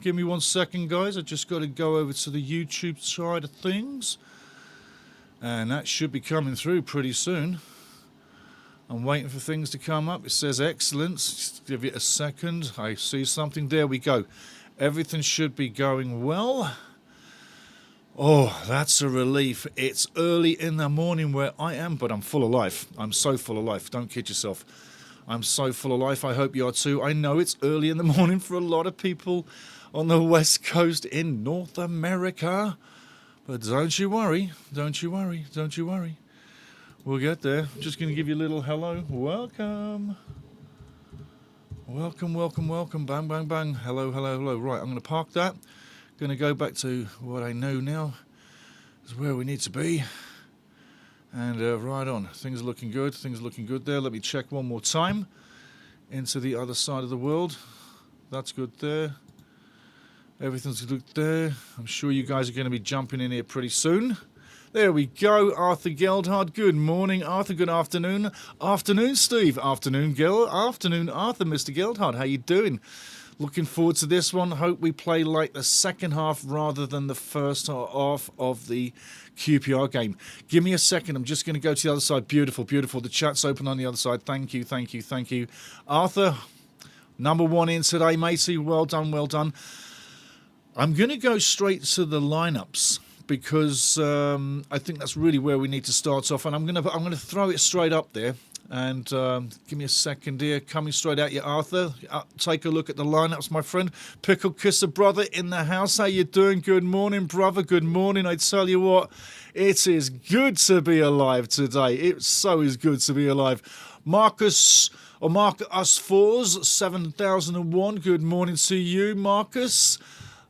Give me 1 second, guys. I just got to go over to the YouTube side of things. And that should be coming through pretty soon. I'm waiting for things to come up. It says excellent. Just give it a second. I see something. There we go. Everything should be going well. Oh, that's a relief. It's early in the morning where I am, but I'm full of life. I'm so full of life. Don't kid yourself. I'm so full of life. I hope you are too. I know it's early in the morning for a lot of people on the West Coast in North America. But don't you worry. Don't you worry. Don't you worry. We'll get there. I'm just going to give you a little hello. Welcome. Welcome, welcome, welcome. Bang, bang, bang. Hello, hello, hello. Right, I'm going to park that. Going to go back to what I know now is where we need to be. And right on. Things are looking good. Things are looking good there. Let me check one more time into the other side of the world. That's good there. Everything's good there. I'm sure you guys are going to be jumping in here pretty soon. There we go. Arthur Geldhard. Good morning, Arthur. Good afternoon. Afternoon, Steve. Afternoon, Gil. Afternoon, Arthur. Mr. Geldhard. How you doing? Looking forward to this one. Hope we play like the second half rather than the first half of the QPR game. Give me a second. I'm just going to go to the other side. Beautiful, beautiful. The chat's open on the other side. Thank you, thank you, thank you. Arthur, number one in today, matey. Well done, well done. I'm going to go straight to the lineups because I think that's really where we need to start off. And I'm going to throw it straight up there. And give me a second here. Coming straight at you, Arthur. Take a look at the lineups, my friend. Pickle Kisser brother in the house. How you doing? Good morning, brother. Good morning. I tell you what, it is good to be alive today. It so is good to be alive. Marcus, or Mark Us Fours, 7001. Good morning to you, Marcus.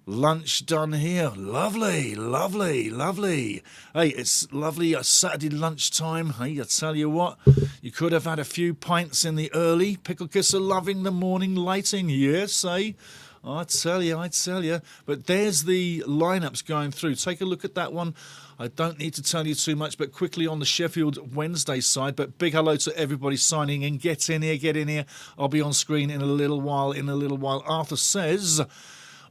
Lunch done here. Lovely, lovely, lovely. Hey, it's lovely Saturday lunchtime. Hey, I tell you what, you could have had a few pints in the early. Pickle Kisser loving the morning lighting. Yes, hey. I tell you, I tell you. But there's the lineups going through. Take a look at that one. I don't need to tell you too much, but quickly on the Sheffield Wednesday side. But big hello to everybody signing in. Get in here, get in here. I'll be on screen in a little while, Arthur says,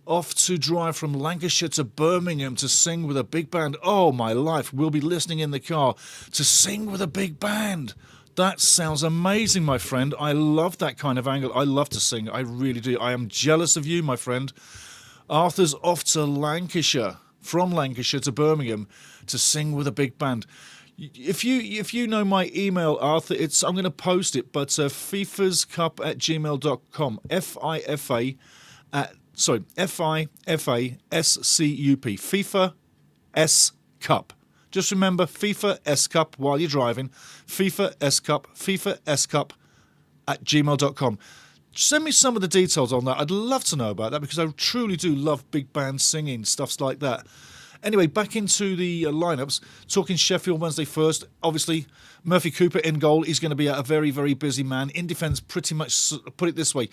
off to drive from Lancashire to Birmingham to sing with a big band. Oh, my life. We'll be listening in the car to sing with a big band. That sounds amazing, my friend. I love that kind of angle. I love to sing. I really do. I am jealous of you, my friend. Arthur's off to Lancashire, from Lancashire to Birmingham to sing with a big band. If you know my email, Arthur, I'm going to post it, but fifascup@gmail.com. F-I-F-A-S-C-U-P. FIFA S Cup. Just remember FIFA S Cup while you're driving. FIFA S Cup. FIFA S Cup @gmail.com. Send me some of the details on that. I'd love to know about that because I truly do love big band singing, stuffs like that. Anyway, back into the lineups. Talking Sheffield Wednesday first. Obviously, Murphy Cooper in goal. He's going to be a very, very busy man. In defence, pretty much, put it this way.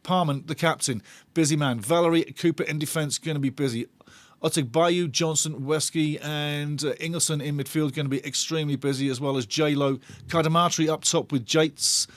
Parman, the captain, busy man. Valerie Cooper in defence, going to be busy. Otig Bayu, Johnson, Wesky and Ingleson in midfield, going to be extremely busy, as well as J-Lo. Kadamatri up top with Jates.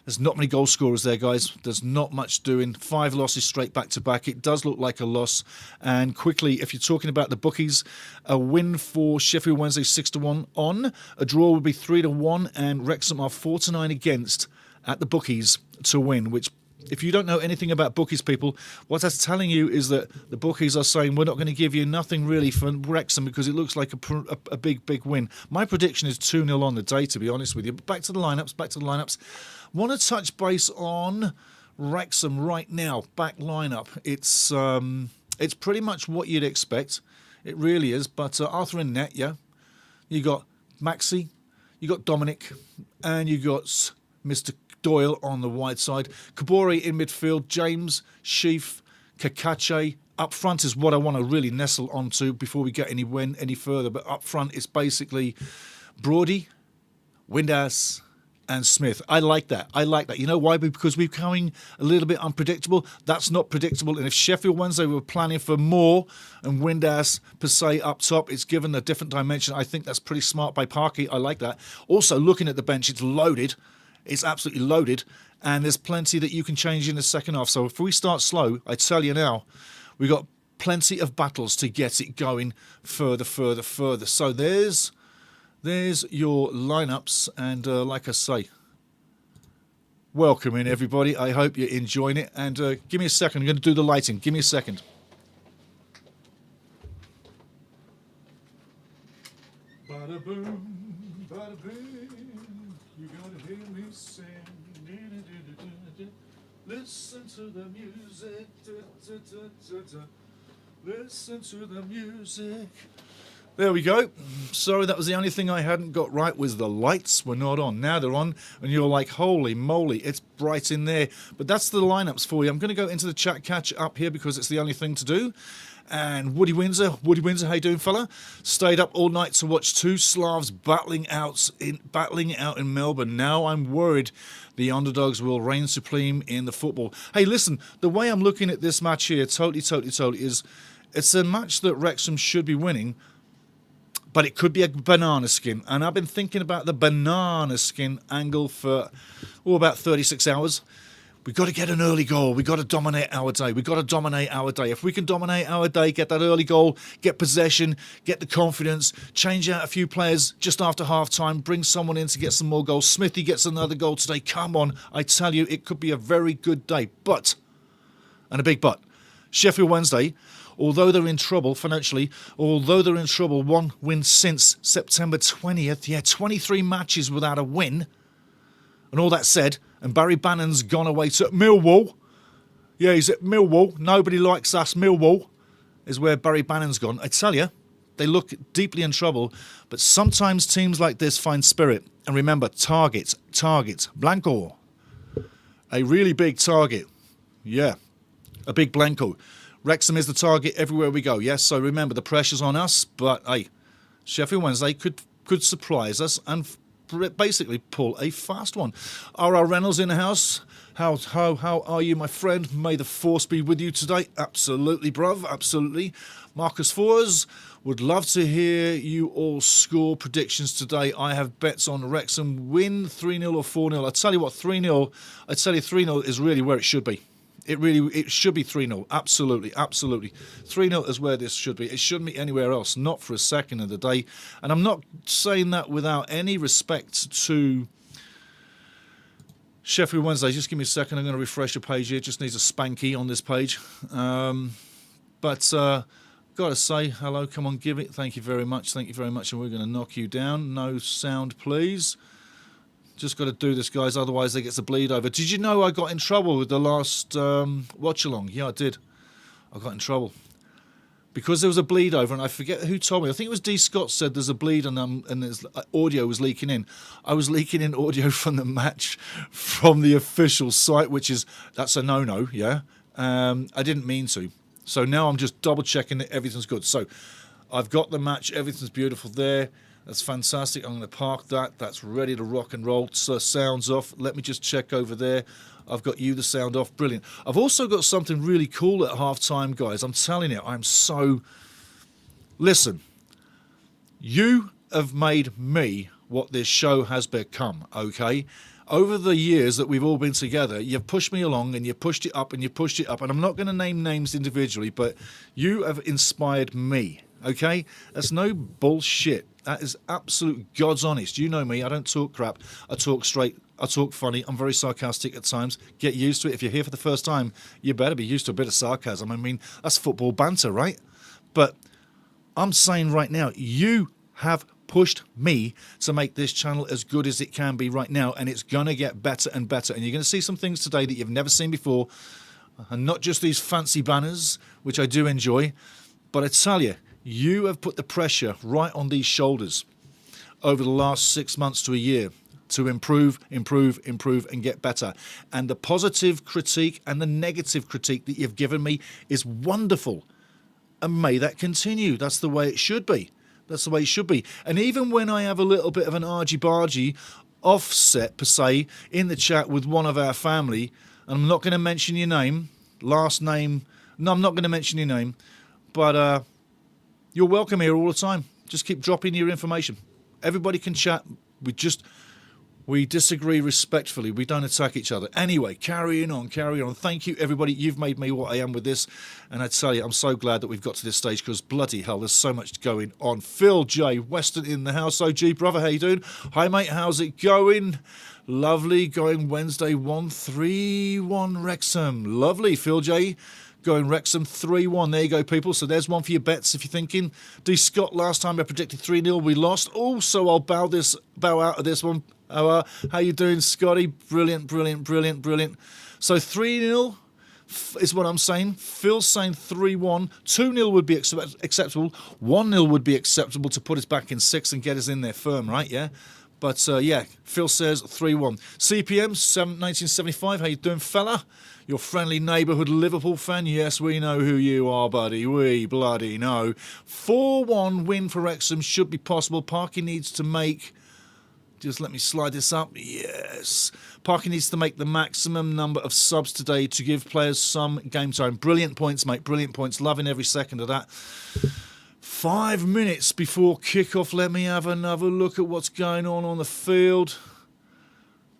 There's not many goal scorers there, guys. There's not much doing. 5 losses straight back to back. It does look like a loss. And quickly, if you're talking about the bookies, a win for Sheffield Wednesday 6-1 on. A draw would be 3-1, and Wrexham are 4-9 against at the bookies to win, which, if you don't know anything about bookies, people, what that's telling you is that the bookies are saying we're not going to give you nothing really for Wrexham because it looks like a big, big win. My prediction is 2-0 on the day, to be honest with you. But back to the lineups, Want to touch base on Wrexham right now. Back lineup. It's pretty much what you'd expect. It really is. But Arthur in net, yeah. You got Maxi, you got Dominic, and you got Mr. Doyle on the wide side. Kabore in midfield. James, Sheaf, Kakache. Up front is what I want to really nestle onto before we get any further. But up front is basically Brody, Windass, and Smith. I like that. You know why? Because we're becoming a little bit unpredictable. That's not predictable. And if Sheffield Wednesday were planning for more and Windass per se up top, it's given a different dimension. I think that's pretty smart by Parky. I like that. Also, looking at the bench, it's loaded. It's absolutely loaded. and there's plenty that you can change in the second half. So if we start slow, I tell you now, we got plenty of battles to get it going further. So there's your lineups, and like I say, welcome in everybody. I hope you're enjoying it, and give me a second. I'm going to do the lighting. Give me a second. Bada boom, bada boom, you gotta hear me sing. Listen to the music. Listen to the music. There we go. Sorry, that was the only thing I hadn't got right, was the lights were not on. Now they're on, and you're like, holy moly, it's bright in there. But that's the lineups for you. I'm going to go into the chat catch up here because it's the only thing to do. And Woody Windsor, how you doing, fella? Stayed up all night to watch two Slavs battling out in Melbourne. Now I'm worried the underdogs will reign supreme in the football. Hey, listen, the way I'm looking at this match here, totally is, it's a match that Wrexham should be winning, but it could be a banana skin. And I've been thinking about the banana skin angle for about 36 hours. We've got to get an early goal. We've got to dominate our day. If we can dominate our day, get that early goal, get possession, get the confidence, change out a few players just after half-time, bring someone in to get some more goals. Smithy gets another goal today. Come on. I tell you, it could be a very good day. But, and a big but, Sheffield Wednesday, although they're in trouble financially, one win since September 20th. 23 matches without a win. And all that said, and Barry Bannon's gone away to Millwall. Yeah, he's at Millwall. Nobody likes us. Millwall is where Barry Bannon's gone. I tell you, they look deeply in trouble. But sometimes teams like this find spirit. And remember, target, blanco. A really big target. Yeah, a big blanco. Wrexham is the target everywhere we go. Yes, so remember, the pressure's on us. But, hey, Sheffield Wednesday could surprise us and basically pull a fast one. R.R. Reynolds in the house. How are you, my friend? May the force be with you today. Absolutely, bruv. Absolutely. Marcus Fours, would love to hear you all score predictions today. I have bets on Wrexham win 3-0 or 4-0. I tell you what, 3-0. I tell you, 3-0 is really where it should be. It should be 3-0. Absolutely. 3-0 is where this should be. It shouldn't be anywhere else, not for a second of the day. And I'm not saying that without any respect to Sheffield Wednesday. Just give me a second. I'm going to refresh the page here. It just needs a spanky on this page. But got to say, hello, come on, give it. Thank you very much. And we're going to knock you down. No sound, please. Just got to do this, guys, otherwise they get to bleed over. Did you know I got in trouble with the last watch-along? Yeah, I did. I got in trouble. Because there was a bleed over, and I forget who told me. I think it was D. Scott said there's a bleed and there's, audio was leaking in. I was leaking in audio from the match from the official site, that's a no-no, yeah? I didn't mean to. So now I'm just double-checking that everything's good. So I've got the match. Everything's beautiful there. That's fantastic. I'm going to park that. That's ready to rock and roll. So sound's off. Let me just check over there. I've got you the sound off. Brilliant. I've also got something really cool at half-time, guys. I'm telling you, I'm so... Listen, you have made me what this show has become, okay? Over the years that we've all been together, you've pushed me along and you pushed it up and you pushed it up. And I'm not going to name names individually, but you have inspired me, okay? That's no bullshit. That is absolute God's honest. You know me. I don't talk crap. I talk straight. I talk funny. I'm very sarcastic at times. Get used to it. If you're here for the first time, you better be used to a bit of sarcasm. I mean, that's football banter, right? But I'm saying right now, you have pushed me to make this channel as good as it can be right now, and it's going to get better and better. And you're going to see some things today that you've never seen before, and not just these fancy banners, which I do enjoy, but I tell you, you have put the pressure right on these shoulders over the last 6 months to a year to improve, and get better. And the positive critique and the negative critique that you've given me is wonderful. And may that continue. That's the way it should be. That's the way it should be. And even when I have a little bit of an argy-bargy offset, per se, in the chat with one of our family, and I'm not going to mention your name, last name, no, I'm not going to mention your name, but you're welcome here all the time. Just keep dropping your information. Everybody can chat. We disagree respectfully. We don't attack each other. Anyway, carrying on. Thank you, everybody. You've made me what I am with this. And I tell you, I'm so glad that we've got to this stage because bloody hell, there's so much going on. Phil J. Weston in the house. OG, brother, how you doing? Hi, mate. How's it going? Lovely. Going Wednesday 1-3-1 Wrexham. Lovely, Phil J. Going Wrexham 3-1. There you go, people. So there's one for your bets if you're thinking. D. Scott, last time I predicted 3-0. We lost. Also, I'll bow out of this one. How you doing, Scotty? Brilliant. So 3-0 is what I'm saying. Phil's saying 3-1. 2-0 would be acceptable. 1-0 would be acceptable to put us back in 6 and get us in there firm, right? Yeah. But, yeah, Phil says 3-1. CPM, 1975. How you doing, fella? Your friendly neighbourhood Liverpool fan? Yes, we know who you are, buddy. We bloody know. 4-1 win for Wrexham should be possible. Parky needs to make... Just let me slide this up. Yes. Parky needs to make the maximum number of subs today to give players some game time. Brilliant points, mate. Brilliant points. Loving every second of that. 5 minutes before kickoff. Let me have another look at what's going on the field.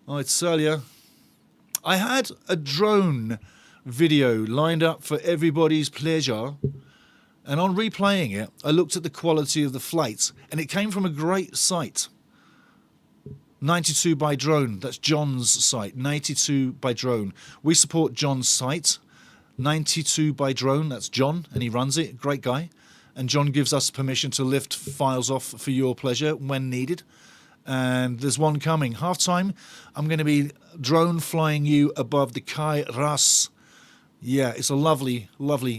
I tell you, I had a drone video lined up for everybody's pleasure. And on replaying it, I looked at the quality of the flight. And it came from a great site. 92 by Drone, that's John's site, 92 by Drone. We support John's site, 92 by Drone, that's John, and he runs it, great guy. And John gives us permission to lift files off for your pleasure when needed. And there's one coming. Half-time, I'm going to be drone flying you above the Kai Ras. Yeah, it's a lovely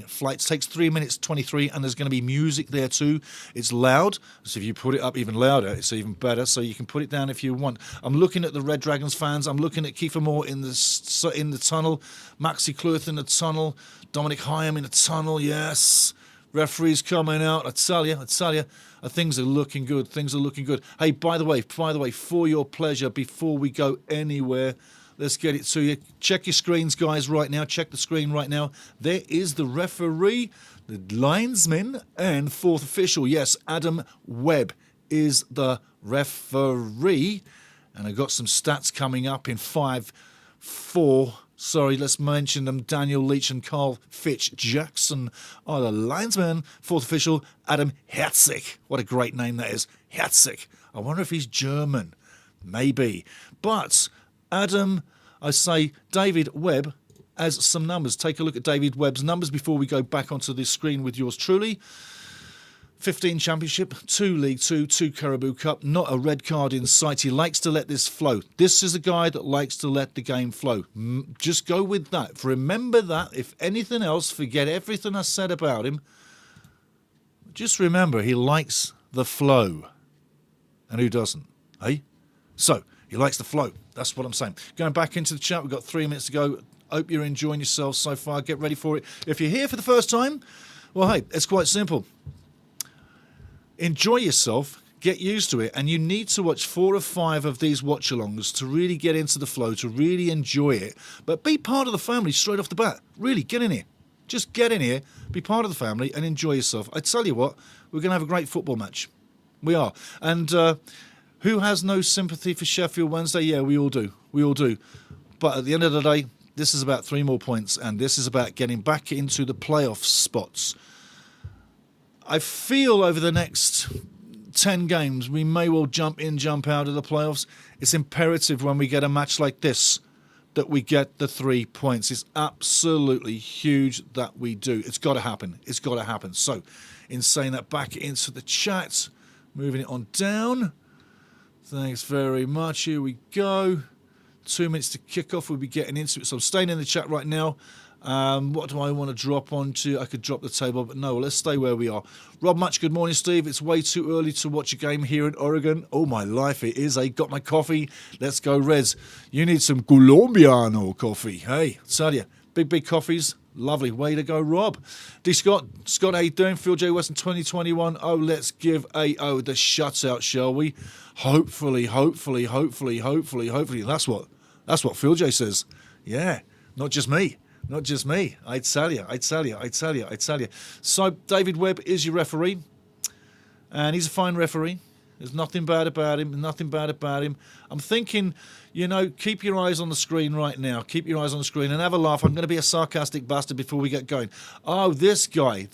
flight. It takes 3 minutes 23, and there's going to be music there too. It's loud, so if you put it up even louder, it's even better. So you can put it down if you want. I'm looking at the Red Dragons fans. I'm looking at Kiefer Moore in the tunnel, Maxi Kluth in the tunnel, Dominic Hyam in the tunnel. Yes, referees coming out. I tell you, things are looking good. Hey, by the way, for your pleasure, before we go anywhere. Let's get it to you. Check your screens, guys, right now. Check the screen right now. There is the referee, the linesman, and fourth official. Yes, Adam Webb is the referee. And I've got some stats coming up in 5-4. Sorry, let's mention them. Daniel Leach and Carl Fitch-Jackson are the linesman. Fourth official, Adam Herzig. What a great name that is. Herzig. I wonder if he's German. Maybe. But... David Webb has some numbers. Take a look at David Webb's numbers before we go back onto this screen with yours truly. 15 Championship, 2 League 2, 2 Carabao Cup, not a red card in sight. He likes to let this flow. This is a guy that likes to let the game flow. Just go with that. Remember that. If anything else, forget everything I said about him. Just remember, he likes the flow. And who doesn't? Eh? So, he likes the flow. That's what I'm saying. Going back into the chat, we've got 3 minutes to go. Hope you're enjoying yourselves so far. Get ready for it. If you're here for the first time, well, hey, it's quite simple. Enjoy yourself. Get used to it. And you need to watch 4 or 5 of these watch-alongs to really get into the flow, to really enjoy it. But be part of the family straight off the bat. Really, get in here. Just get in here, be part of the family, and enjoy yourself. I tell you what, we're going to have a great football match. We are. And... who has no sympathy for Sheffield Wednesday? Yeah, we all do. But at the end of the day, this is about 3 more points, and this is about getting back into the playoff spots. I feel over the next 10 games, we may well jump in, jump out of the playoffs. It's imperative when we get a match like this that we get the 3 points. It's absolutely huge that we do. It's got to happen. So, in saying that, back into the chat, moving it on down. Thanks very much. Here we go. 2 minutes to kick off. We'll be getting into it. So I'm staying in the chat right now. What do I want to drop onto? I could drop the table, but no, let's stay where we are. Rob Much, good morning, Steve. It's way too early to watch a game here in Oregon. Oh, my life, it is. I got my coffee. Let's go, Reds. You need some Colombiano coffee. Hey, I tell you, big coffees. Lovely. Way to go, Rob. D. Scott, how you doing? Phil J. Weston 2021. Oh, let's give the shutout, shall we? Hopefully. That's what Phil J says. Yeah, not just me. I tell you. So, David Webb is your referee. And he's a fine referee. There's nothing bad about him. Nothing bad about him. I'm thinking, you know, keep your eyes on the screen right now. Keep your eyes on the screen and have a laugh. I'm going to be a sarcastic bastard before we get going. Oh, this guy.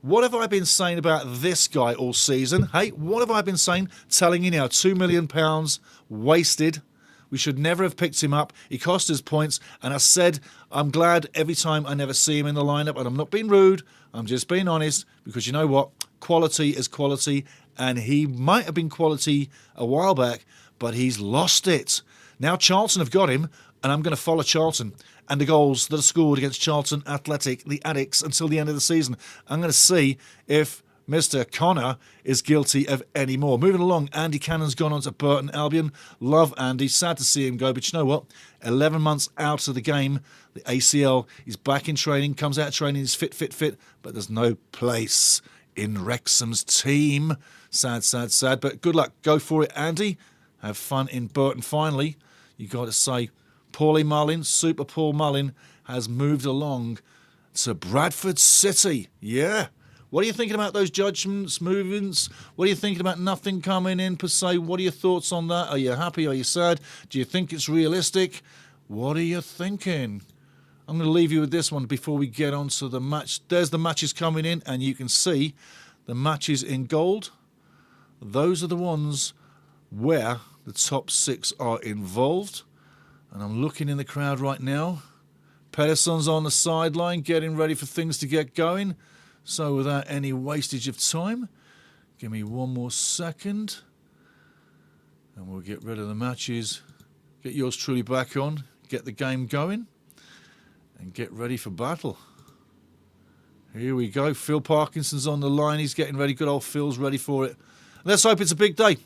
What have I been saying about this guy all season? Hey, what have I been saying? Telling you now, £2 million wasted. We should never have picked him up. He cost us points. And I said, I'm glad every time I never see him in the lineup. And I'm not being rude. I'm just being honest. Because you know what? Quality is quality. And he might have been quality a while back, but he's lost it. Now Charlton have got him, and I'm going to follow Charlton and the goals that are scored against Charlton Athletic, the Addicts, until the end of the season. I'm going to see if Mr. Connor is guilty of any more. Moving along, Andy Cannon's gone on to Burton Albion. Love Andy. Sad to see him go, but you know what? 11 months out of the game, the ACL, he's back in training, comes out of training, he's fit, but there's no place in Wrexham's team. Sad, but good luck. Go for it, Andy. Have fun in Burton. Finally, you got to say, Paulie Mullin, Super Paul Mullin, has moved along to Bradford City. Yeah. What are you thinking about those judgments, movements? What are you thinking about nothing coming in per se? What are your thoughts on that? Are you happy? Are you sad? Do you think it's realistic? What are you thinking? I'm going to leave you with this one before we get on to the match. There's the matches coming in, and you can see the matches in gold. Those are the ones where the top 6 are involved. And I'm looking in the crowd right now. Pedersen's on the sideline, getting ready for things to get going. So without any wastage of time, give me one more second. And we'll get rid of the matches. Get yours truly back on. Get the game going. And get ready for battle. Here we go. Phil Parkinson's on the line. He's getting ready. Good old Phil's ready for it. Let's hope it's a big day.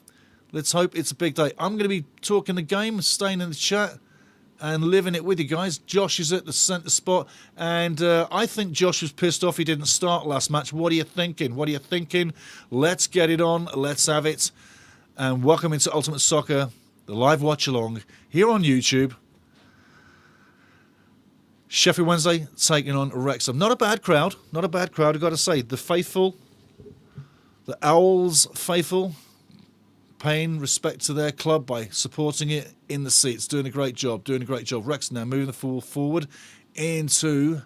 Let's hope it's a big day. I'm going to be talking the game, staying in the chat, and living it with you guys. Josh is at the centre spot, and I think Josh was pissed off he didn't start last match. What are you thinking? Let's get it on. Let's have it. And welcome into Ultimate Soccer, the live watch-along here on YouTube. Sheffield Wednesday taking on Wrexham. Not a bad crowd, I've got to say. The faithful, the Owls faithful, paying respect to their club by supporting it in the seats. Doing a great job. Wrexham now moving the ball forward into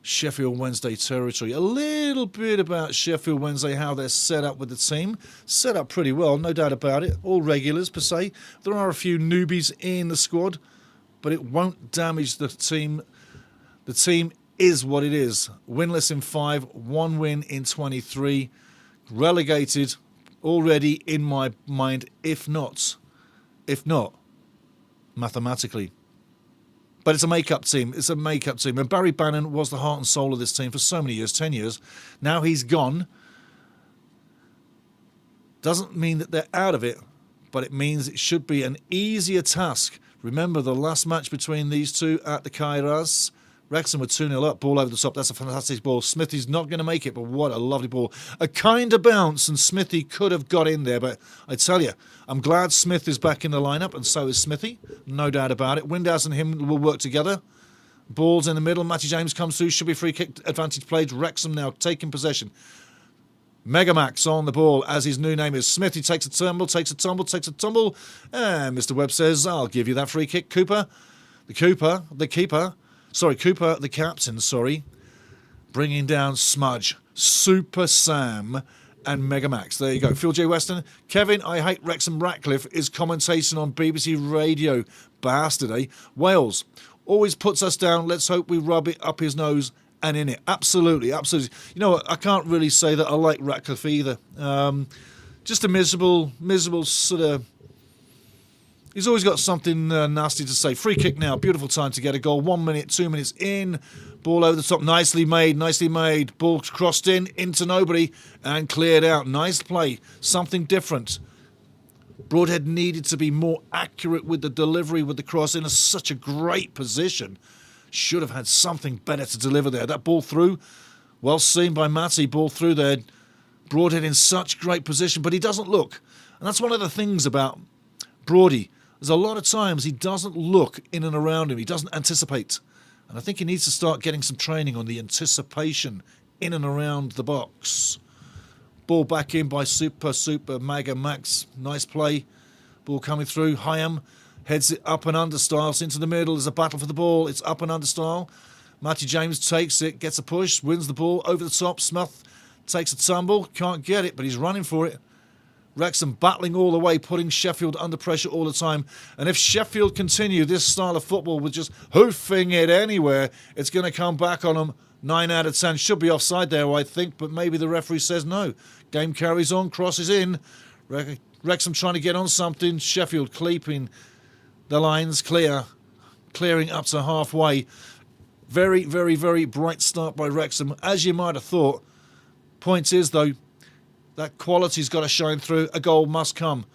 Sheffield Wednesday territory. A little bit about Sheffield Wednesday, how they're set up with the team. Set up pretty well, no doubt about it. All regulars per se. There are a few newbies in the squad, but it won't damage the team. The team is what it is. Winless in 5, 1 win in 23. Relegated already in my mind, if not mathematically. But it's a make-up team. And Barry Bannon was the heart and soul of this team for so many years, 10 years. Now he's gone. Doesn't mean that they're out of it, but it means it should be an easier task. Remember the last match between these two at the Kairos? Wrexham were 2-0 up, ball over the top. That's a fantastic ball. Smithy's not going to make it, but what a lovely ball. A kind of bounce, and Smithy could have got in there, but I tell you, I'm glad Smith is back in the lineup, and so is Smithy. No doubt about it. Windhouse and him will work together. Ball's in the middle. Matty James comes through. Should be free kick advantage played. Wrexham now taking possession. Megamax on the ball, as his new name is. Smithy takes a tumble. And Mr. Webb says, I'll give you that free kick. Cooper, the captain, bringing down Smudge, Super Sam, and Megamax. There you go. Phil J. Weston. Kevin, I hate Wrexham Ratcliffe is commentating on BBC Radio. Bastard, eh? Wales always puts us down. Let's hope we rub it up his nose and in it. Absolutely. You know what? I can't really say that I like Ratcliffe either. Just a miserable sort of... He's always got something nasty to say. Free kick now. Beautiful time to get a goal. 1 minute, 2 minutes in. Ball over the top. Nicely made. Ball crossed into nobody and cleared out. Nice play. Something different. Broadhead needed to be more accurate with the delivery with the cross in such a great position. Should have had something better to deliver there. That ball through. Well seen by Matty. Ball through there. Broadhead in such great position, but he doesn't look. And that's one of the things about Broady. There's a lot of times he doesn't look in and around him. He doesn't anticipate. And I think he needs to start getting some training on the anticipation in and around the box. Ball back in by Super Mega Max. Nice play. Ball coming through. Hyam heads it up and under styles into the middle. There's a battle for the ball. It's up and under style. Matty James takes it, gets a push, wins the ball over the top. Smith takes a tumble, can't get it, but he's running for it. Wrexham battling all the way, putting Sheffield under pressure all the time. And if Sheffield continue this style of football with just hoofing it anywhere, it's going to come back on them. 9 out of 10. Should be offside there, I think, but maybe the referee says no. Game carries on, crosses in. Wrexham trying to get on something. Sheffield keeping the lines clearing up to halfway. Very, very, very bright start by Wrexham, as you might have thought. Point is, though, that quality's got to shine through. A goal must come.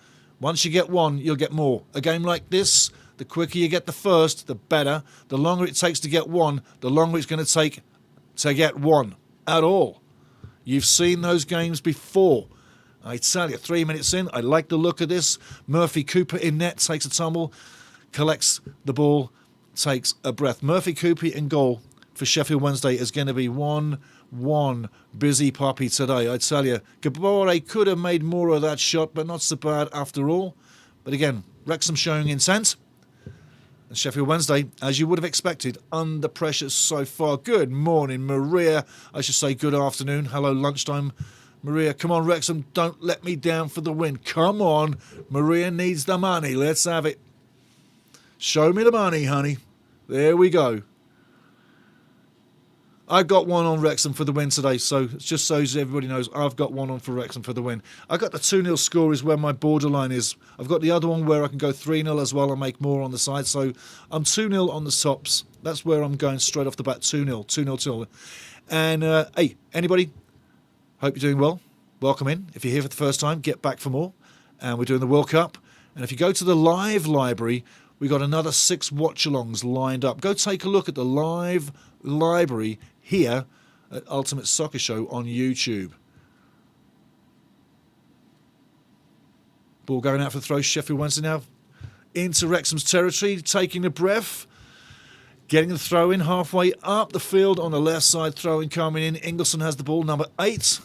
Once you get one, you'll get more. A game like this, the quicker you get the first, the better. The longer it takes to get one, the longer it's going to take to get one at all. You've seen those games before. I tell you, 3 minutes in, I like the look of this. Murphy Cooper in net, takes a tumble, collects the ball, takes a breath. Murphy Cooper in goal for Sheffield Wednesday is going to be one busy puppy today. I tell you, Gabore could have made more of that shot, but not so bad after all. But again, Wrexham showing intent. And Sheffield Wednesday, as you would have expected, under pressure so far. Good morning, Maria. I should say good afternoon. Hello, lunchtime. Maria, come on, Wrexham, don't let me down for the win. Come on, Maria needs the money. Let's have it. Show me the money, honey. There we go. I got one on Wrexham for the win today, so it's just so everybody knows I've got one on for Wrexham for the win. I got the 2-0 score is where my borderline is. I've got the other one where I can go 3-0 as well and make more on the side, so I'm 2-0 on the tops. That's where I'm going straight off the bat, 2-0, 2-0. And, hey, anybody, hope you're doing well. Welcome in. If you're here for the first time, get back for more. And we're doing the World Cup. And if you go to the live library, we got another 6 watch-alongs lined up. Go take a look at the live library here at Ultimate Soccer Show on YouTube. Ball going out for the throw. Sheffield Wednesday now into Wrexham's territory, taking a breath. Getting the throw in halfway up the field on the left side. Throwing coming in. Ingleson has the ball, number 8.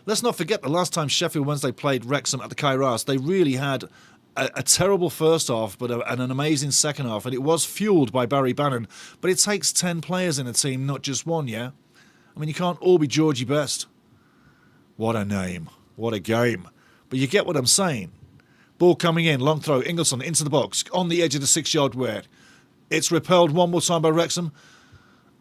Let's not forget the last time Sheffield Wednesday played Wrexham at the Kairos, they really had a terrible first half, but an amazing second half, and it was fueled by Barry Bannon. But it takes 10 players in a team, not just one, yeah? I mean, you can't all be Georgie Best. What a name. What a game. But you get what I'm saying. Ball coming in, long throw, Ingleson into the box, on the edge of the 6-yard wear. It's repelled one more time by Wrexham.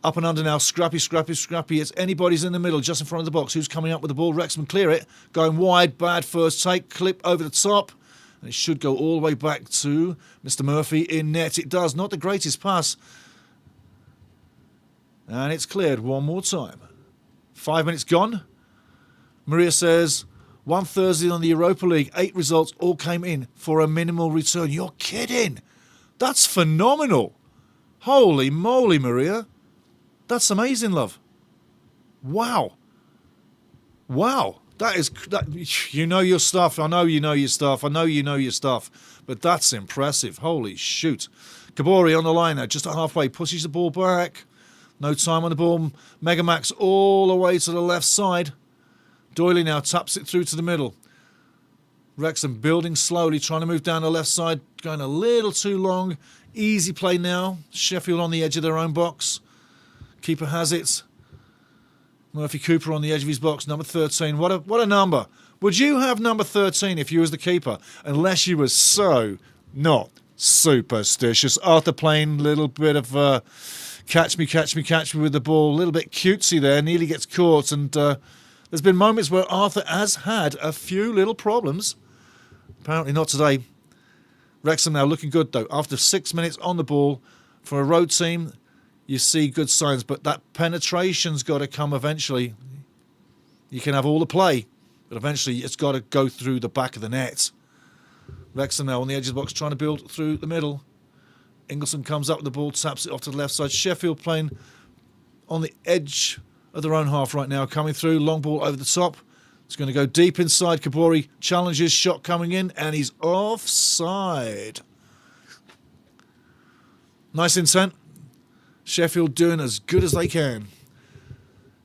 Up and under now, scrappy. It's anybody's in the middle, just in front of the box. Who's coming up with the ball? Wrexham clear it. Going wide, bad first take, clip over the top. And it should go all the way back to Mr. Murphy in net. It does. Not the greatest pass. And it's cleared one more time. 5 minutes gone. Maria says, one Thursday on the Europa League, 8 results all came in for a minimal return. You're kidding. That's phenomenal. Holy moly, Maria. That's amazing, love. Wow. You know your stuff. I know you know your stuff. But that's impressive. Holy shoot. Kabori on the line now, just at halfway, pushes the ball back. No time on the ball. Megamax all the way to the left side. Doyley now taps it through to the middle. Wrexham building slowly, trying to move down the left side. Going a little too long. Easy play now. Sheffield on the edge of their own box. Keeper has it. Murphy Cooper on the edge of his box, number 13. What a number. Would you have number 13 if you was the keeper? Unless you were so not superstitious. Arthur playing a little bit of catch me with the ball. A little bit cutesy there. Nearly gets caught. And there's been moments where Arthur has had a few little problems. Apparently not today. Wrexham now looking good, though. After 6 minutes on the ball for a road team, you see good signs, but that penetration's got to come eventually. You can have all the play, but eventually it's got to go through the back of the net. Wrexham now on the edge of the box trying to build through the middle. Ingleson comes up with the ball, taps it off to the left side. Sheffield playing on the edge of their own half right now, coming through. Long ball over the top. It's going to go deep inside. Kabori challenges, shot coming in, and he's offside. Nice intent. Sheffield doing as good as they can.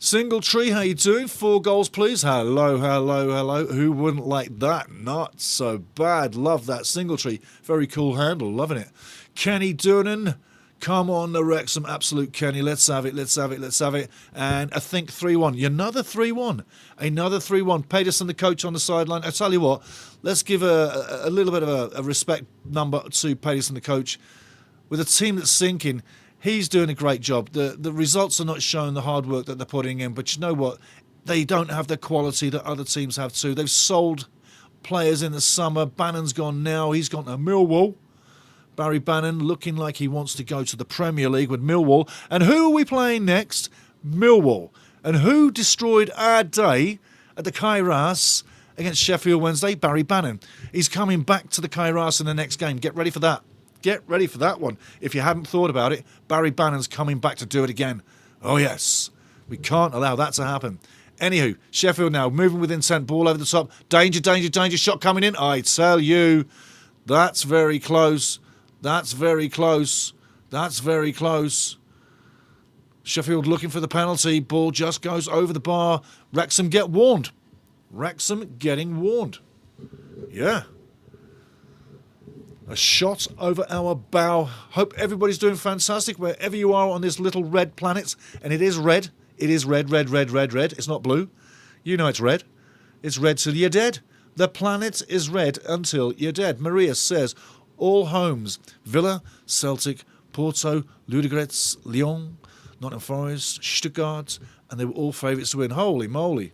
Singletree, how you doing? 4 goals, please. Hello, hello, hello. Who wouldn't like that? Not so bad. Love that Singletree. Very cool handle. Loving it. Kenny Doonan. Come on, the Wrexham. Absolute Kenny. Let's have it. Let's have it. Let's have it. And I think 3-1. Another 3-1. Another 3-1. Pedersen, the coach, on the sideline. I tell you what, let's give a little bit of a respect number to Pedersen, the coach. With a team that's sinking, he's doing a great job. The results are not showing the hard work that they're putting in, but you know what? They don't have the quality that other teams have too. They've sold players in the summer. Bannon's gone now. He's gone to Millwall. Barry Bannon looking like he wants to go to the Premier League with Millwall. And who are we playing next? Millwall. And who destroyed our day at the Kairos against Sheffield Wednesday? Barry Bannon. He's coming back to the Kairos in the next game. Get ready for that. Get ready for that one. If you hadn't thought about it, Barry Bannon's coming back to do it again. Oh, yes. We can't allow that to happen. Anywho, Sheffield now moving with intent. Ball over the top. Danger, danger, danger. Shot coming in. I tell you, that's very close. That's very close. That's very close. Sheffield looking for the penalty. Ball just goes over the bar. Wrexham get warned. Wrexham getting warned. Yeah. A shot over our bow. Hope everybody's doing fantastic wherever you are on this little red planet. And it is red. It is red, red, red, red, red. It's not blue. You know it's red. It's red till you're dead. The planet is red until you're dead. Maria says, all homes, Villa, Celtic, Porto, Ludogorets, Lyon, Nottingham Forest, Stuttgart, and they were all favourites to win. Holy moly.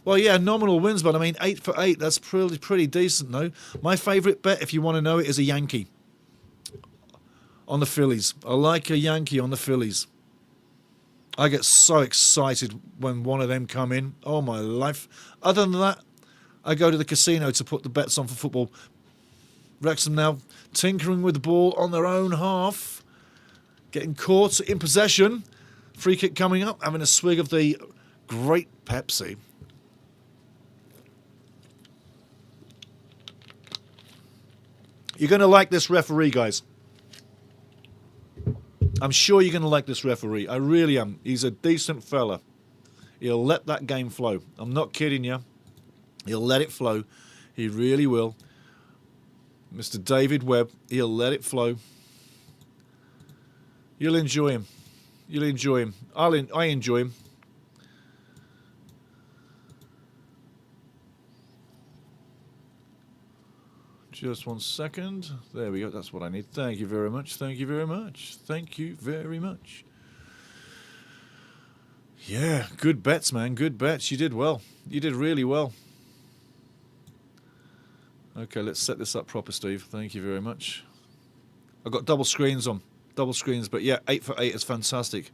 Well, yeah, nominal wins, but I mean, 8 for 8, that's pretty decent, though. My favourite bet, if you want to know it, is a Yankee on the Phillies. I like a Yankee on the Phillies. I get so excited when one of them come in. Oh, my life. Other than that, I go to the casino to put the bets on for football. Wrexham now tinkering with the ball on their own half. Getting caught in possession. Free kick coming up. Having a swig of the great Pepsi. You're going to like this referee, guys. I'm sure you're going to like this referee. I really am. He's a decent fella. He'll let that game flow. I'm not kidding you. He'll let it flow. He really will. Mr. David Webb, he'll let it flow. You'll enjoy him. You'll enjoy him. I enjoy him. Just 1 second. There we go. That's what I need. Thank you very much. Thank you very much. Thank you very much. Yeah, good bets, man. Good bets. You did well. You did really well. Okay, let's set this up proper, Steve. Thank you very much. I've got double screens on. Double screens, but yeah, 8 for 8 is fantastic.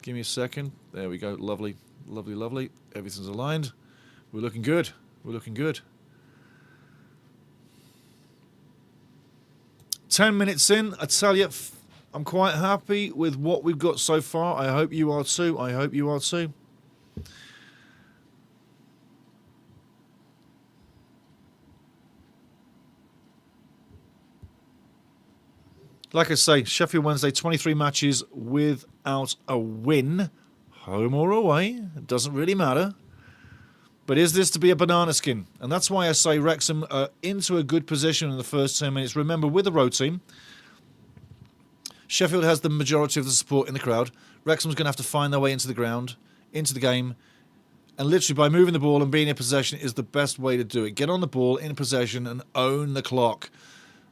Give me a second. There we go. Lovely, lovely, lovely. Everything's aligned. We're looking good. We're looking good. 10 minutes in. I tell you, I'm quite happy with what we've got so far. I hope you are too. I hope you are too. Like I say, Sheffield Wednesday, 23 matches without a win. Home or away, it doesn't really matter. But is this to be a banana skin? And that's why I say Wrexham are into a good position in the first 10 minutes. Remember, with the road team, Sheffield has the majority of the support in the crowd. Wrexham's going to have to find their way into the ground, into the game. And literally by moving the ball and being in possession is the best way to do it. Get on the ball, in possession, and own the clock.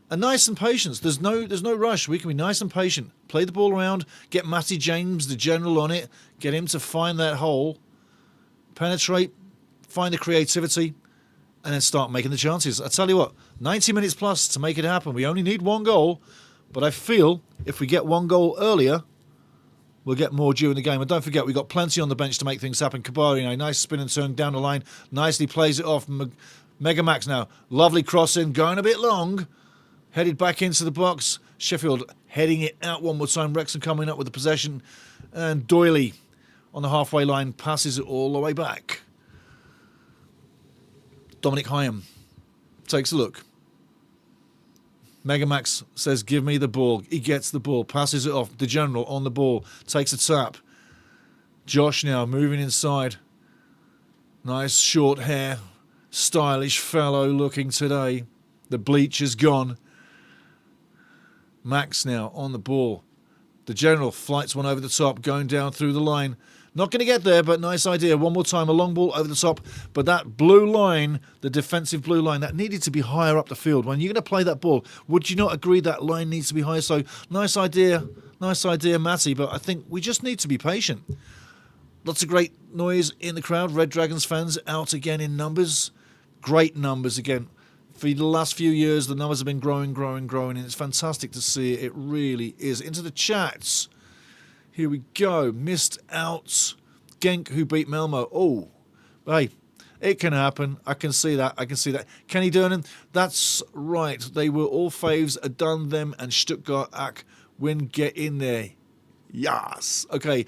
And nice and patient. There's no rush. We can be nice and patient. Play the ball around. Get Matty James, the general, on it. Get him to find that hole. Penetrate. Find the creativity. And then start making the chances. I tell you what, 90 minutes plus to make it happen. We only need 1 goal. But I feel if we get 1 goal earlier, we'll get more during the game. And don't forget, we've got plenty on the bench to make things happen. Kabari, a nice spin and turn down the line. Nicely plays it off. Megamax now. Lovely crossing. Going a bit long. Headed back into the box. Sheffield heading it out one more time. Wrexham coming up with the possession. And Doyley on the halfway line passes it all the way back. Dominic Hyam takes a look. Megamax says, give me the ball. He gets the ball. Passes it off. The general on the ball. Takes a tap. Josh now moving inside. Nice short hair. Stylish fellow looking today. The bleach is gone. Max now on the ball. The general flights one over the top, going down through the line. Not going to get there, but nice idea. One more time, a long ball over the top. But that blue line, the defensive blue line, that needed to be higher up the field. When you're going to play that ball, would you not agree that line needs to be higher? So nice idea, Matty, but I think we just need to be patient. Lots of great noise in the crowd. Red Dragons fans out again in numbers. Great numbers again. For the last few years, the numbers have been growing, and it's fantastic to see it. It really is. Into the chats. Here we go. Missed out. Genk, who beat Malmo. Oh, hey, it can happen. I can see that. Kenny Durnan, that's right. They were all faves. Done them and Stuttgart Ak win. Get in there. Yes. Okay.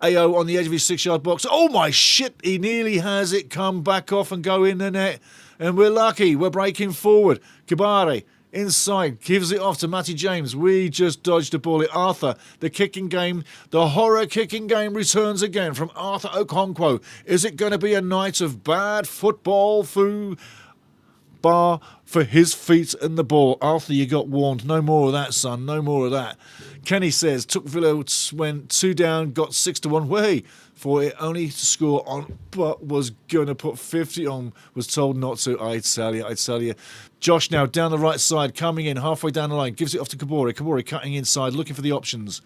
AO on the edge of his 6-yard box. Oh my shit. He nearly has it come back off and go in the net. And we're lucky. We're breaking forward. Kabare inside. Gives it off to Matty James. We just dodged the ball. Arthur, the kicking game, the horror kicking game returns again from Arthur Okonkwo. Is it going to be a night of bad football foo bar for his feet and the ball? Arthur, you got warned. No more of that, son. No more of that. Kenny says, took Villa, went 2 down, got 6 to 1. Way for it only to score on, but was going to put 50 on, was told not to. I tell you. Josh now down the right side, coming in halfway down the line, gives it off to Kabore. Kabore cutting inside, looking for the options.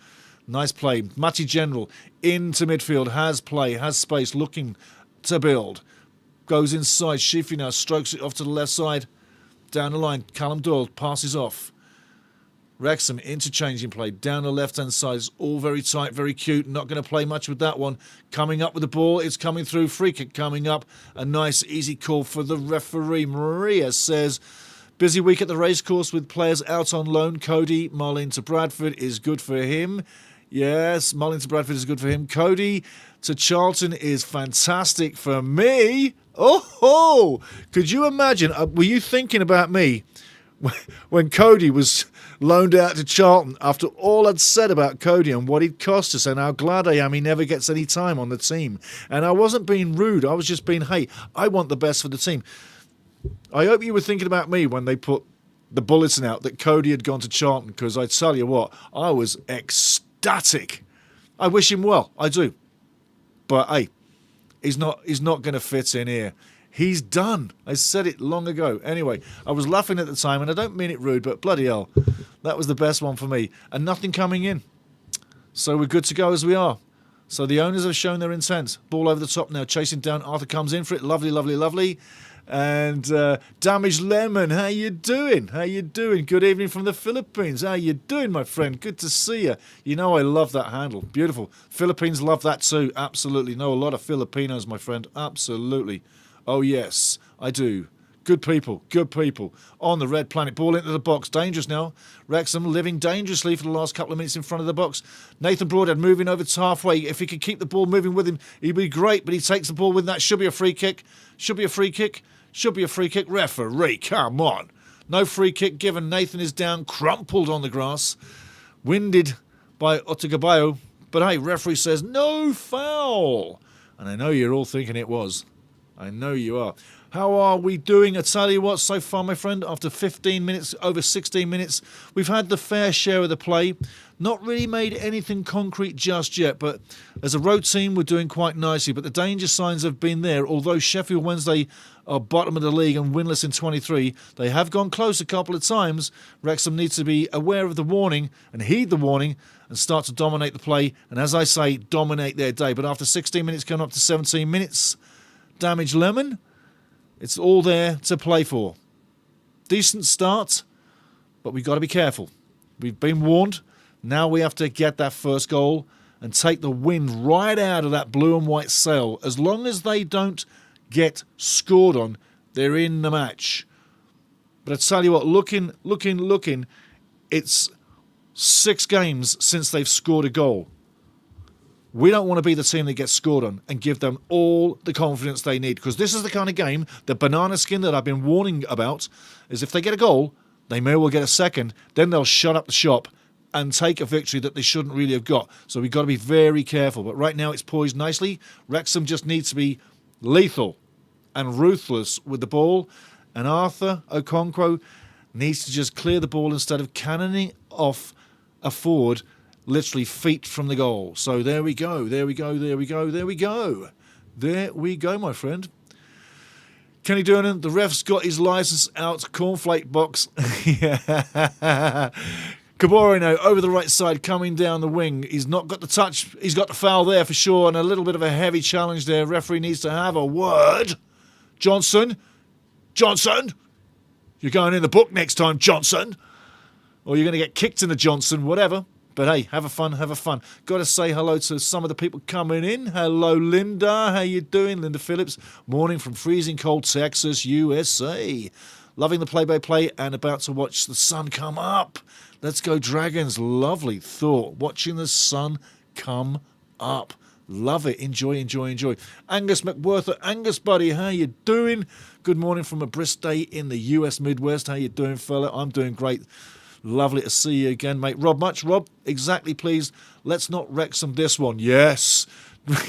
Nice play. Matty General into midfield, has play, has space, looking to build. Goes inside, Shifty now strokes it off to the left side. Down the line, Callum Doyle passes off. Wrexham interchanging play down the left-hand side. It's all very tight, very cute. Not going to play much with that one. Coming up with the ball. It's coming through. Free kick coming up. A nice, easy call for the referee. Maria says, busy week at the racecourse with players out on loan. Cody Mullin to Bradford is good for him. Yes, Mullin to Bradford is good for him. Cody to Charlton is fantastic for me. Oh, could you imagine? Were you thinking about me when Cody was loaned out to Charlton after all I'd said about Cody and what he'd cost us and how glad I am he never gets any time on the team? And I wasn't being rude. I was just being, hey, I want the best for the team. I hope you were thinking about me when they put the bulletin out that Cody had gone to Charlton, because I tell you what, I was ecstatic. I wish him well. I do. But, hey, he's not going to fit in here. He's done. I said it long ago. Anyway, I was laughing at the time, and I don't mean it rude, but bloody hell, that was the best one for me. And nothing coming in. So we're good to go as we are. So the owners have shown their intent. Ball over the top now, chasing down. Arthur comes in for it. Lovely. And Damaged Lemon, how you doing? Good evening from the Philippines. How you doing, my friend? Good to see you. You know I love that handle. Beautiful. Philippines love that too. Absolutely. Know a lot of Filipinos, my friend. Absolutely. Oh, yes, I do. Good people. On the red planet. Ball into the box. Dangerous now. Wrexham living dangerously for the last couple of minutes in front of the box. Nathan Broadhead moving over to halfway. If he could keep the ball moving with him, he'd be great, but he takes the ball with him. That should be a free kick. Referee, come on. No free kick given. Nathan is down, crumpled on the grass. Winded by Otogabayo. But hey, referee says no foul. And I know you're all thinking it was. I know you are. How are we doing? I tell you what, so far, my friend, after 15 minutes, over 16 minutes, we've had the fair share of the play. Not really made anything concrete just yet, but as a road team, we're doing quite nicely. But the danger signs have been there. Although Sheffield Wednesday are bottom of the league and winless in 23, they have gone close a couple of times. Wrexham needs to be aware of the warning and heed the warning and start to dominate the play. And as I say, dominate their day. But after 16 minutes, coming up to 17 minutes, Damaged Lemon, it's all there to play for. Decent start, but we've got to be careful. We've been warned. Now we have to get that first goal and take the wind right out of that blue and white sail. As long as they don't get scored on, they're in the match. But I tell you what, looking, it's 6 games since they've scored a goal. We don't want to be the team that gets scored on and give them all the confidence they need, because this is the kind of game, the banana skin that I've been warning about, is if they get a goal, they may well get a second, then they'll shut up the shop and take a victory that they shouldn't really have got. So we've got to be very careful. But right now it's poised nicely. Wrexham just needs to be lethal and ruthless with the ball. And Arthur Okonkwo needs to just clear the ball instead of cannoning off a forward literally feet from the goal. So there we go, there we go, there we go, there we go. There we go, my friend. Kenny Durnan, the ref's got his licence out, cornflake box. Yeah. Caborino over the right side, coming down the wing. He's not got the touch. He's got the foul there for sure, and a little bit of a heavy challenge there. Referee needs to have a word. Johnson. You're going in the book next time, Johnson. Or you're going to get kicked in the Johnson, whatever. But hey, have a fun. Got to say hello to some of the people coming in. Hello, Linda. How you doing? Linda Phillips. Morning from freezing cold Texas, USA. Loving the play-by-play and about to watch the sun come up. Let's go Dragons. Lovely thought. Watching the sun come up. Love it. Enjoy. Angus McWhirter. Angus, buddy, how you doing? Good morning from a brisk day in the US Midwest. How you doing, fella? I'm doing great. Lovely to see you again, mate. Rob Much. Rob, exactly, please. Let's not Wrexham this one. Yes.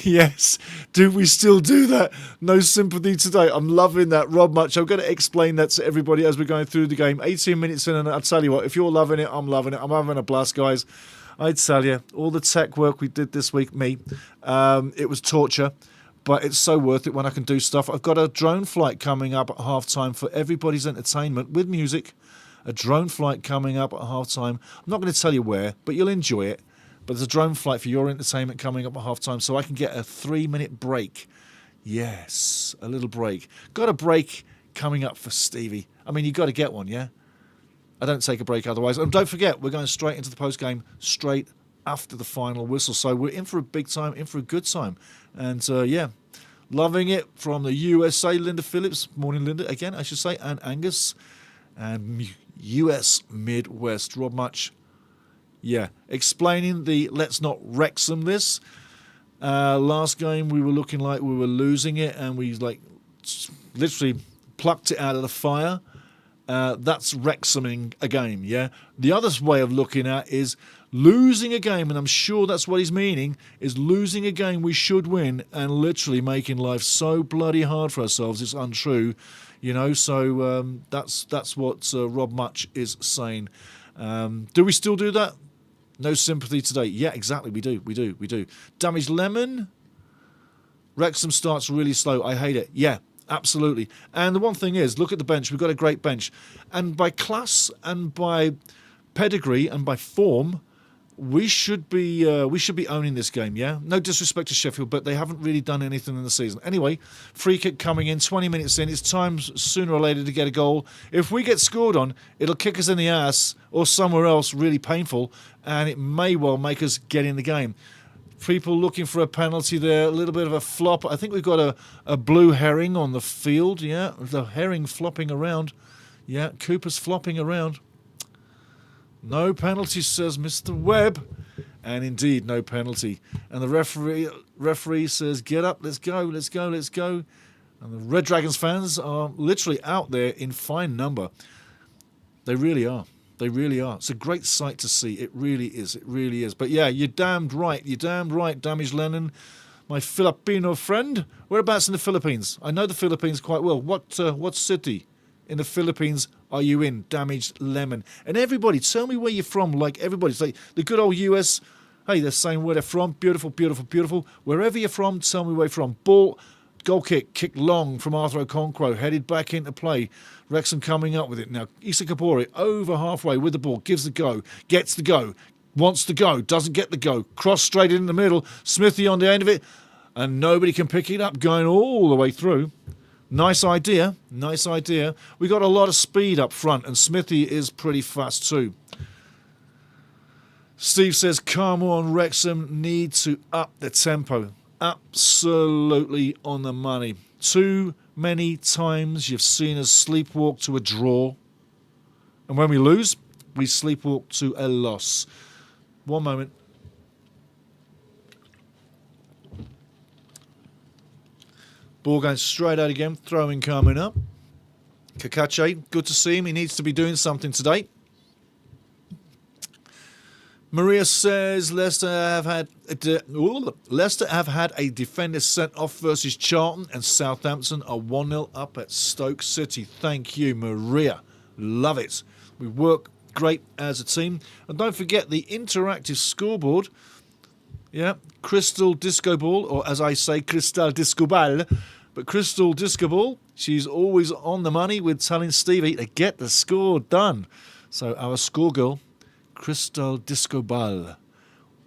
Yes. Do we still do that? No sympathy today. I'm loving that. Rob Much. I'm going to explain that to everybody as we're going through the game. 18 minutes in, and I'll tell you what, if you're loving it, I'm loving it. I'm having a blast, guys. I'd tell you, all the tech work we did this week, it was torture, but it's so worth it when I can do stuff. I've got a drone flight coming up at half-time for everybody's entertainment with music. A drone flight coming up at half-time. I'm not going to tell you where, but you'll enjoy it. But there's a drone flight for your entertainment coming up at half-time, so I can get a 3-minute break. Yes, a little break. Got a break coming up for Stevie. I mean, you've got to get one, yeah? I don't take a break otherwise. And don't forget, we're going straight into the post-game, straight after the final whistle. So we're in for a big time, in for a good time. And, yeah, loving it from the USA, Linda Phillips. Morning, Linda, again, I should say, and Angus. And US Midwest, Rob Much. Yeah, explaining the let's not Wrexham this. Last game we were looking like we were losing it, and we literally plucked it out of the fire. That's Wrexhaming a game, yeah? The other way of looking at is losing a game, and I'm sure that's what he's meaning, is losing a game we should win and literally making life so bloody hard for ourselves. It's untrue, you know, so that's what Rob Much is saying. Do we still do that? No sympathy today. Yeah, exactly, we do. Damaged Lemon. Wrexham starts really slow. I hate it. Yeah. Absolutely. And the one thing is, look at the bench. We've got a great bench. And by class and by pedigree and by form, we should be owning this game, yeah? No disrespect to Sheffield, but they haven't really done anything in the season. Anyway, free kick coming in, 20 minutes in. It's time sooner or later to get a goal. If we get scored on, it'll kick us in the ass or somewhere else really painful, and it may well make us get in the game. People looking for a penalty there, a little bit of a flop. I think we've got a blue herring on the field, yeah. The herring flopping around. Yeah, Cooper's flopping around. No penalty, says Mr. Webb. And indeed, no penalty. And the referee says, get up, let's go. And the Red Dragons fans are literally out there in fine number. They really are. It's a great sight to see. It really is. But yeah, you're damned right, Damaged Lennon, my Filipino friend. Whereabouts in the Philippines? I know the Philippines quite well. What city in the Philippines are you in, Damaged Lemon? And everybody, tell me where you're from, like everybody. It's like the good old US, hey, they're saying where they're from. Beautiful. Wherever you're from, tell me where you're from. Goal kick long from Arthur Okonkwo, headed back into play. Wrexham coming up with it now. Issa Kabori over halfway with the ball, gives the go, gets the go, wants the go, doesn't get the go. Cross straight in the middle, Smithy on the end of it, and nobody can pick it up, going all the way through. Nice idea. We got a lot of speed up front, and Smithy is pretty fast too. Steve says, come on, Wrexham need to up the tempo. Absolutely on the money. Too many times you've seen us sleepwalk to a draw. And when we lose, we sleepwalk to a loss. One moment. Ball going straight out again. Throwing coming up. Kakache, good to see him. He needs to be doing something today. Maria says Leicester have had a defender sent off versus Charlton, and Southampton are 1-0 up at Stoke City. Thank you, Maria. Love it. We work great as a team. And don't forget the interactive scoreboard. Yeah, Crystal Disco Ball, or as I say, Cristal Disco Ball. But Crystal Disco Ball, she's always on the money with telling Stevie to get the score done. So our score girl, Crystal Disco Ball.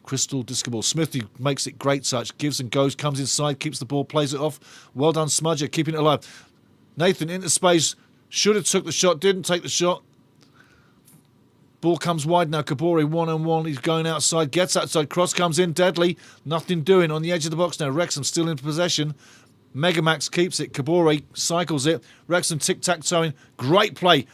Crystal Disco Ball. Smithy makes it great touch. Gives and goes. Comes inside. Keeps the ball. Plays it off. Well done, Smudger. Keeping it alive. Nathan into space. Should have took the shot. Didn't take the shot. Ball comes wide now. Kabore 1-on-1. He's going outside. Gets outside. Cross comes in. Deadly. Nothing doing on the edge of the box now. Wrexham still in possession. Megamax keeps it. Kabore cycles it. Wrexham tic-tac-toeing. Great play.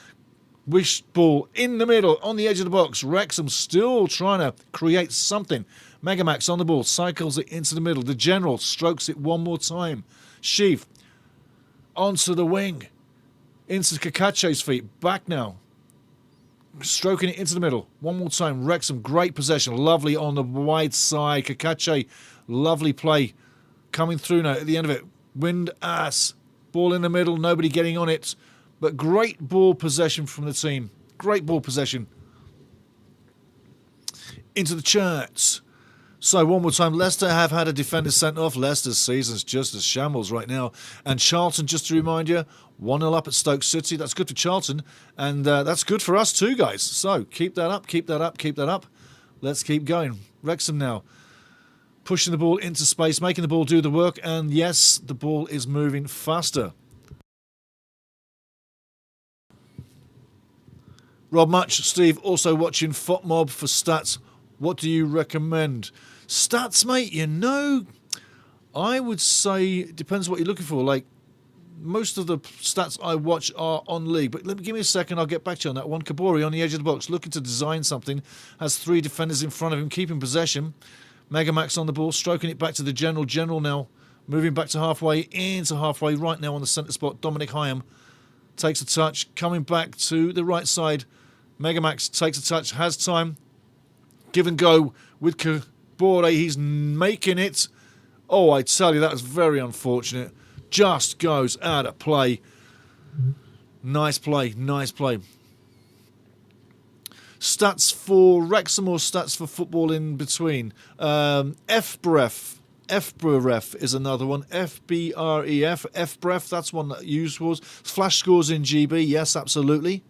Wish ball in the middle on the edge of the box. Wrexham still trying to create something. Megamax on the ball. Cycles it into the middle. The General strokes it one more time. Sheaf onto the wing. Into Kakache's feet. Back now. Stroking it into the middle. One more time. Wrexham, great possession. Lovely on the wide side. Kakache, lovely play. Coming through now at the end of it. Wind ass. Ball in the middle. Nobody getting on it. But great ball possession from the team. Great ball possession. Into the charts. So one more time. Leicester have had a defender sent off. Leicester's season's just as shambles right now. And Charlton, just to remind you, 1-0 up at Stoke City. That's good for Charlton. And that's good for us too, guys. So keep that up, keep that up, keep that up. Let's keep going. Wrexham now. Pushing the ball into space, making the ball do the work. And yes, the ball is moving faster. Rob Much, Steve, also watching FOTMob for stats. What do you recommend? Stats, mate, you know, I would say it depends what you're looking for. Like, most of the stats I watch are on league. But give me a second, I'll get back to you on that one. Kabori on the edge of the box, looking to design something. Has 3 defenders in front of him, keeping possession. Megamax on the ball, stroking it back to the General. General now moving back to halfway, into halfway, right now on the centre spot. Dominic Hyam takes a touch, coming back to the right side. Megamax takes a touch, has time. Give and go with Kabore. He's making it. Oh, I tell you, that was very unfortunate. Just goes out of play. Nice play, nice play. Stats for Wrexham or stats for football in between? FBREF is another one. FBREF. FBREF, that's one that you use was. Flash scores in GB, yes, absolutely.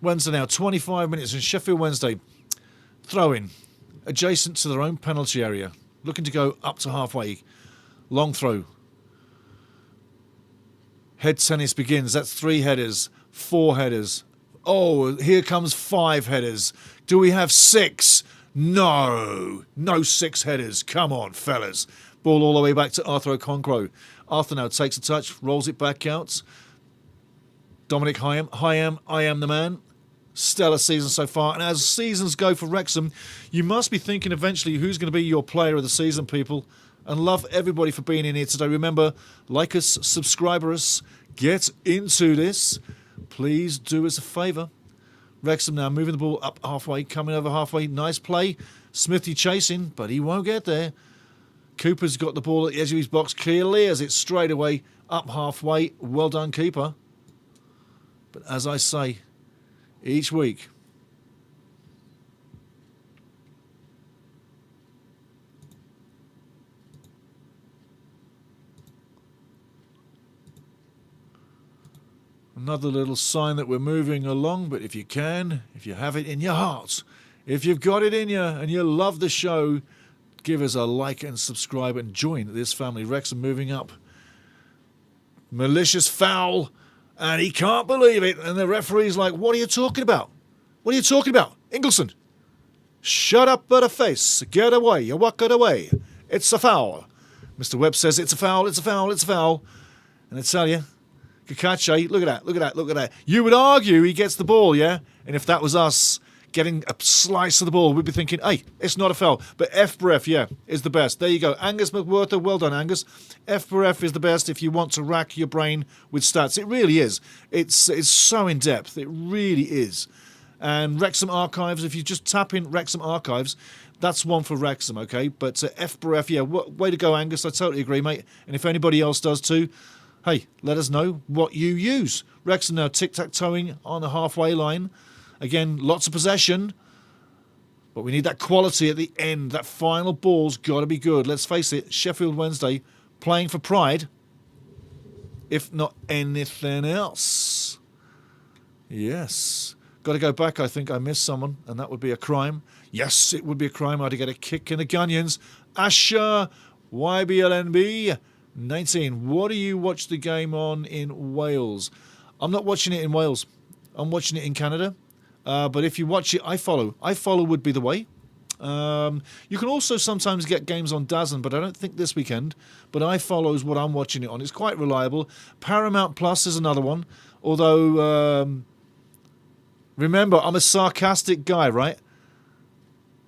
Wednesday now, 25 minutes in Sheffield Wednesday. Throw-in, adjacent to their own penalty area. Looking to go up to halfway. Long throw. Head tennis begins. That's 3 headers, 4 headers. Oh, here comes 5 headers. Do we have 6? No. No 6 headers. Come on, fellas. Ball all the way back to Arthur Okonkwo. Arthur now takes a touch, rolls it back out. Dominic Hyam, I am the man. Stellar season so far. And as seasons go for Wrexham, you must be thinking eventually who's going to be your player of the season, people. And love everybody for being in here today. Remember, like us, subscribe us, get into this. Please do us a favour. Wrexham now moving the ball up halfway, coming over halfway. Nice play. Smithy chasing, but he won't get there. Cooper's got the ball at the edge of his box. Clears it straight away up halfway. Well done, Cooper. But as I say, each week, another little sign that we're moving along. But if you can, if you have it in your heart, if you've got it in you and you love the show, give us a like and subscribe and join this family. Wrexham moving up. Malicious foul. And he can't believe it. And the referee's like, what are you talking about? What are you talking about? Ingleson, shut up at a face. Get away. You walk it away. It's a foul. Mr. Webb says it's a foul, it's a foul, it's a foul. And I tell you, Kakache, look at that, look at that, look at that. You would argue he gets the ball, yeah? And if that was us, getting a slice of the ball, we'd be thinking, hey, it's not a foul. But F for F, yeah, is the best. There you go. Angus McWhirter, well done, Angus. F for F is the best if you want to rack your brain with stats. It really is. It's so in-depth. It really is. And Wrexham Archives, if you just tap in Wrexham Archives, that's one for Wrexham, okay? But F for F, yeah, way to go, Angus. I totally agree, mate. And if anybody else does too, hey, let us know what you use. Wrexham now tic-tac-toeing on the halfway line. Again, lots of possession, but we need that quality at the end. That final ball's got to be good. Let's face it, Sheffield Wednesday playing for pride, if not anything else. Yes. Got to go back. I think I missed someone, and that would be a crime. Yes, it would be a crime. I had to get a kick in the Gunyons. Asher, YBLNB 19. What do you watch the game on in Wales? I'm not watching it in Wales. I'm watching it in Canada. But if you watch it, I follow. I follow would be the way. You can also sometimes get games on DAZN, but I don't think this weekend. But I follow is what I'm watching it on. It's quite reliable. Paramount Plus is another one. Although, remember, I'm a sarcastic guy, right?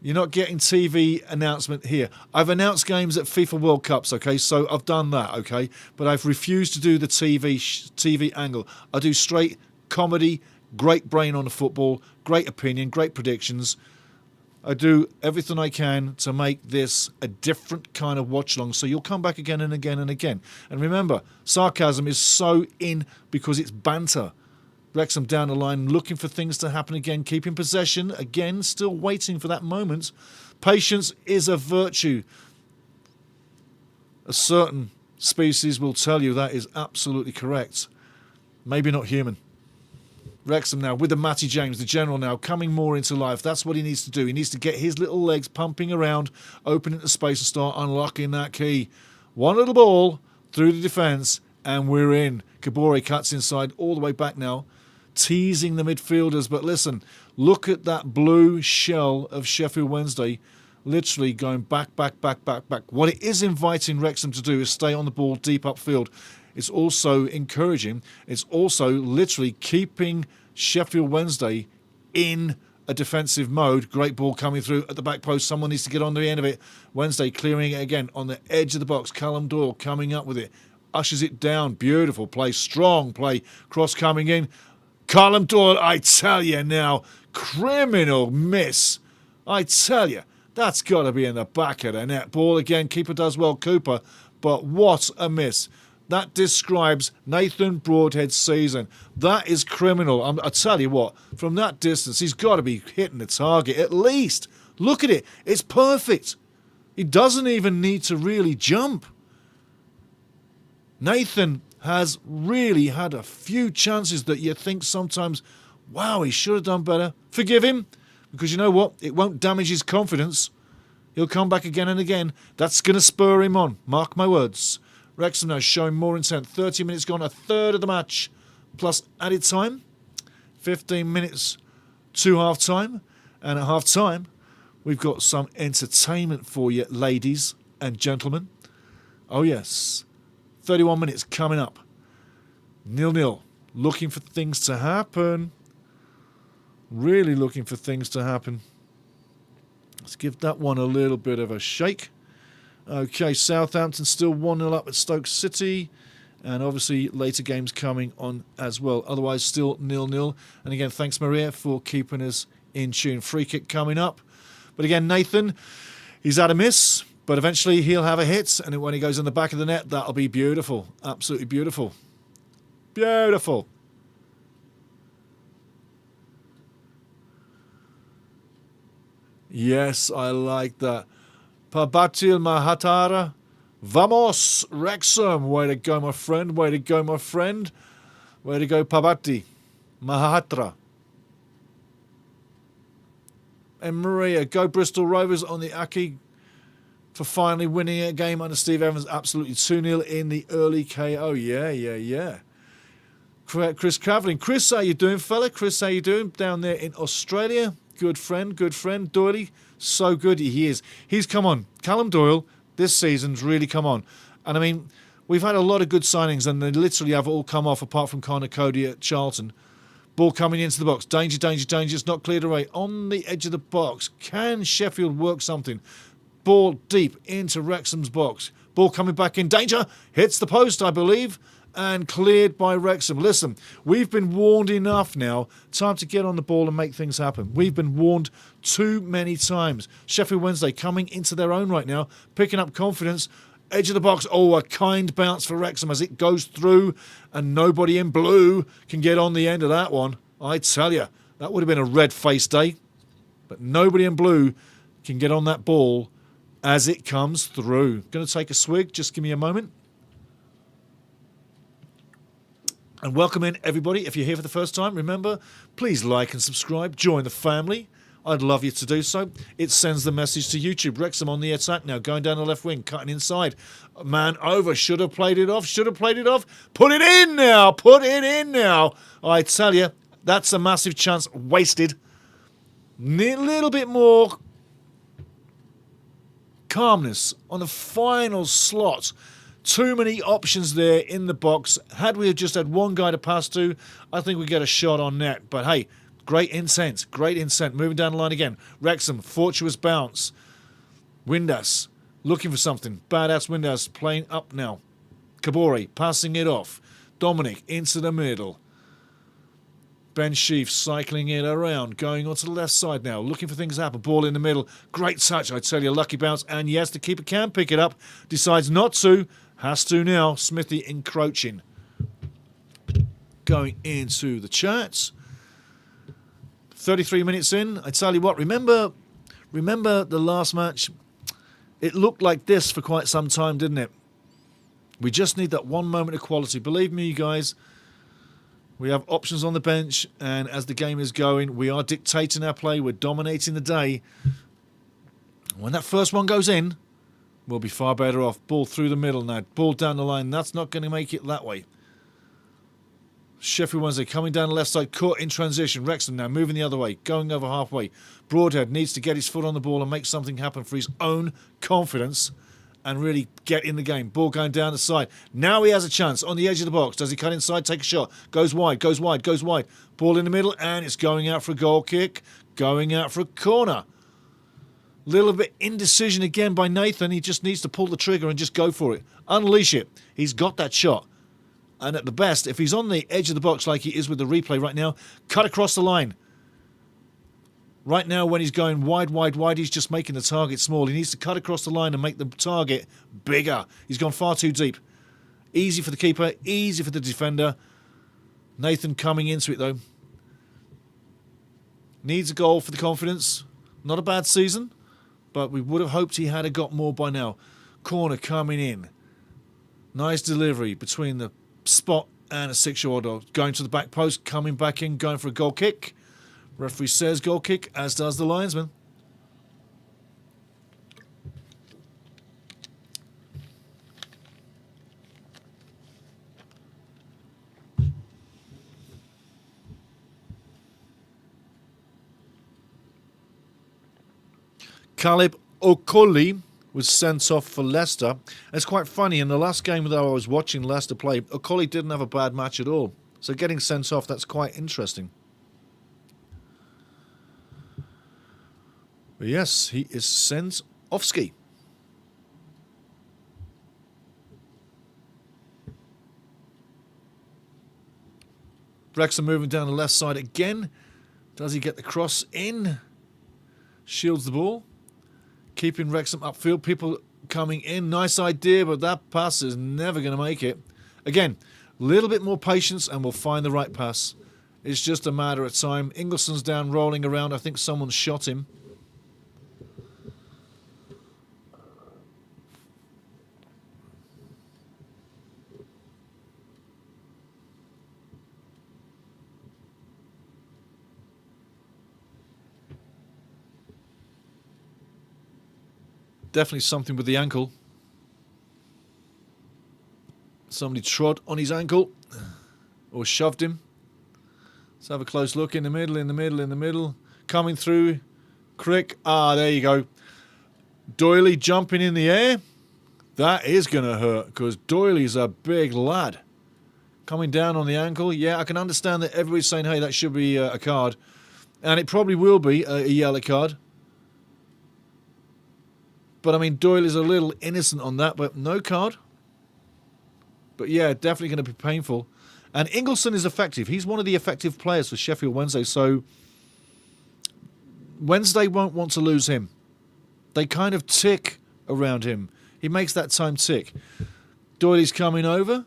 You're not getting TV announcement here. I've announced games at FIFA World Cups, okay? So I've done that, okay? But I've refused to do the TV angle. I do straight comedy, great brain on the football, great opinion, great predictions. I do everything I can to make this a different kind of watch-along, so you'll come back again and again and again. And remember, sarcasm is so in because it's banter. Wrexham down the line, looking for things to happen again, keeping possession, again, still waiting for that moment. Patience is a virtue. A certain species will tell you that is absolutely correct. Maybe not human. Wrexham now with the Matty James, the general now, coming more into life. That's what he needs to do. He needs to get his little legs pumping around, opening the space and start unlocking that key. One little ball through the defence, and we're in. Kabore cuts inside all the way back now, teasing the midfielders. But listen, look at that blue shell of Sheffield Wednesday, literally going back, back, back, back, back. What it is inviting Wrexham to do is stay on the ball deep upfield. It's also encouraging. It's also literally keeping Sheffield Wednesday in a defensive mode. Great ball coming through at the back post. Someone needs to get on the end of it. Wednesday clearing it again on the edge of the box. Callum Doyle coming up with it. Ushers it down. Beautiful play. Strong play. Cross coming in. Callum Doyle, I tell you now, criminal miss. I tell you, that's got to be in the back of the net. Ball again. Keeper does well, Cooper. But what a miss. That describes Nathan Broadhead's season. That is criminal. I tell you what, from that distance, he's got to be hitting the target at least. Look at it. It's perfect. He doesn't even need to really jump. Nathan has really had a few chances that you think sometimes, wow, he should have done better. Forgive him, because you know what? It won't damage his confidence. He'll come back again and again. That's going to spur him on. Mark my words. Wrexham now showing more intent. 30 minutes gone, a third of the match, plus added time. 15 minutes to half-time. And at half-time, we've got some entertainment for you, ladies and gentlemen. Oh, yes. 31 minutes coming up. 0-0. Looking for things to happen. Really looking for things to happen. Let's give that one a little bit of a shake. Okay, Southampton still 1-0 up at Stoke City. And obviously later games coming on as well. Otherwise still 0-0. And again, thanks Maria for keeping us in tune. Free kick coming up. But again, Nathan, he's had a miss. But eventually he'll have a hit. And when he goes in the back of the net, that'll be beautiful. Absolutely beautiful. Beautiful. Yes, I like that. Pabatil Mahatara. Vamos, Wrexham. Way to go, my friend. Way to go, my friend. Way to go, Pabati Mahatra. And Maria, go Bristol Rovers on the Aki for finally winning a game under Steve Evans. Absolutely 2-0 in the early KO. Yeah. Chris Travelling. Chris, how you doing, fella? Chris, how you doing down there in Australia? Good friend. Doyley. So good he is. He's come on. Callum Doyle this season's really come on. And I mean, we've had a lot of good signings and they literally have all come off apart from Connor Cody at Charlton. Ball coming into the box. Danger, danger, danger. It's not cleared away. On the edge of the box. Can Sheffield work something? Ball deep into Wrexham's box. Ball coming back in. Danger. Hits the post, I believe. And cleared by Wrexham. Listen, we've been warned enough now. Time to get on the ball and make things happen. We've been warned too many times. Sheffield Wednesday coming into their own right now. Picking up confidence. Edge of the box. Oh, a kind bounce for Wrexham as it goes through. And nobody in blue can get on the end of that one. I tell you, that would have been a red-faced day. But nobody in blue can get on that ball as it comes through. Going to take a swig. Just give me a moment. And welcome in, everybody. If you're here for the first time, remember, please like and subscribe. Join the family. I'd love you to do so. It sends the message to YouTube. Wrexham on the attack now, going down the left wing, cutting inside. Man over, should have played it off, should have played it off. Put it in now, put it in now. I tell you, that's a massive chance wasted. Need a little bit more calmness on the final slot. Too many options there in the box. Had we just had one guy to pass to, I think we'd get a shot on net. But hey, great intent. Great intent. Moving down the line again. Wrexham, fortuitous bounce. Windass, looking for something. Badass Windass playing up now. Kabore passing it off. Dominic into the middle. Ben Sheaf cycling it around, going onto the left side now, looking for things to happen. Ball in the middle. Great touch, I tell you. Lucky bounce. And yes, the keeper can pick it up. Decides not to. Has to now. Smithy encroaching. Going into the chats. 33 minutes in. I tell you what, remember the last match? It looked like this for quite some time, didn't it? We just need that one moment of quality. Believe me, you guys, we have options on the bench, and as the game is going, we are dictating our play. We're dominating the day. When that first one goes in, we'll be far better off. Ball through the middle now. Ball down the line. That's not going to make it that way. Sheffield Wednesday coming down the left side, caught in transition. Wrexham now moving the other way, going over halfway. Broadhead needs to get his foot on the ball and make something happen for his own confidence and really get in the game. Ball going down the side. Now he has a chance on the edge of the box. Does he cut inside, take a shot? Goes wide, goes wide, goes wide. Ball in the middle, and it's going out for a goal kick, going out for a corner. Little bit indecision again by Nathan. He just needs to pull the trigger and just go for it. Unleash it. He's got that shot. And at the best, if he's on the edge of the box like he is with the replay right now, cut across the line. Right now, when he's going wide, wide, wide, he's just making the target small. He needs to cut across the line and make the target bigger. He's gone far too deep. Easy for the keeper, easy for the defender. Nathan coming into it, though. Needs a goal for the confidence. Not a bad season, but we would have hoped he had got more by now. Corner coming in. Nice delivery between the spot and a 6-year-old dog. Going to the back post, coming back in, going for a goal kick. Referee says goal kick, as does the linesman. Caleb Okoli was sent off for Leicester. And it's quite funny, in the last game that I was watching Leicester play, Okoli didn't have a bad match at all. So getting sent off, that's quite interesting. But yes, he is sent off ski. Wrexham moving down the left side again. Does he get the cross in? Shields the ball. Keeping Wrexham upfield. People coming in. Nice idea, but that pass is never going to make it. Again, a little bit more patience and we'll find the right pass. It's just a matter of time. Ingleson's down rolling around. I think someone shot him. Definitely something with the ankle. Somebody trod on his ankle or shoved him. Let's have a close look in the middle, in the middle, in the middle. Coming through. Crick. Ah, there you go. Doyley jumping in the air. That is going to hurt because Doyley's a big lad. coming down on the ankle. Yeah, I can understand that everybody's saying, hey, that should be a card. And it probably will be a yellow card. But, I mean, Doyle is a little innocent on that, but no card. But, yeah, definitely going to be painful. And Ingleson is effective. He's one of the effective players for Sheffield Wednesday, so Wednesday won't want to lose him. They kind of tick around him. He makes that time tick. Doyley's coming over.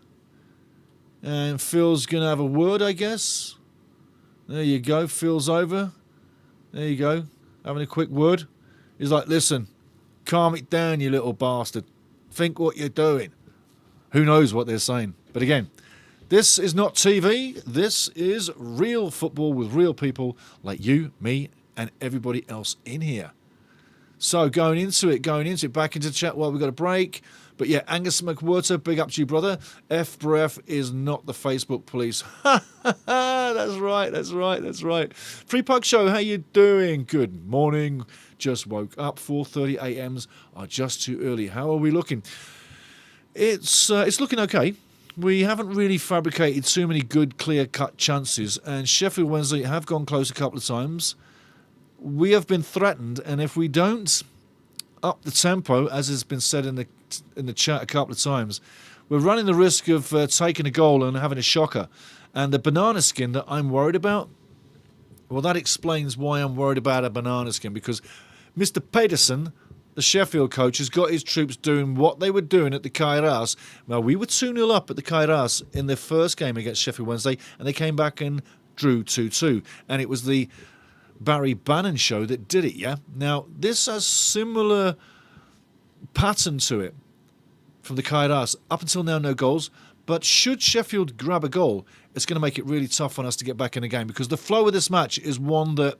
And Phil's going to have a word, I guess. There you go. Phil's over. There you go. Having a quick word. He's like, listen, calm it down, you little bastard. Think what you're doing. Who knows what they're saying. But again, this is not TV. This is real football with real people like you, me, and everybody else in here. So going into it, back into the chat while we've got a break. But yeah, Angus McWhirter, big up to you, brother. F-Bref is not the Facebook police. That's right. Free Pug Show, how you doing? Good morning. Just woke up. 4:30 a.m.s are just too early. How are we looking? It's looking okay. We haven't really fabricated too many good, clear-cut chances. And Sheffield Wednesday have gone close a couple of times. We have been threatened, and if we don't up the tempo, as has been said in the chat a couple of times, we're running the risk of taking a goal and having a shocker. And the banana skin that I'm worried about, well, that explains why I'm worried about a banana skin, because Mr. Pedersen, the Sheffield coach, has got his troops doing what they were doing at the Kairas. Well, we were 2-0 up at the Kairas in their first game against Sheffield Wednesday, and they came back and drew 2-2. And it was the Barry Bannon show that did it, yeah? Now, this has similar pattern to it from the Kairas. Up until now, no goals. But should Sheffield grab a goal, it's going to make it really tough on us to get back in the game, because the flow of this match is one that,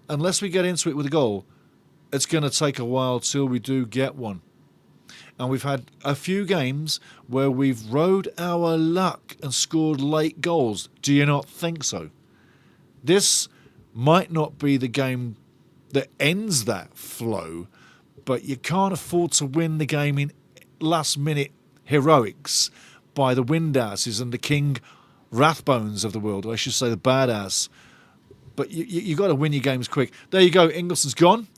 unless we get into it with a goal, it's going to take a while till we do get one. And we've had a few games where we've rode our luck and scored late goals. Do you not think so? This might not be the game that ends that flow, but you can't afford to win the game in last-minute heroics by the Windasses and the King Rathbones of the world, or I should say the badass. But you got to win your games quick. There you go. Ingleson's gone,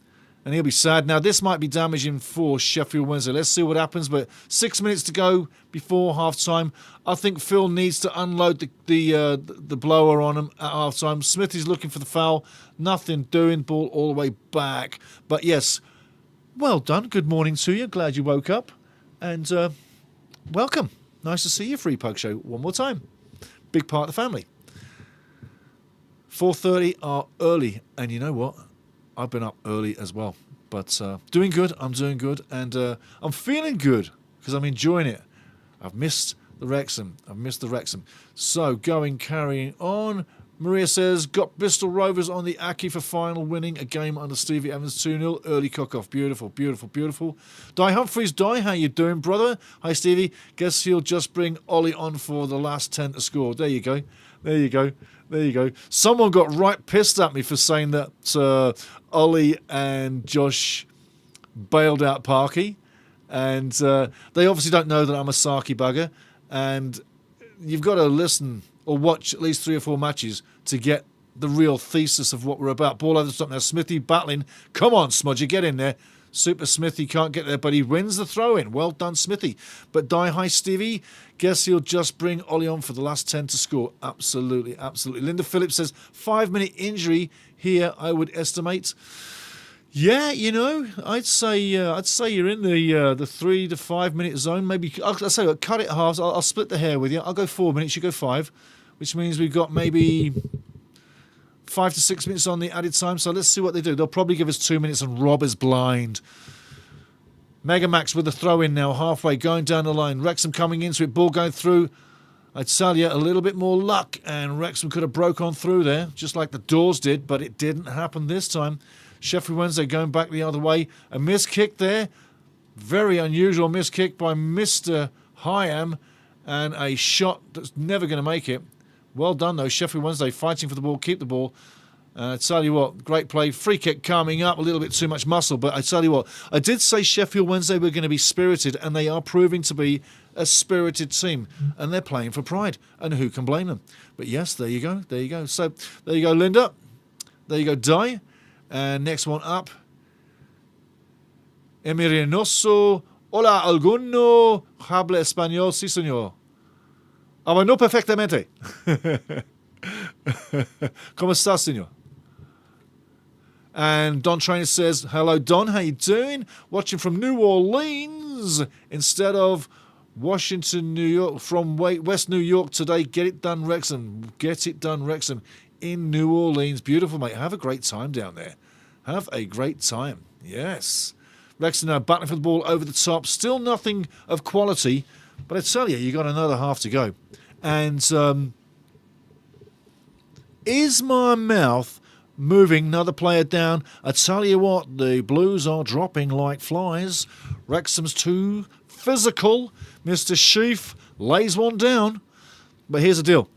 and he'll be sad. Now, this might be damaging for Sheffield Wednesday. Let's see what happens, but 6 minutes to go before half-time. I think Phil needs to unload the blower on him at half-time. Smith is looking for the foul. Nothing doing. Ball all the way back. But, yes, well done. Good morning to you. Glad you woke up. And welcome. Nice to see you, Free Pug Show, one more time. Big part of the family. 4:30 are early. And you know what? I've been up early as well. But doing good. I'm doing good. And I'm feeling good because I'm enjoying it. I've missed the Wrexham. So, carrying on. Maria says, got Bristol Rovers on the Aki for final, winning a game under Stevie Evans 2-0. Early cook-off. Beautiful. Di Humphreys, how you doing, brother? Hi, Stevie. Guess he'll just bring Ollie on for the last 10 to score. There you go. Someone got right pissed at me for saying that Ollie and Josh bailed out Parky. And they obviously don't know that I'm a sarky bugger. And you've got to listen or watch at least 3 or 4 matches to get the real thesis of what we're about. Ball over the top now. Smithy battling. Come on, Smudger, get in there. Super Smithy can't get there, but he wins the throw-in. Well done, Smithy. But Hi Stevie, guess he'll just bring Ollie on for the last 10 to score. Absolutely. Linda Phillips says, 5-minute injury here, I would estimate. Yeah, I'd say you're in the 3 to 5 minute zone. Maybe I'll say cut it half. I'll split the hair with you. I'll go 4 minutes. You go 5, which means we've got maybe 5 to 6 minutes on the added time. So let's see what they do. They'll probably give us 2 minutes and rob us blind. Megamax with the throw in now, halfway going down the line. Wrexham coming into it. Ball going through. I'd tell you a little bit more luck, and Wrexham could have broke on through there, just like the Doors did, but it didn't happen this time. Sheffield Wednesday going back the other way. A missed kick there. Very unusual missed kick by Mr. Hyam. And a shot that's never going to make it. Well done, though. Sheffield Wednesday fighting for the ball. Keep the ball. I tell you what, great play. Free kick coming up, a little bit too much muscle. But I tell you what, I did say Sheffield Wednesday were going to be spirited, and they are proving to be a spirited team. And they're playing for pride. And who can blame them? But yes, there you go. There you go. So there you go, Linda. There you go, Di. And next one up. Emirenoso. Hola, alguno habla español? Sí, señor. Ah, no perfectamente. ¿Cómo estás, señor? And Don Trainer says, hello, Don, how you doing? Watching from New Orleans instead of Washington, New York, from West New York today. Get it done, Wrexham. Get it done, Wrexham in New Orleans. Beautiful, mate. Have a great time down there. Have a great time. Yes. Wrexham now battling for the ball over the top. Still nothing of quality, but I tell you got another half to go. And is my mouth moving another player down? I tell you what, the Blues are dropping like flies. Wrexham's too physical. Mr. Sheaf lays one down. But here's the deal.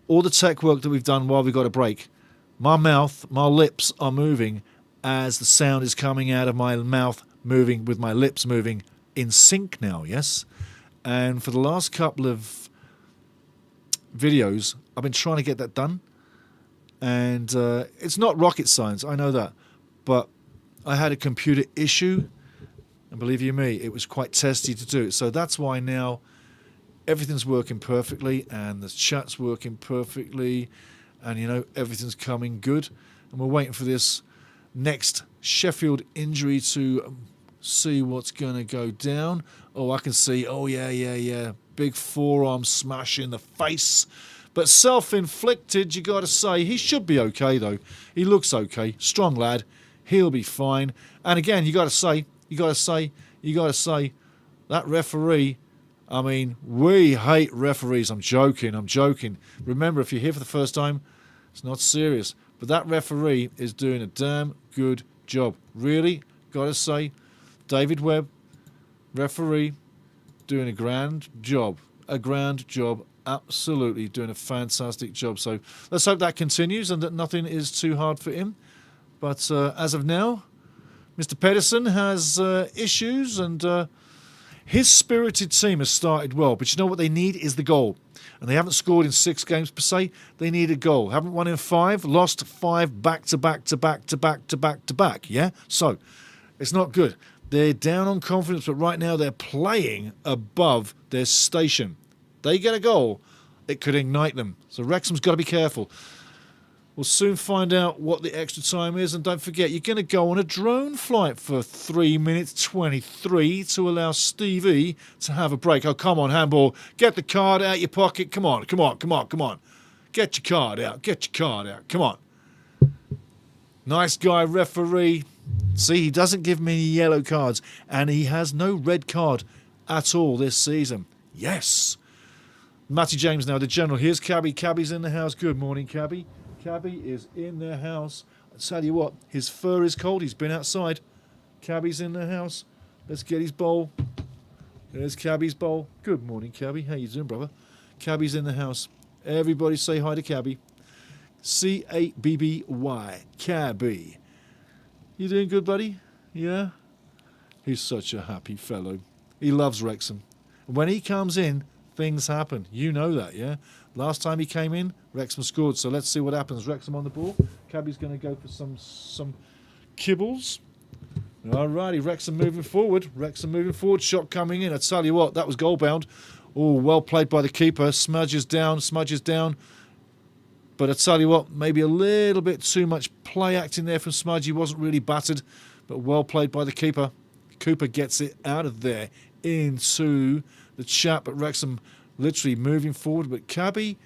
All the tech work that we've done while we've got a break, my mouth, my lips are moving as the sound is coming out of my mouth, moving with my lips moving in sync now, yes? And for the last couple of videos, I've been trying to get that done. And it's not rocket science, I know that. But I had a computer issue, and believe you me, it was quite testy to do it. So that's why now everything's working perfectly, and the chat's working perfectly, and you know, everything's coming good. And we're waiting for this next Sheffield injury to see what's going to go down. Oh, I can see, oh yeah. Big forearm smash in the face. But self-inflicted, you got to say. He should be okay, though. He looks okay. Strong lad. He'll be fine. And again, you got to say, that referee, I mean, we hate referees. I'm joking. Remember, if you're here for the first time, it's not serious. But that referee is doing a damn good job. Really, got to say, David Webb, referee, doing a grand job. Absolutely doing a fantastic job. So let's hope that continues and that nothing is too hard for him. But as of now, Mr. Pedersen has issues, and his spirited team has started well. But you know what they need is the goal. And they haven't scored in 6 games per se. They need a goal. Haven't won in 5, lost 5 back to back. Yeah? So it's not good. They're down on confidence, but right now they're playing above their station. They get a goal, it could ignite them. So Wrexham's got to be careful. We'll soon find out what the extra time is. And don't forget, you're going to go on a drone flight for 3 minutes 23 to allow Stevie to have a break. Oh, come on, handball. Get the card out your pocket. Come on. Get your card out. Come on. Nice guy, referee. See, he doesn't give me any yellow cards. And he has no red card at all this season. Yes. Matty James now, the general. Here's Cabby. Cabby's in the house. Good morning, Cabby. Cabby is in the house. I tell you what, his fur is cold. He's been outside. Cabby's in the house. Let's get his bowl. There's Cabby's bowl. Good morning, Cabby. How you doing, brother? Cabby's in the house. Everybody say hi to Cabby. C-A-B-B-Y. Cabby. You doing good, buddy? Yeah? He's such a happy fellow. He loves Wrexham. When he comes in, things happen. You know that, yeah? Last time he came in, Wrexham scored. So let's see what happens. Wrexham on the ball. Cabby's going to go for some kibbles. Alrighty, Wrexham moving forward. Shot coming in. I tell you what, that was goal bound. Oh, well played by the keeper. Smudges down. But I tell you what, maybe a little bit too much play acting there from Smudge. He wasn't really battered, but well played by the keeper. Cooper gets it out of there into the chap, but Wrexham literally moving forward. But Cabby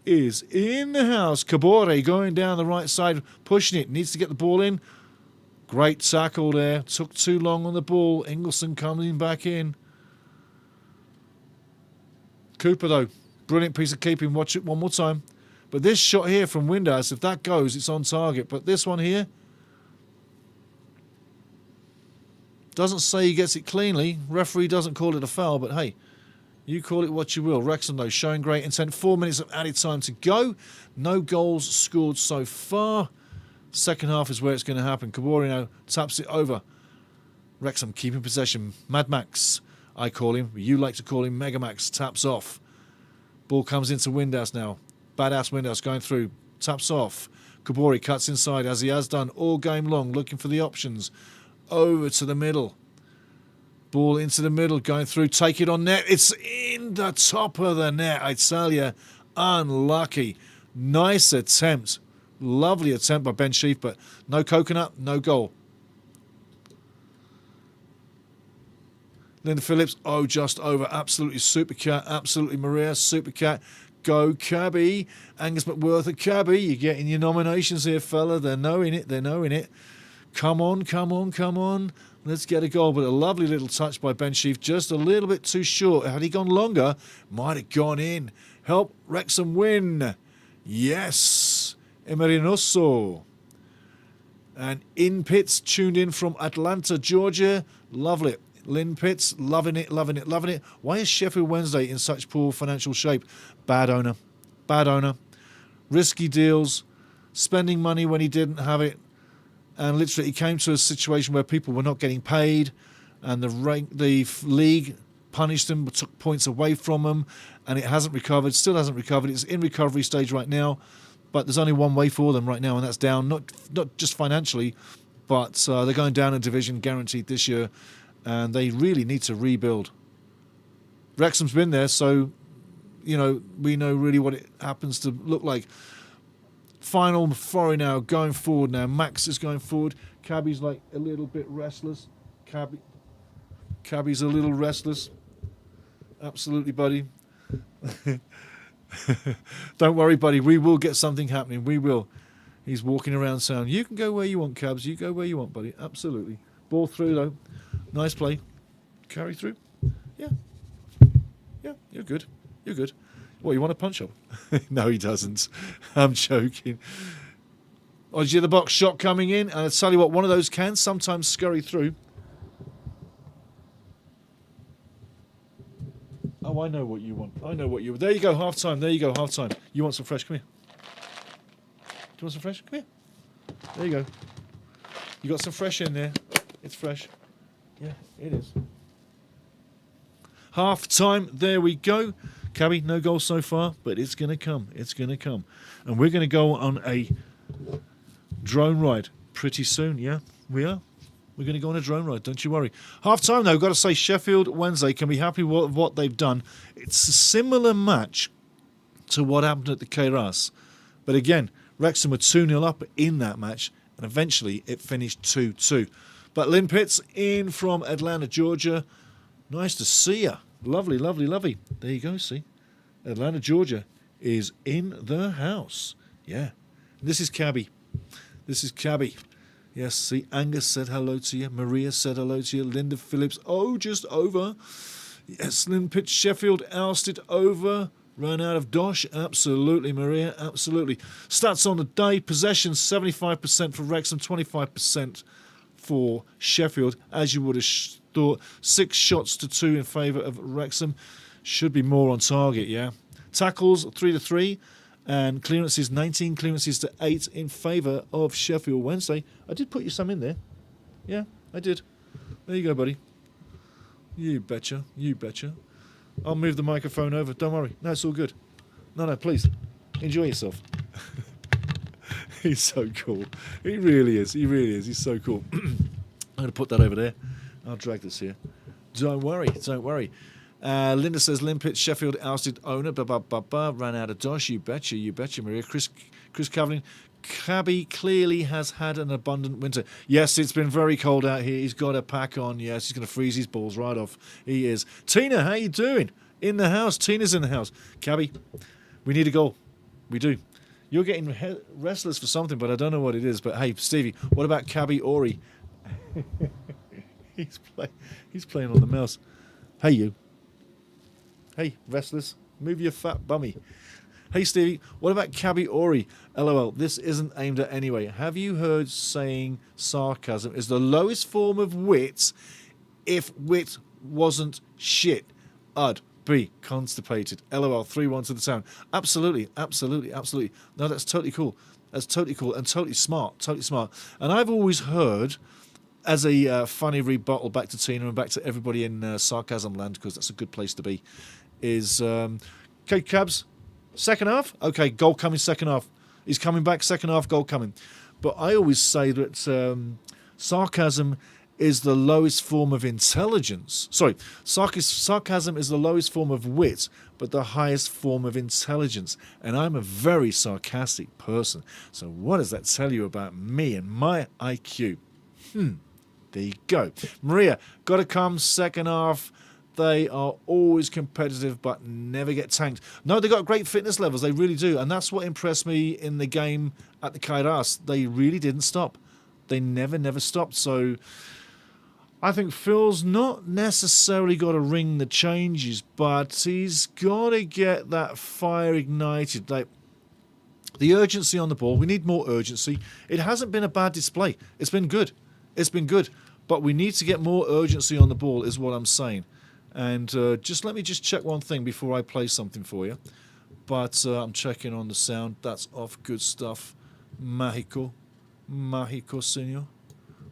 is in the house. Kabore going down the right side, pushing it. Needs to get the ball in. Great tackle there. Took too long on the ball. Ingleson coming back in. Cooper, though, brilliant piece of keeping. Watch it one more time. But this shot here from Windhouse, if that goes, it's on target. But this one here doesn't say he gets it cleanly. Referee doesn't call it a foul, but hey, You call it what you will. Wrexham, though, showing great intent. 4 minutes of added time to go. No goals scored so far. Second half is where it's going to happen. Kabori now taps it over. Wrexham keeping possession. Mad Max, I call him. You like to call him Mega Max. Taps off. Ball comes into Windhouse now. Badass Windhouse going through. Taps off. Kabori cuts inside as he has done all game long, looking for the options. Over to the middle. Ball into the middle, going through, take it on net. It's in the top of the net, I tell you. Unlucky. Nice attempt. Lovely attempt by Ben Sheaf, but no coconut, no goal. Linda Phillips, oh, just over. Absolutely super cat. Absolutely Maria, super cat. Go Cabby. Angus McWorth at Cabby. You're getting your nominations here, fella. They're knowing it. They're knowing it. Come on, come on, come on. Let's get a goal. But a lovely little touch by Ben Sheaf. Just a little bit too short. Had he gone longer, might have gone in. Help Wrexham win. Yes. Emerinoso. And In Pitts tuned in from Atlanta, Georgia. Lovely. Lynn Pitts, loving it, loving it, loving it. Why is Sheffield Wednesday in such poor financial shape? Bad owner. Bad owner. Risky deals. Spending money when he didn't have it. And literally he came to a situation where people were not getting paid. And the league punished them, took points away from them. And it hasn't recovered, still hasn't recovered. It's in recovery stage right now. But there's only one way for them right now, and that's down. Not just financially, but they're going down a division guaranteed this year. And they really need to rebuild. Wrexham's been there, so, you know, we know really what it happens to look like. Final foray now, going forward now. Max is going forward. Cabby's like a little bit restless. Cabby's a little restless. Absolutely, buddy. Don't worry, buddy. We will get something happening. We will. He's walking around saying, you can go where you want, Cabs. You go where you want, buddy. Absolutely. Ball through, though. Nice play. Carry through. Yeah. Yeah, you're good. You're good. What, you want a punch up? No, he doesn't. I'm joking. Oh, did you hear the box shot coming in? And I tell you what, one of those can sometimes scurry through. Oh, I know what you want. I know what you want. There you go, half time. There you go, half time. You want some fresh? Come here. Do you want some fresh? Come here. There you go. You got some fresh in there. It's fresh. Yeah, it is. Half time. There we go. Cabby, no goal so far, but it's going to come. It's going to come. And we're going to go on a drone ride pretty soon, yeah? We are. We're going to go on a drone ride, don't you worry. Half time, though, got to say Sheffield Wednesday can be happy with what they've done. It's a similar match to what happened at the Keiras. But again, Wrexham were 2-0 up in that match, and eventually it finished 2-2. But Lynn Pitts in from Atlanta, Georgia. Nice to see you. Lovely, lovely, lovely. There you go, see. Atlanta, Georgia is in the house. Yeah. This is Cabby. This is Cabby. Yes, see, Angus said hello to you. Maria said hello to you. Linda Phillips, oh, just over. Yes, Lynn Pitts, Sheffield ousted over. Ran out of dosh. Absolutely, Maria, absolutely. Stats on the day. Possession, 75% for Wrexham, 25% for Sheffield. As you would have thought, 6 shots to 2 in favour of Wrexham. Should be more on target, yeah. Tackles, 3-3. And clearances, 19 clearances to 8 in favour of Sheffield Wednesday. I did put you some in there. Yeah, I did. There you go, buddy. You betcha. You betcha. I'll move the microphone over. Don't worry. No, it's all good. No, please. Enjoy yourself. He's so cool. He really is. He really is. He's so cool. I'm going to put that over there. I'll drag this here. Don't worry. Don't worry. Linda says, Lynn Pitts, Sheffield ousted owner, ran out of dosh. You betcha, Maria. Chris Cavling, Cabby clearly has had an abundant winter. Yes, it's been very cold out here. He's got a pack on. Yes, he's going to freeze his balls right off. He is. Tina, how you doing? In the house. Tina's in the house. Cabby, we need a goal. We do. You're getting restless for something, but I don't know what it is. But hey, Stevie, what about Cabby Ori? He's playing on the mouse. Hey, you. Hey, restless, move your fat bummy. Hey, Stevie, what about Cabby Ori? LOL, this isn't aimed at anyway. Have you heard saying sarcasm is the lowest form of wit if wit wasn't shit? Ud. be constipated. LOL, 3-1 to the town. Absolutely, absolutely, absolutely. No, that's totally cool. That's totally cool and totally smart, totally smart. And I've always heard, as a funny rebuttal back to Tina and back to everybody in Sarcasm Land, because that's a good place to be, is, okay, Cabs, second half? Okay, goal coming second half. He's coming back, second half, goal coming. But I always say that sarcasm is the lowest form of intelligence. Sorry, sarcasm is the lowest form of wit, but the highest form of intelligence. And I'm a very sarcastic person. So what does that tell you about me and my IQ? There you go. Maria, got to come second half. They are always competitive but never get tanked. No, they got great fitness levels. They really do. And that's what impressed me in the game at the Kairas. They really didn't stop. They never stopped. So I think Phil's not necessarily got to ring the changes, but he's got to get that fire ignited. Like the urgency on the ball. We need more urgency. It hasn't been a bad display. It's been good. It's been good. But we need to get more urgency on the ball is what I'm saying. And just let me just check one thing before I play something for you. But I'm checking on the sound. That's off. Good stuff. Mágico. Mágico, senor.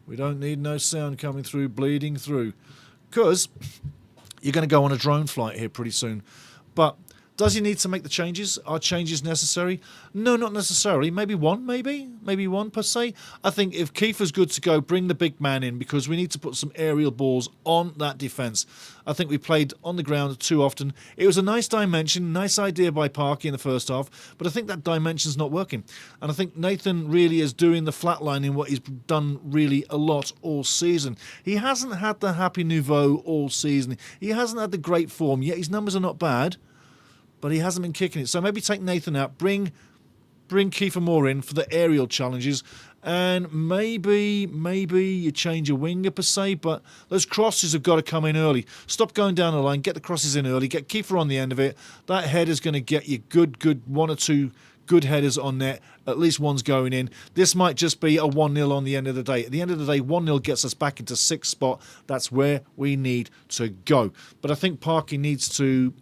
We don't need no sound coming through, bleeding through. Because you're going to go on a drone flight here pretty soon. But does he need to make the changes? Are changes necessary? No, not necessarily. Maybe one, maybe one per se. I think if Kiefer's good to go, bring the big man in because we need to put some aerial balls on that defence. I think we played on the ground too often. It was a nice dimension, nice idea by Parky in the first half, but I think that dimension's not working. And I think Nathan really is doing the flatlining, what he's done really a lot all season. He hasn't had the happy nouveau all season. He hasn't had the great form, yet his numbers are not bad. But he hasn't been kicking it. So maybe take Nathan out, bring Kiefer Moore in for the aerial challenges, and maybe you change a winger per se, but those crosses have got to come in early. Stop going down the line, get the crosses in early, get Kiefer on the end of it. That header's going to get you good one or two good headers on net. At least one's going in. This might just be a 1-0 on the end of the day. At the end of the day, 1-0 gets us back into sixth spot. That's where we need to go. But I think Parky needs to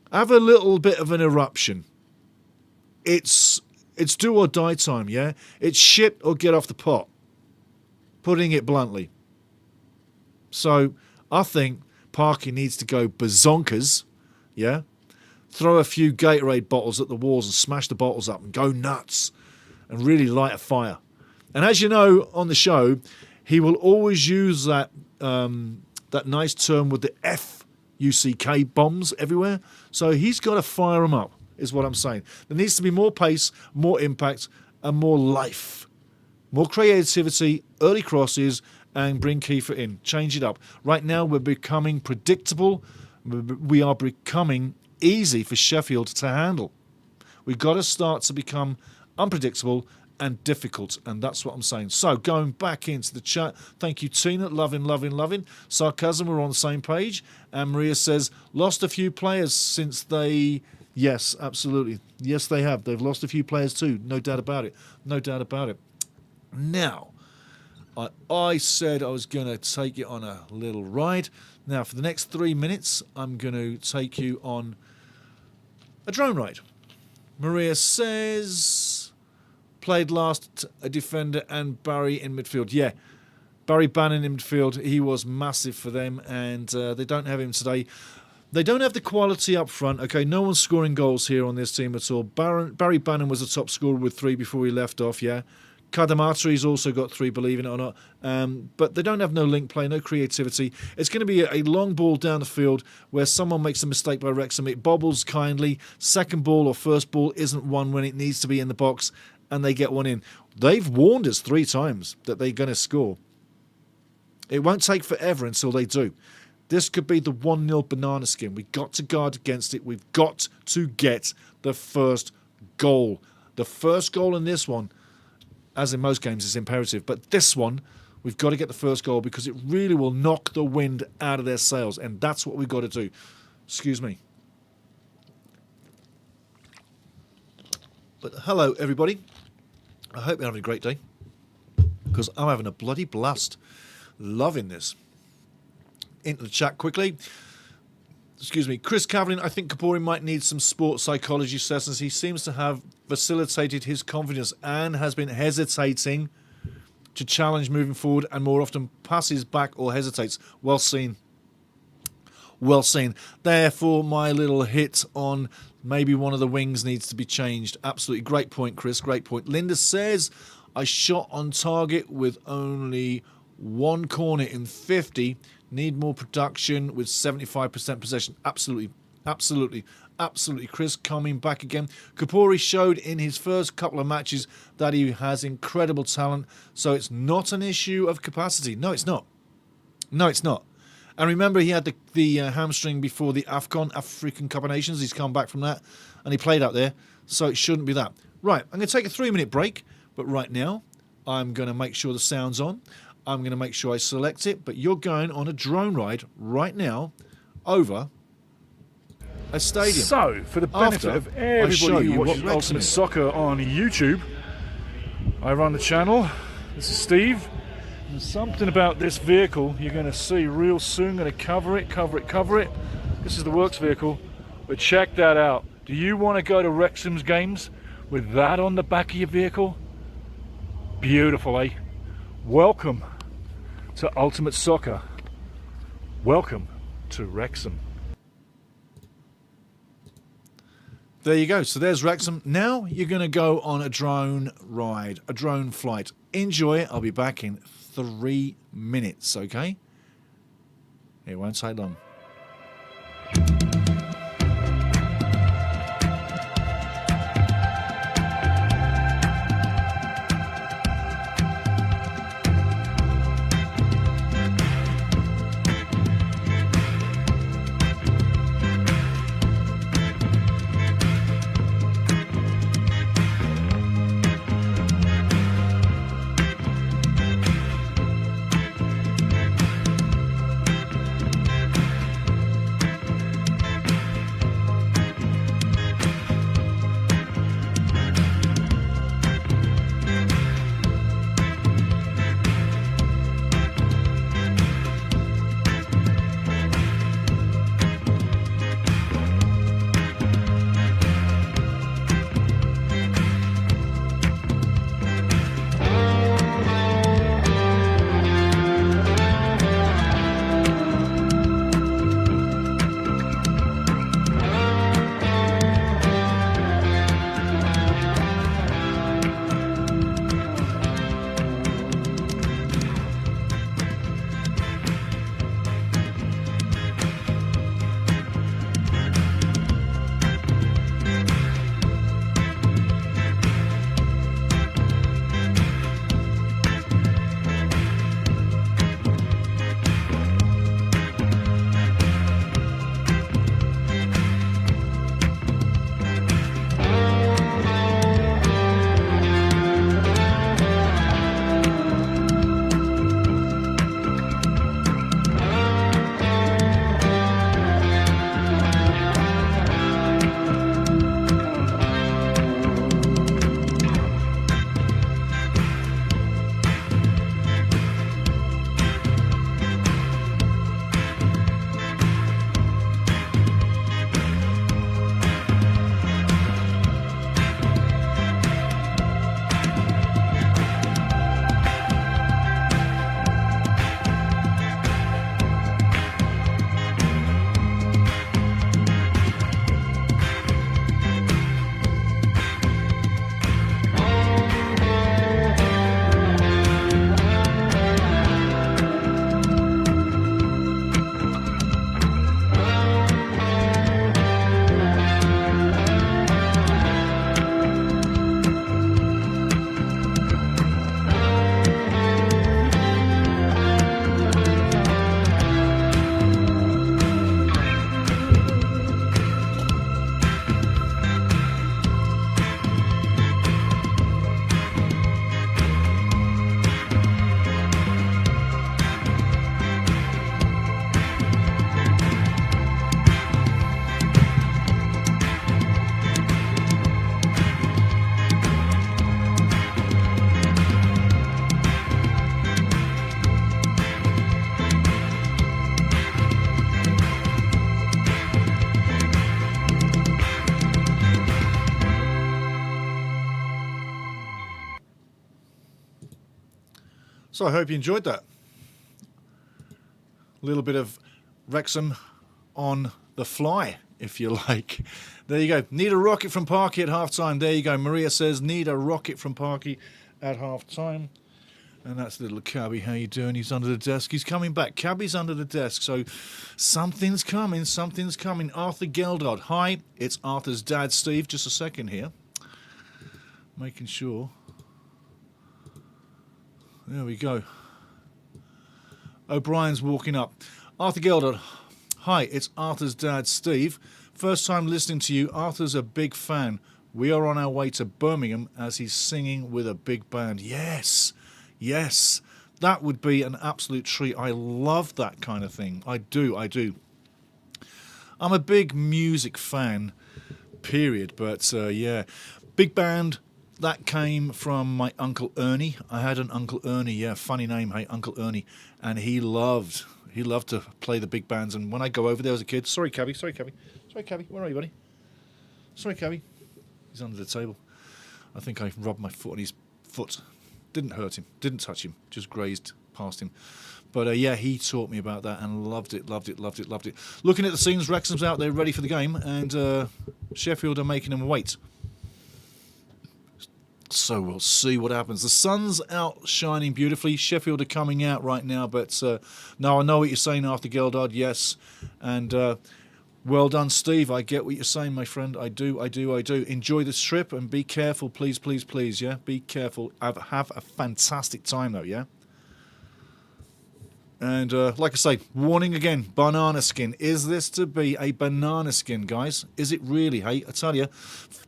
have a little bit of an eruption. It's do or die time, yeah? It's shit or get off the pot. Putting it bluntly. So I think Parky needs to go bazonkers, yeah? Throw a few Gatorade bottles at the walls and smash the bottles up and go nuts and really light a fire. And as you know on the show, he will always use that nice term with the F-U-C-K bombs everywhere. So he's got to fire them up, is what I'm saying. There needs to be more pace, more impact, and more life. More creativity, early crosses, and bring Kiefer in. Change it up. Right now, we're becoming predictable. We are becoming easy for Sheffield to handle. We've got to start to become unpredictable and difficult, and that's what I'm saying. So, going back into the chat, thank you, Tina. Loving. Sarcasm, we're on the same page. And Maria says, lost a few players since they... Yes, absolutely. Yes, they have. They've lost a few players too. No doubt about it. No doubt about it. Now, I said I was going to take you on a little ride. Now, for the next 3 minutes, I'm going to take you on a drone ride. Maria says... Played last a defender and Barry in midfield. Yeah, Barry Bannon in midfield. He was massive for them, and they don't have him today. They don't have the quality up front. Okay, no one's scoring goals here on this team at all. Barry Bannon was the top scorer with 3 before he left off, yeah. Kadamatri's also got 3, believe it or not. But they don't have no link play, no creativity. It's going to be a long ball down the field where someone makes a mistake by Wrexham. It bobbles kindly. Second ball or first ball isn't one when it needs to be in the box, and they get one in. They've warned us 3 times that they're going to score. It won't take forever until they do. This could be the 1-0 banana skin. We've got to guard against it. We've got to get the first goal. The first goal in this one, as in most games, is imperative. But this one, we've got to get the first goal because it really will knock the wind out of their sails. And that's what we've got to do. Excuse me. But hello, everybody. I hope you're having a great day, because I'm having a bloody blast. Loving this. Into the chat quickly. excuse me, Chris Kavanagh, I think Kapori might need some sports psychology sessions. He seems to have facilitated his confidence and has been hesitating to challenge moving forward and more often passes back or hesitates. Well seen. Well seen. Therefore, my little hit on maybe one of the wings needs to be changed. Absolutely. Great point, Chris. Great point. Linda says, I shot on target with only one corner in 50. Need more production with 75% possession. Absolutely. Absolutely. Absolutely. Chris coming back again. Kapori showed in his first couple of matches that he has incredible talent. So it's not an issue of capacity. No, it's not. No, it's not. And remember, he had the hamstring before the AFCON, African Cup of Nations. He's come back from that, and he played out there, so it shouldn't be that. Right, I'm going to take a 3-minute break, but right now, I'm going to make sure the sound's on. I'm going to make sure I select it, but you're going on a drone ride right now over a stadium. So, for the benefit of everybody who watches Ultimate Soccer on YouTube, I run the channel. This is Steve. There's something about this vehicle you're going to see real soon. Going to cover it. This is the works vehicle, but check that out. Do you want to go to Wrexham's games with that on the back of your vehicle? Beautiful, eh? Welcome to Ultimate Soccer. Welcome to Wrexham. There you go. So there's Wrexham. Now you're going to go on a drone ride, a drone flight. Enjoy it. I'll be back in 3 minutes, okay? It won't take long. So I hope you enjoyed that. A little bit of Wrexham on the fly, if you like. There you go. Need a rocket from Parky at half-time. There you go. Maria says, need a rocket from Parky at half-time. And that's little Cabby. How you doing? He's under the desk. He's coming back. Cabby's under the desk. So something's coming. Something's coming. Arthur Geldard. Hi, it's Arthur's dad, Steve. Just a second here. Making sure. There we go. O'Brien's walking up. Arthur Geldard. Hi, it's Arthur's dad, Steve. First time listening to you. Arthur's a big fan. We are on our way to Birmingham as he's singing with a big band. Yes, yes. That would be an absolute treat. I love that kind of thing. I do. I'm a big music fan, period. But, yeah, big band. That came from my Uncle Ernie. I had an Uncle Ernie, yeah, funny name, hey, Uncle Ernie. And he loved to play the big bands. And when I go over there as a kid, sorry, Cabby, where are you, buddy? Sorry, Cabby. He's under the table. I think I rubbed my foot on his foot. Didn't hurt him, didn't touch him, just grazed past him. But yeah, he taught me about that and loved it. Looking at the scenes, Wrexham's out there ready for the game, and Sheffield are making them wait. So we'll see what happens. The sun's out shining beautifully. Sheffield are coming out right now, but no, I know what you're saying, Arthur Geldard, yes. And well done, Steve. I get what you're saying, my friend. I do. Enjoy this trip and be careful, please, yeah? Be careful. Have a fantastic time, though, yeah? And like I say, warning again, banana skin. Is this to be a banana skin, guys? Is it really? Hey, I tell you,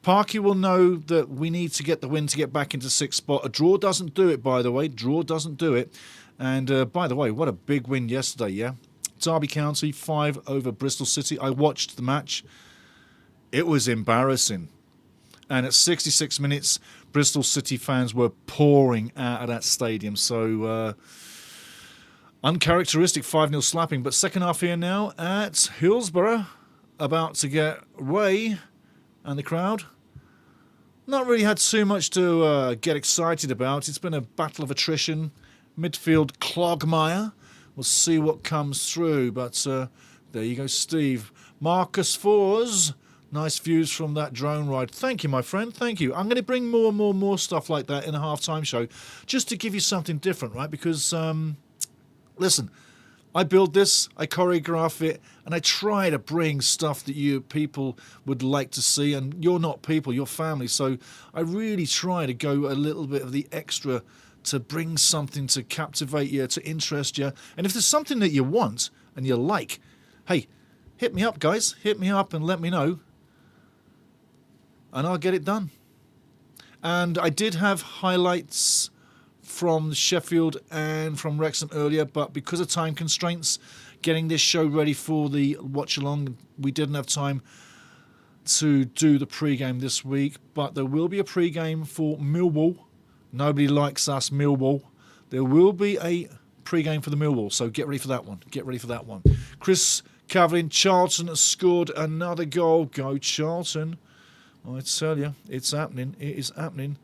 Parky will know that we need to get the win to get back into sixth spot. A draw doesn't do it, by the way. Draw doesn't do it. And by the way, what a big win yesterday, yeah? Derby County, 5 over Bristol City. I watched the match. It was embarrassing. And at 66 minutes, Bristol City fans were pouring out of that stadium. So... uncharacteristic 5-0 slapping, but second half here now at Hillsborough, about to get away, and the crowd not really had too much to get excited about. It's been a battle of attrition, midfield clogmire. We'll see what comes through, but there you go, Steve. Marcus Fours, nice views from that drone ride. Thank you, my friend, thank you. I'm going to bring more stuff like that in a half-time show, just to give you something different, right, because... listen, I build this, I choreograph it, and I try to bring stuff that you people would like to see, and you're not people, you're family, so I really try to go a little bit of the extra to bring something to captivate you, to interest you, and if there's something that you want and you like, hey, hit me up, guys, hit me up and let me know, and I'll get it done. And I did have highlights from Sheffield and from Wrexham earlier, but because of time constraints, getting this show ready for the watch-along, we didn't have time to do the pre-game this week, but there will be a pre-game for Millwall. Nobody likes us, Millwall. There will be a pre-game for the Millwall, so get ready for that one. Chris Cavlin, Charlton has scored another goal. Go Charlton. I tell you, it's happening. It is happening.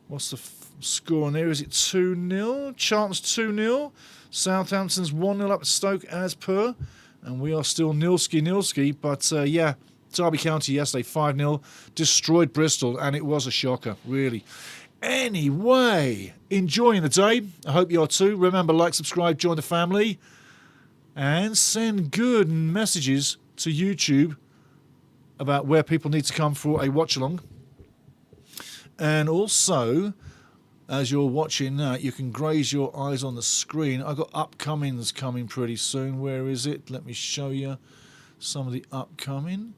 What's the score on there? Is it 2-0? Charlton's 2-0. Southampton's 1-0 up at Stoke as per. And we are still nilski. But, yeah, Derby County yesterday, 5-0. Destroyed Bristol, and it was a shocker, really. Anyway, enjoying the day. I hope you are too. Remember, like, subscribe, join the family. And send good messages to YouTube about where people need to come for a watch-along. And also, as you're watching now, you can graze your eyes on the screen. I've got upcomings coming pretty soon. Where is it? Let me show you some of the upcoming.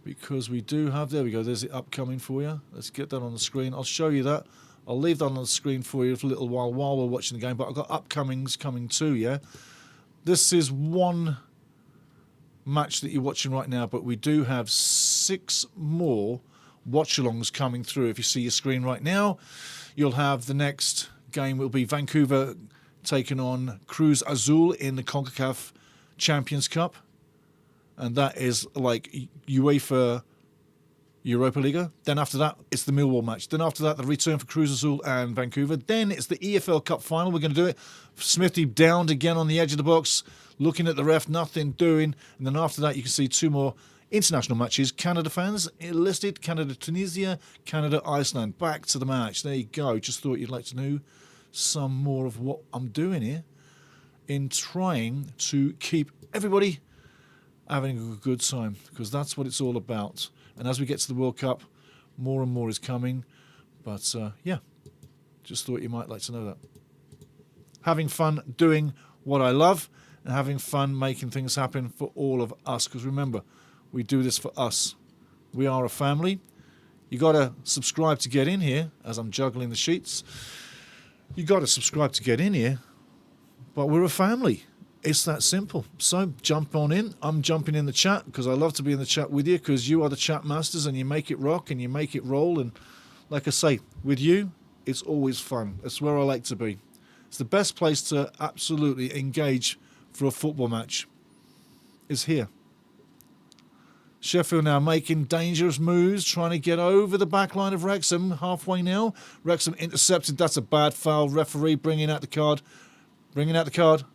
Because we do have... There we go. There's the upcoming for you. Let's get that on the screen. I'll show you that. I'll leave that on the screen for you for a little while we're watching the game. But I've got upcomings coming too, yeah? This is one match that you're watching right now. But we do have 6 more watch-alongs coming through. If you see your screen right now, you'll have the next game will be Vancouver taking on Cruz Azul in the CONCACAF Champions Cup, and that is like UEFA Europa Liga. Then after that, it's the Millwall match. Then after that, the return for Cruz Azul and Vancouver. Then it's the EFL Cup final. We're going to do it. Smithy downed again on the edge of the box, looking at the ref, nothing doing. And then after that, you can see 2 more international matches. Canada fans listed, Canada-Tunisia, Canada-Iceland. Back to the match. There you go. Just thought you'd like to know some more of what I'm doing here in trying to keep everybody having a good time, because that's what it's all about. And as we get to the World Cup, more and more is coming. But yeah, just thought you might like to know that. Having fun doing what I love and having fun making things happen for all of us. Because remember, we do this for us. We are a family. You got to subscribe to get in here, as I'm juggling the sheets. You got to subscribe to get in here. But we're a family. It's that simple. So jump on in. I'm jumping in the chat because I love to be in the chat with you, because you are the chat masters and you make it rock and you make it roll. And like I say, with you, it's always fun. That's where I like to be. It's the best place to absolutely engage for a football match. Is here. Sheffield now making dangerous moves, trying to get over the back line of Wrexham. Halfway now. Wrexham intercepted. That's a bad foul. Referee bringing out the card. Bringing out the card.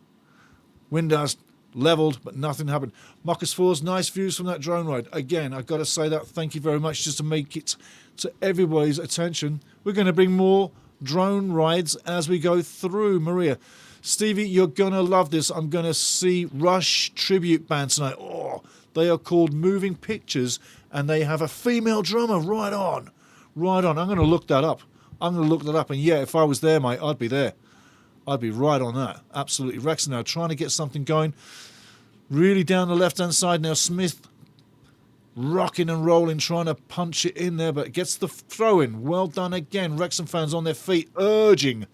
Windows levelled, but nothing happened. Marcus Fours, nice views from that drone ride. Again, I've got to say that. Thank you very much, just to make it to everybody's attention. We're going to bring more drone rides as we go through. Maria, Stevie, you're going to love this. I'm going to see Rush tribute band tonight. Oh, they are called Moving Pictures, and they have a female drummer. Right on. Right on. I'm going to look that up. And yeah, if I was there, mate, I'd be there. I'd be right on that. Absolutely. Wrexham now trying to get something going. Really down the left-hand side now. Smith rocking and rolling, trying to punch it in there, but gets the throw in. Well done again. Wrexham fans on their feet, urging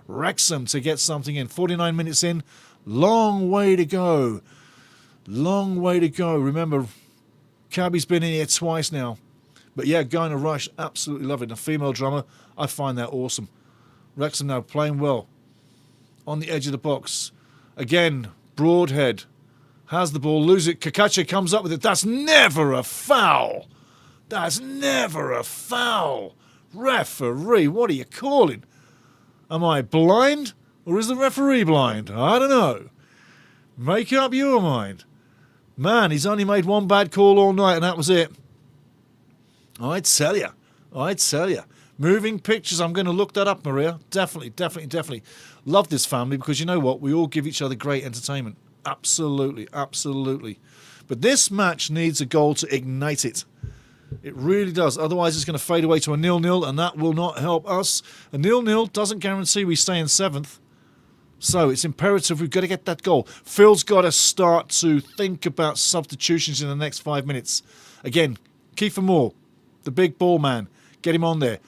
Wrexham to get something in. 49 minutes in. Long way to go. Long way to go. Remember, Cabby's been in here twice now. But yeah, going to Rush, absolutely love it. A female drummer, I find that awesome. Wrexham now playing well. On the edge of the box. Again, Broadhead has the ball, lose it. Kakache comes up with it. That's never a foul. That's never a foul. Referee, what are you calling? Am I blind or is the referee blind? I don't know. Make up your mind. Man, he's only made one bad call all night and that was it. I tell you. Moving Pictures, I'm going to look that up, Maria. Definitely. Love this family because you know what? We all give each other great entertainment. Absolutely. But this match needs a goal to ignite it. It really does. Otherwise, it's going to fade away to a 0-0, and that will not help us. A 0-0 doesn't guarantee we stay in 7th. So it's imperative we've got to get that goal. Phil's got to start to think about substitutions in the next 5 minutes. Again, Kiefer Moore, the big ball man. Get him on there.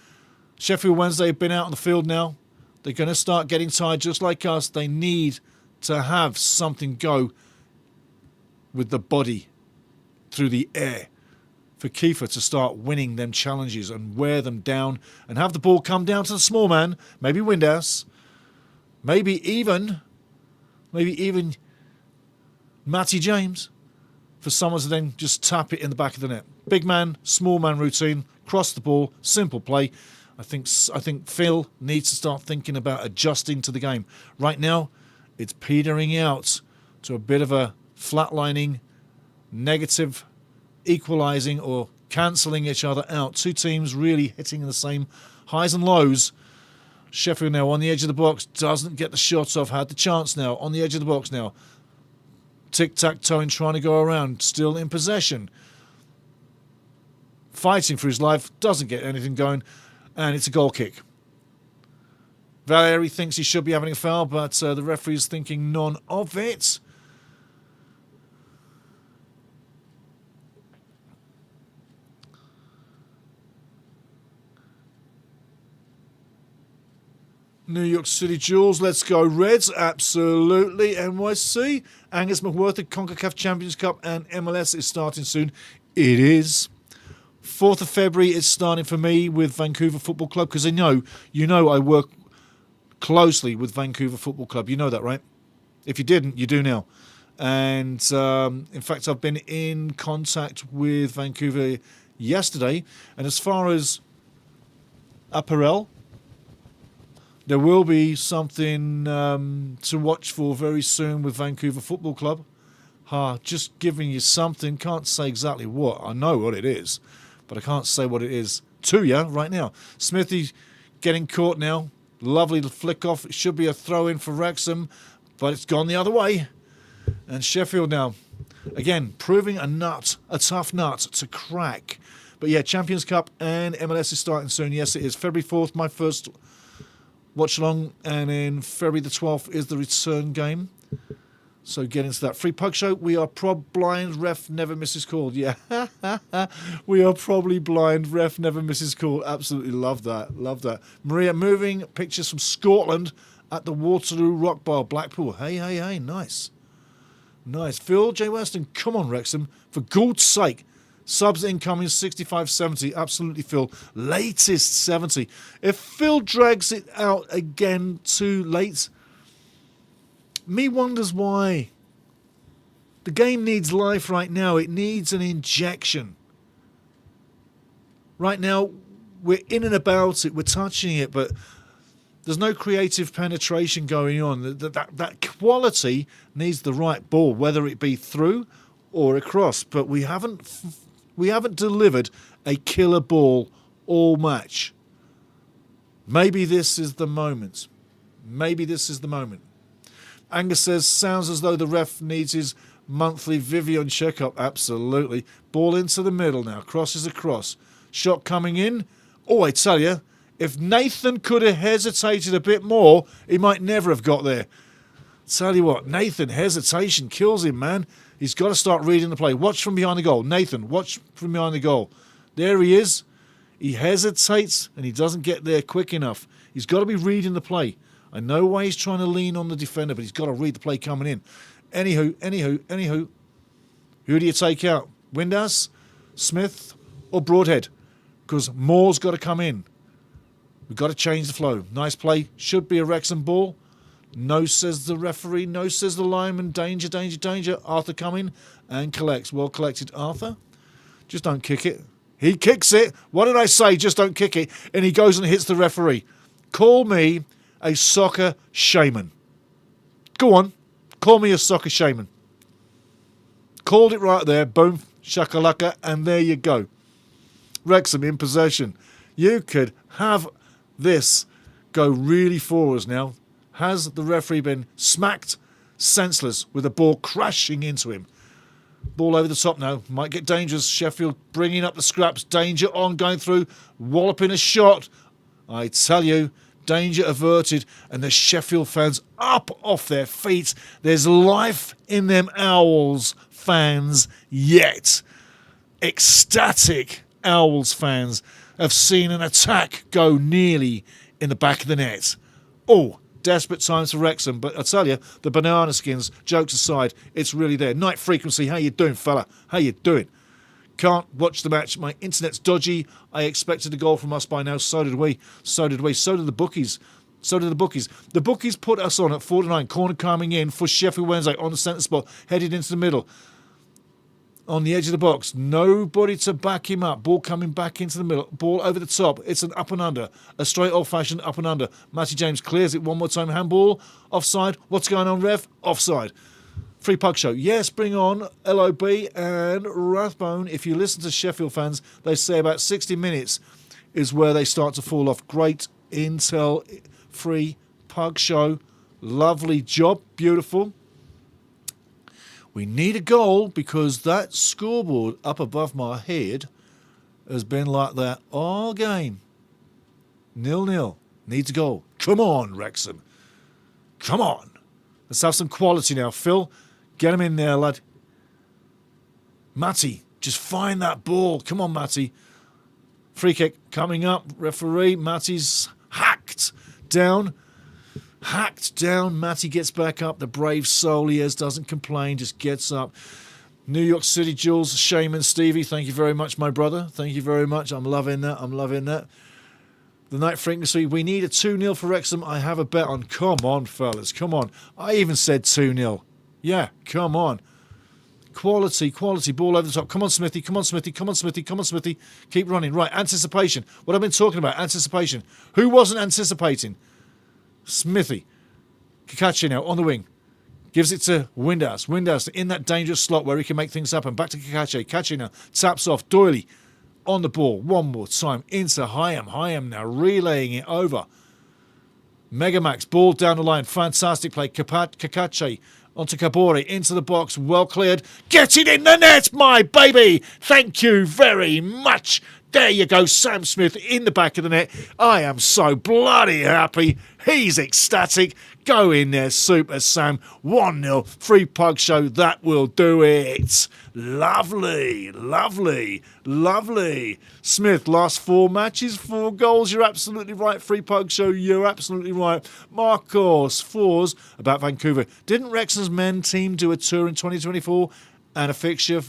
Sheffield Wednesday have been out on the field now. They're going to start getting tired just like us. They need to have something go with the body through the air for Kiefer to start winning them challenges and wear them down and have the ball come down to the small man, maybe Windhouse, maybe even Matty James, for someone to then just tap it in the back of the net. Big man, small man routine, cross the ball, simple play. I think Phil needs to start thinking about adjusting to the game. Right now, it's petering out to a bit of a flatlining, negative, equalising or cancelling each other out. Two teams really hitting the same highs and lows. Sheffield now on the edge of the box, doesn't get the shot off, had the chance now, on the edge of the box now. Tic-tac-toeing, trying to go around, still in possession. Fighting for his life, doesn't get anything going, and it's a goal kick. Valeri thinks he should be having a foul, but the referee's thinking none of it. New York City Jewels, let's go Reds, absolutely. NYC, Angus McWorth, CONCACAF Champions Cup and MLS is starting soon. It is. 4th of February it's starting for me with Vancouver Football Club because I know I work closely with Vancouver Football Club. You know that, right? If you didn't, you do now. And in fact, I've been in contact with Vancouver yesterday. And as far as apparel, there will be something to watch for very soon with Vancouver Football Club. Just giving you something. Can't say exactly what. I know what it is, but I can't say what it is to you right now. Smithy getting caught now. Lovely flick off. It should be a throw in for Wrexham, but it's gone the other way. And Sheffield now, again, proving a tough nut to crack. But yeah, Champions Cup and MLS is starting soon. Yes, it is. February 4th, my first watch along, and then February the 12th is the return game. So get into that. Free Pug Show. We are blind. Ref never misses call. Yeah. We are probably blind. Ref never misses call. Absolutely love that. Love that. Maria moving pictures from Scotland at the Waterloo Rock Bar, Blackpool. Hey. Nice. Nice. Phil J. Weston. Come on, Wrexham. For God's sake. Subs incoming 65-70. Absolutely, Phil. Latest 70. If Phil drags it out again too late, me wonders why. The game needs life right now. It needs an injection. Right now, we're in and about it. We're touching it, but there's no creative penetration going on. That quality needs the right ball, whether it be through or across. But we haven't delivered a killer ball all match. Maybe this is the moment. Maybe this is the moment. Angus says, sounds as though the ref needs his monthly Vivian checkup. Absolutely. Ball into the middle now. Crosses across. Shot coming in. Oh, I tell you, if Nathan could have hesitated a bit more, he might never have got there. Tell you what, Nathan, hesitation kills him, man. He's got to start reading the play. Watch from behind the goal. Nathan, watch from behind the goal. There he is. He hesitates and he doesn't get there quick enough. He's got to be reading the play. I know why he's trying to lean on the defender, but he's got to read the play coming in. Anywho. Who do you take out? Windass, Smith, or Broadhead? Because Moore's got to come in. We've got to change the flow. Nice play. Should be a Wrexham ball. No, says the referee. No, says the lineman. Danger. Arthur coming and collects. Well collected, Arthur. Just don't kick it. He kicks it. What did I say? Just don't kick it. And he goes and hits the referee. Call me a soccer shaman. Go on. Call me a soccer shaman. Called it right there. Boom. Shakalaka. And there you go. Wrexham in possession. You could have this go really for us now. Has the referee been smacked senseless with the ball crashing into him? Ball over the top now. Might get dangerous. Sheffield bringing up the scraps. Danger on, going through. Walloping a shot. I tell you, danger averted. And the Sheffield fans up off their feet. There's life in them Owls fans yet. Ecstatic Owls fans have seen an attack go nearly in the back of the net. Oh, desperate times for Wrexham, but I tell you, the banana skins, jokes aside, it's really there. Night Frequency, how you doing, fella? How you doing? Can't watch the match. My internet's dodgy. I expected a goal from us by now. So did we. So did the bookies. The bookies put us on at 4-9. Corner coming in for Sheffield Wednesday on the centre spot, headed into the middle. On the edge of the box, nobody to back him up. Ball coming back into the middle. Ball over the top. It's an up and under. A straight old-fashioned up and under. Matty James clears it one more time. Handball. Offside. What's going on, ref? Offside. Free Pug Show. Yes, bring on LOB and Rathbone. If you listen to Sheffield fans, they say about 60 minutes is where they start to fall off. Great intel. Free Pug Show. Lovely job. Beautiful. We need a goal because that scoreboard up above my head has been like that all game. 0-0. Needs a goal. Come on, Wrexham. Come on. Let's have some quality now. Phil, get him in there, lad. Matty, just find that ball. Come on, Matty. Free kick coming up. Referee, Matty's hacked down. Matty gets back up. The brave soul he is, doesn't complain, just gets up. New York City Jules, Shaman Stevie, thank you very much, my brother. Thank you very much. I'm loving that. The Night Frequency, we need a 2-0 for Wrexham. I have a bet on. Come on, fellas, come on. I even said 2-0. Yeah, come on. Quality ball over the top. Come on, Smithy. Come on, Smithy. Come on, Smithy. Come on, Smithy. Keep running. Right, anticipation. What I've been talking about, anticipation. Who wasn't anticipating? Smithy. Kakachi now on the wing. Gives it to Windhouse. Windhouse in that dangerous slot where he can make things happen. Back to Kakachi. Kakachi now taps off. Doyley on the ball. One more time into Hyam. Hyam now relaying it over. Megamax. Ball down the line. Fantastic play. Kakachi. Onto Kabore, into the box, well cleared. Get it in the net, my baby! Thank you very much. There you go, Sam Smith in the back of the net. I am so bloody happy. He's ecstatic. Go in there, Super Sam. 1-0, free pug show. That will do it. Lovely, lovely, lovely. Smith, last 4 matches, 4 goals. You're absolutely right. Free pug show, you're absolutely right. Marcos, 4s about Vancouver. Didn't Wrexham's men team do a tour in 2024 and a fixture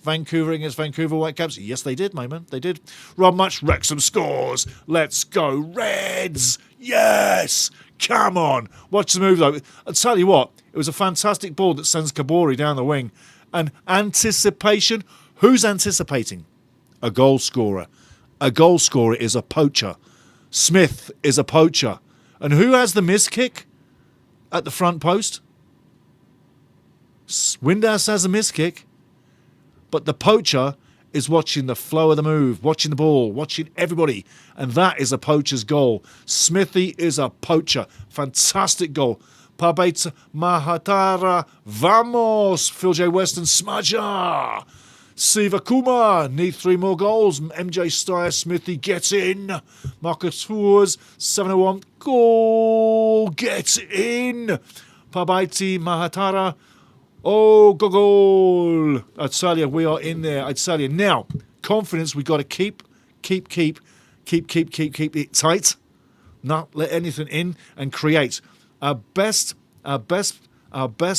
Vancouver against Vancouver Whitecaps? Yes, they did, my man. They did. Rob Much, Wrexham scores. Let's go, Reds. Yes. Come on. Watch the move, though. I'll tell you what, it was a fantastic ball that sends Kabore down the wing. And anticipation, who's anticipating? A goal scorer. A goal scorer is a poacher. Smith is a poacher. And who has the miss kick at the front post? Windhouse has a miss kick. But the poacher is watching the flow of the move, watching the ball, watching everybody. And that is a poacher's goal. Smithy is a poacher. Fantastic goal. Pabait Mahatara. Vamos. Phil J. Weston. Smudger. Siva Kumar. Need 3 more goals. MJ Steyer. Smithy gets in. Marcus Fours. 701. Goal. Gets in. Pabaiti Mahatara. Oh, goal. I tell you, we are in there. I tell you. Now, confidence, we've got to keep it tight. Not let anything in and create. Our best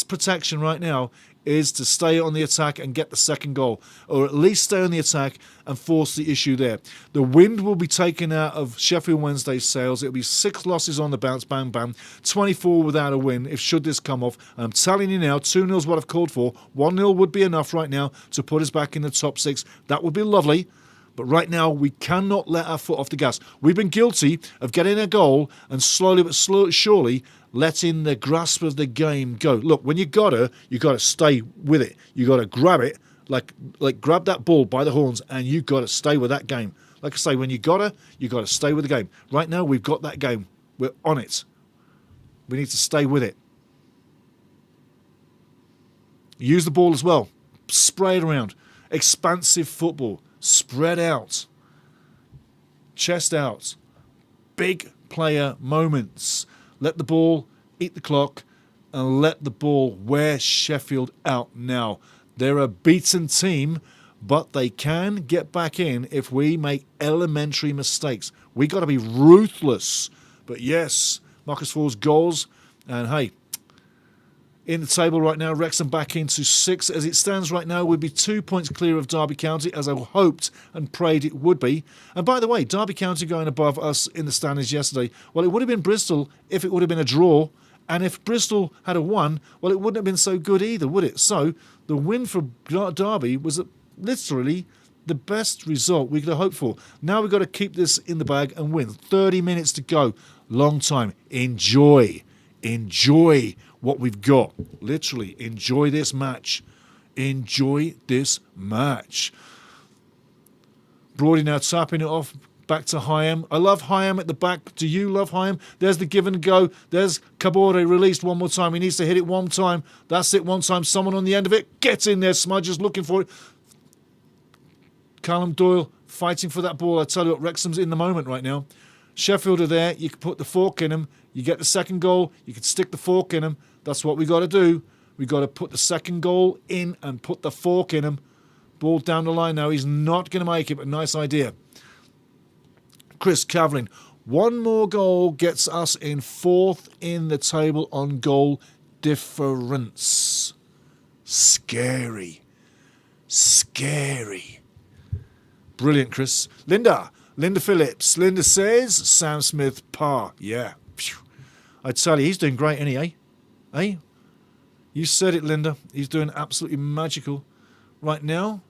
protection right now is to stay on the attack and get the second goal, or at least stay on the attack and force the issue there. The wind will be taken out of Sheffield Wednesday's sails. It'll be 6 losses on the bounce, bang, bang, 24 without a win, if should this come off. And I'm telling you now, 2-0 is what I've called for. 1-0 would be enough right now to put us back in the top 6. That would be lovely. But right now, we cannot let our foot off the gas. We've been guilty of getting a goal and slowly but surely letting the grasp of the game go. Look, when you got to stay with it. You got to grab it, like grab that ball by the horns, and you got to stay with that game. Like I say, when you got to stay with the game. Right now, we've got that game. We're on it. We need to stay with it. Use the ball as well. Spray it around. Expansive football. Spread out. Chest out. Big player moments. Let the ball eat the clock and let the ball wear Sheffield out now. They're a beaten team, but they can get back in if we make elementary mistakes. We got to be ruthless. But yes, Marcus Ford's goals. And hey, in the table right now, Wrexham back into 6. As it stands right now, we'd be 2 points clear of Derby County, as I hoped and prayed it would be. And by the way, Derby County going above us in the standings yesterday. Well, it would have been Bristol if it would have been a draw. And if Bristol had a won, well, it wouldn't have been so good either, would it? So the win for Derby was literally the best result we could have hoped for. Now we've got to keep this in the bag and win. 30 minutes to go. Long time. Enjoy what we've got. Literally, enjoy this match. Enjoy this match. Brody now tapping it off back to Hyam. I love Hyam at the back. Do you love Hyam? There's the give and go. There's Kabore released one more time. He needs to hit it one time. That's it, one time. Someone on the end of it. Get in there, Smudger's looking for it. Callum Doyle fighting for that ball. I tell you what, Wrexham's in the moment right now. Sheffield are there. You can put the fork in them. You get the second goal. You can stick the fork in them. That's what we got to do. We got to put the second goal in and put the fork in him. Ball down the line now. He's not going to make it, but nice idea. Chris Cavlin. One more goal gets us in 4th in the table on goal difference. Scary. Scary. Brilliant, Chris. Linda Phillips. Linda says, Sam Smith, par. Yeah. Phew. I tell you, he's doing great, isn't he, eh? You said it, Linda. He's doing absolutely magical right now.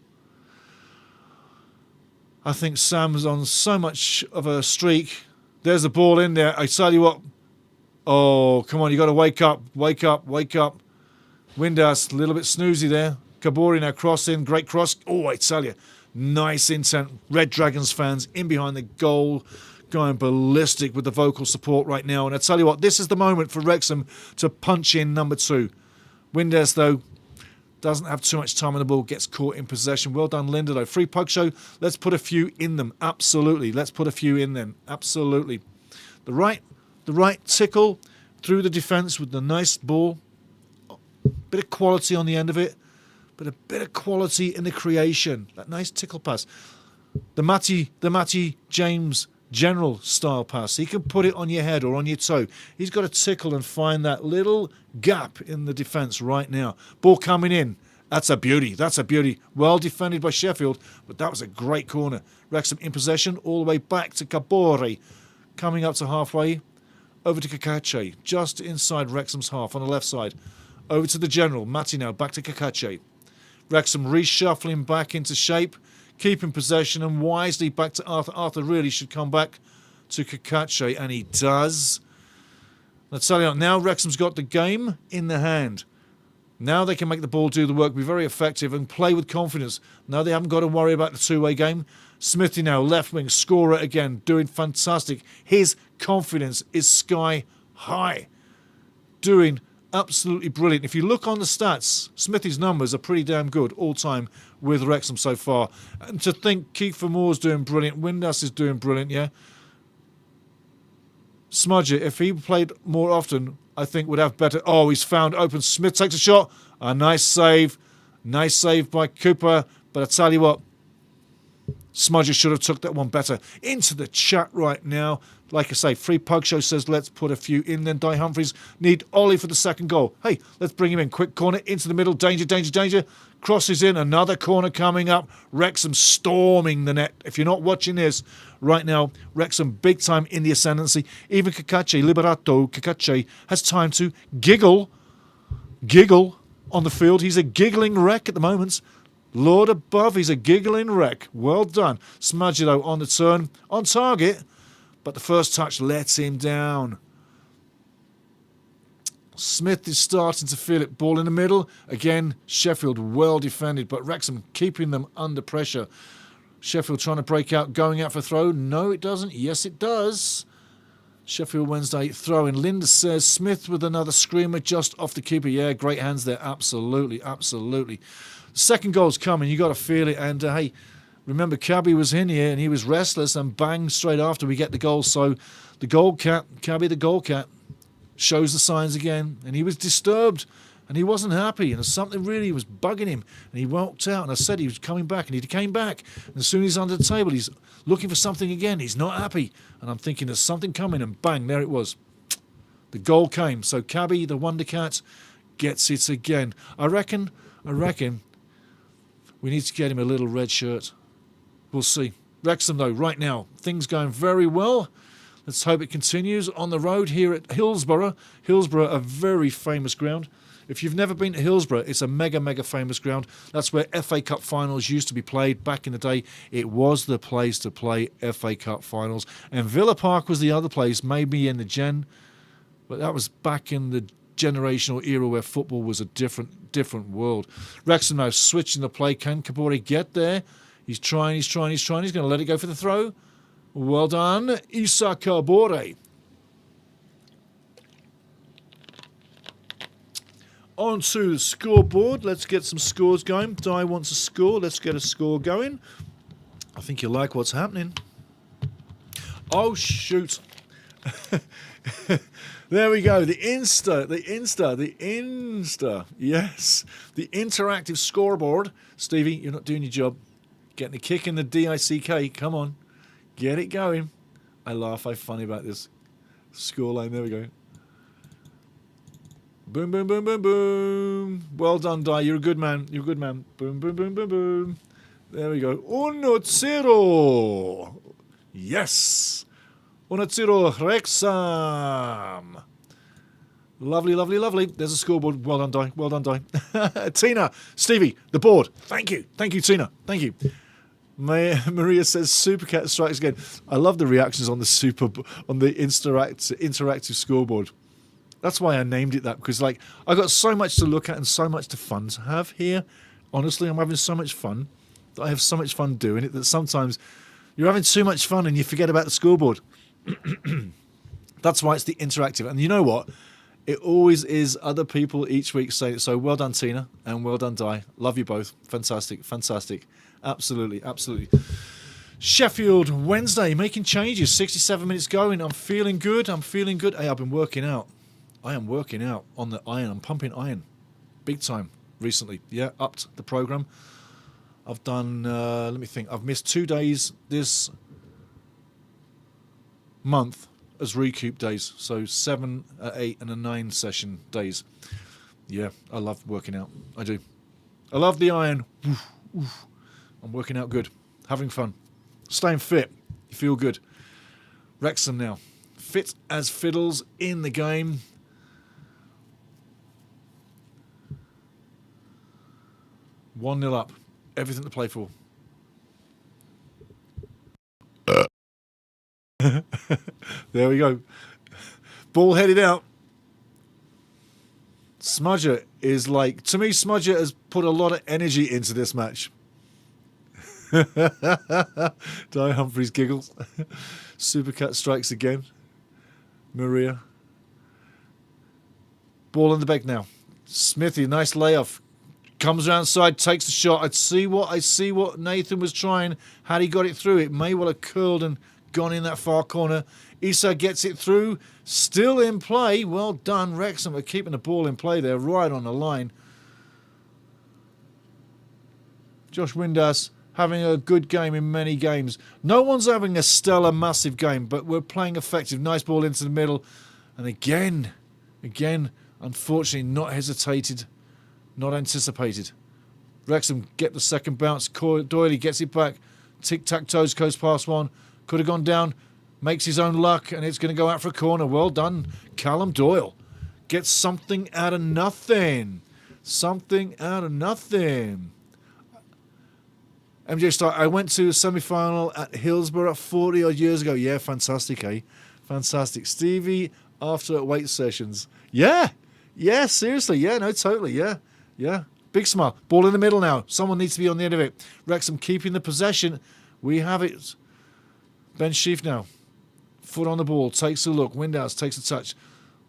I think Sam's on so much of a streak. There's the ball in there. I tell you what. Oh, come on. You got to wake up. Wake up. Wake up. Windass, a little bit snoozy there. Kabori now crossing. Great cross. Oh, I tell you. Nice intent. Red Dragons fans in behind the goal. Going ballistic with the vocal support right now. And I tell you what, this is the moment for Wrexham to punch in number 2. Windass, though, doesn't have too much time on the ball, gets caught in possession. Well done, Linda, though. Free poke show. Let's put a few in them. Absolutely. Let's put a few in them. Absolutely. The right tickle through the defence with the nice ball. Bit of quality on the end of it, but a bit of quality in the creation. That nice tickle pass. The Matty James general style pass. He can put it on your head or on your toe. He's got to tickle and find that little gap in the defence right now. Ball coming in. That's a beauty. That's a beauty. Well defended by Sheffield, but that was a great corner. Wrexham in possession all the way back to Kabore. Coming up to halfway. Over to Kakache. Just inside Wrexham's half on the left side. Over to the general. Matty now back to Kakache. Wrexham reshuffling back into shape. Keeping possession and wisely back to Arthur. Arthur really should come back to Kakache, and he does. I'll tell you, now Wrexham's got the game in the hand. Now they can make the ball do the work, be very effective, and play with confidence. Now they haven't got to worry about the two-way game. Smithy now, left wing, scorer again, doing fantastic. His confidence is sky high. Doing absolutely brilliant. If you look on the stats, Smithy's numbers are pretty damn good all time with Wrexham so far. And to think Kiefer Moore's doing brilliant, Windass is doing brilliant, yeah. Smudger, if he played more often, I think would have better. Oh, he's found open. Smith takes a shot. A nice save. Nice save by Cooper. But I tell you what, Smudger should have took that one better. Into the chat right now. Like I say, Free Pug Show says let's put a few in. Then Di Humphries need Ollie for the second goal. Hey, let's bring him in. Quick corner into the middle. Danger, danger, danger. Crosses in. Another corner coming up. Wrexham storming the net. If you're not watching this right now, Wrexham big time in the ascendancy. Even Kakache, Liberato Kakache, has time to giggle on the field. He's a giggling wreck at the moment. Lord above, he's a giggling wreck. Well done. Smudger, though, on the turn. On target. But the first touch lets him down. Smith is starting to feel it. Ball in the middle. Again, Sheffield well defended, but Wrexham keeping them under pressure. Sheffield trying to break out, going out for a throw. No, it doesn't. Yes, it does. Sheffield Wednesday throw-in. Linda says Smith with another screamer just off the keeper. Yeah, great hands there. Absolutely, absolutely. The second goal's coming. You got to feel it. And, hey, remember, Cabby was in here and he was restless, and bang, straight after we get the goal. So the goal cat, Cabby the goal cat, shows the signs again, and he was disturbed and he wasn't happy, and something really was bugging him, and he walked out, and I said he was coming back, and he came back, and as soon as he's under the table he's looking for something again. He's not happy, and I'm thinking there's something coming, and bang, there it was. The goal came. So Cabby the Wonder Cat gets it again. I reckon we need to get him a little red shirt. We'll see. Wrexham, though, right now, things going very well. Let's hope it continues on the road here at Hillsborough. Hillsborough, a very famous ground. If you've never been to Hillsborough, it's a mega, mega famous ground. That's where FA Cup finals used to be played back in the day. It was the place to play FA Cup finals. And Villa Park was the other place, maybe in the but that was back in the generational era where football was a different world. Wrexham now switching the play. Can Kabore get there? He's trying. He's going to let it go for the throw. Well done, Issa Kabore. On to the scoreboard. Let's get some scores going. Di wants a score. Let's get a score going. I think you like what's happening. Oh, shoot. There we go. The Insta. Yes. The interactive scoreboard. Stevie, you're not doing your job. Getting a kick in the DICK. Come on. Get it going. I laugh. I'm funny about this scoreline. There we go. Boom, boom, boom, boom, boom. Well done, Di. You're a good man. You're a good man. Boom, boom, boom, boom, boom. There we go. 1-0. Yes. 1-0 Wrexham. Lovely, lovely, lovely. There's a scoreboard. Well done, Di. Well done, Di. Tina, Stevie, the board. Thank you. Thank you, Tina. Thank you. Maria says Super Cat strikes again. I love the reactions on the interactive scoreboard. That's why I named it that, because like I got so much to look at and so much to fun to have here. Honestly, I'm having so much fun that I have so much fun doing it that sometimes you're having too much fun and you forget about the scoreboard. That's why it's the interactive. And you know what? It always is other people each week saying it. So well done, Tina, and well done, Di. Love you both. Fantastic, fantastic. Absolutely, absolutely. Sheffield Wednesday, making changes. 67 minutes going. I'm feeling good. I'm feeling good. Hey, I've been working out. I am working out on the iron. I'm pumping iron big time recently. Yeah, upped the program. I've done, let me think. I've missed 2 days this month as recoup days. So 7, 8 and a 9 session days. Yeah, I love working out. I do. I love the iron. Oof, oof. I'm working out good. Having fun. Staying fit. You feel good. Wrexham now. Fit as fiddles in the game. One 0 up. Everything to play for. There we go. Ball headed out. Smudger is like... To me, Smudger has put a lot of energy into this match. Di Humphries giggles. Supercat strikes again. Maria. Ball in the back now. Smithy, nice layoff. Comes around side, takes the shot. I see what Nathan was trying. Had he got it through, it may well have curled and gone in that far corner. Issa gets it through. Still in play. Well done, Wrexham, for keeping the ball in play there, right on the line. Josh Windass having a good game in many games. No one's having a stellar, massive game, but we're playing effective. Nice ball into the middle. And again, unfortunately, not hesitated. Not anticipated. Wrexham get the second bounce. Doyley gets it back. Tic-tac-toes goes past one. Could have gone down. Makes his own luck, and it's going to go out for a corner. Well done, Callum Doyle. Gets something out of nothing. Something out of nothing. MJ Stark, I went to a semi-final at Hillsborough 40-odd years ago. Yeah, fantastic, eh? Fantastic. Stevie, after weight sessions. Yeah, seriously. Yeah, no, totally, yeah. Yeah, big smile. Ball in the middle now. Someone needs to be on the end of it. Wrexham keeping the possession. We have it. Ben Sheaf now. Foot on the ball. Takes a look. Windhouse takes a touch.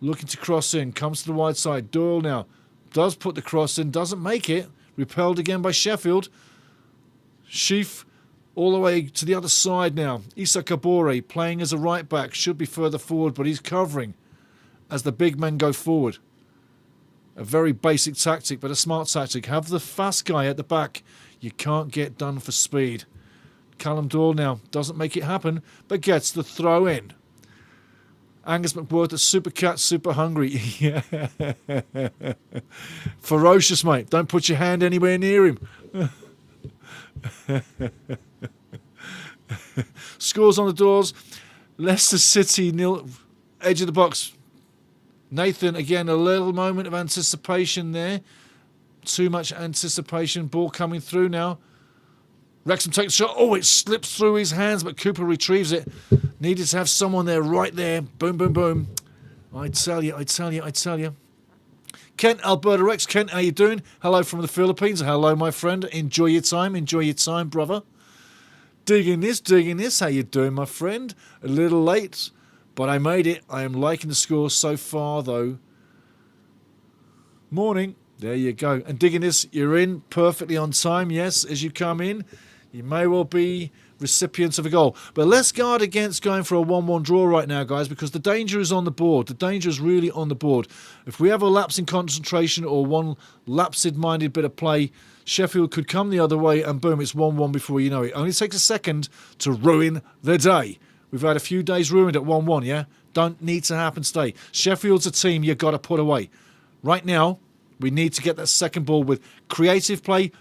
Looking to cross in. Comes to the wide side. Doyle now. Does put the cross in. Doesn't make it. Repelled again by Sheffield. Sheaf all the way to the other side now. Issa Kabore playing as a right back. Should be further forward, but he's covering as the big men go forward. A very basic tactic, but a smart tactic. Have the fast guy at the back. You can't get done for speed. Callum Doyle now doesn't make it happen, but gets the throw in. Angus McWorth at Super Cat, super hungry. Yeah. Ferocious, mate. Don't put your hand anywhere near him. Scores on the doors. Leicester City nil. Edge of the box. Nathan, again, a little moment of anticipation there. Too much anticipation. Ball coming through now. Wrexham takes the shot. Oh, it slips through his hands, but Cooper retrieves it. Needed to have someone there, right there. Boom, boom, boom. I tell you. Kent, Alberta Rex. Kent, how you doing? Hello from the Philippines. Hello, my friend. Enjoy your time, brother. Digging this. How you doing, my friend? A little late, but I made it. I am liking the score so far, though. Morning. There you go. And digging this, you're in perfectly on time. Yes, as you come in, you may well be recipients of a goal. But let's guard against going for a 1-1 draw right now, guys, because the danger is on the board. The danger is really on the board. If we have a lapse in concentration or one lapsed-minded bit of play, Sheffield could come the other way and boom, it's 1-1 before you know it. Only takes a second to ruin the day. We've had a few days ruined at 1-1, yeah? Don't need to happen today. Sheffield's a team you've got to put away. Right now, we need to get that second ball with creative play,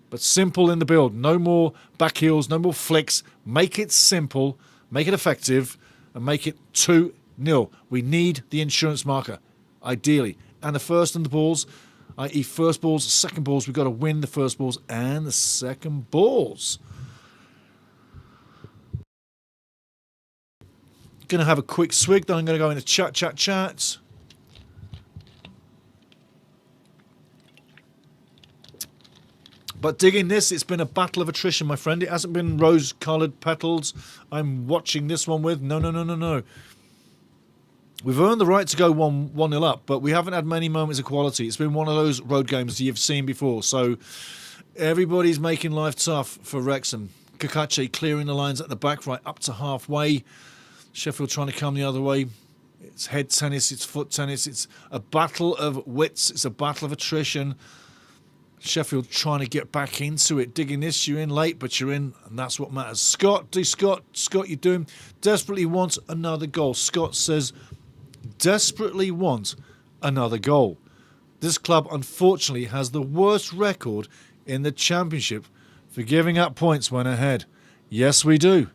but simple in the build. No more back heels, no more flicks. Make it simple, make it effective, and make it 2-0. We need the insurance marker. ideally. And the first and the balls, i.e. first balls, second balls, we've got to win the first balls and the second balls. Going to have a quick swig, then I'm going to go into chat. But digging this, it's been a battle of attrition, my friend. It hasn't been rose-coloured petals I'm watching this one with. No. We've earned the right to go 1-0 up, but we haven't had many moments of quality. It's been one of those road games you've seen before. So everybody's making life tough for Wrexham. Kakache clearing the lines at the back right up to halfway. Sheffield trying to come the other way. It's head tennis, it's foot tennis. It's a battle of wits. It's a battle of attrition. Sheffield trying to get back into it. Digging this, you're in late, but you're in, and that's what matters. Scott, you're doing. Desperately wants another goal. Scott says, desperately want another goal. This club, unfortunately, has the worst record in the Championship for giving up points when ahead. Yes, we do.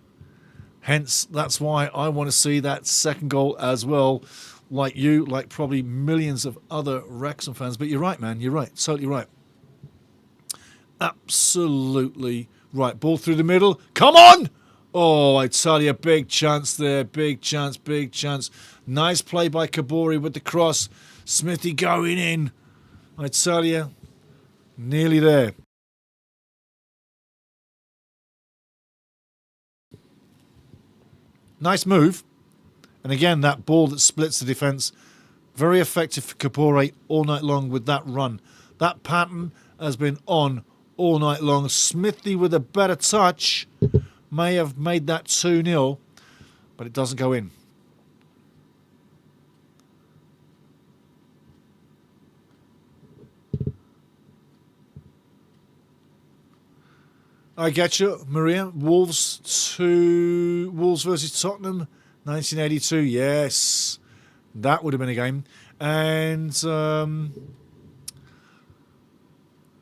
Hence, that's why I want to see that second goal as well, like you, like probably millions of other Wrexham fans. But you're right, man. You're right. Totally right. Absolutely right. Ball through the middle. Come on! Oh, I tell you, big chance there. Big chance. Nice play by Kabori with the cross. Smithy going in. I tell you, nearly there. Nice move. And again, that ball that splits the defence. Very effective for Kabore all night long with that run. That pattern has been on all night long. Smithy with a better touch may have made that 2-0, but it doesn't go in. I get you, Maria. Wolves versus Tottenham, 1982. Yes, that would have been a game. And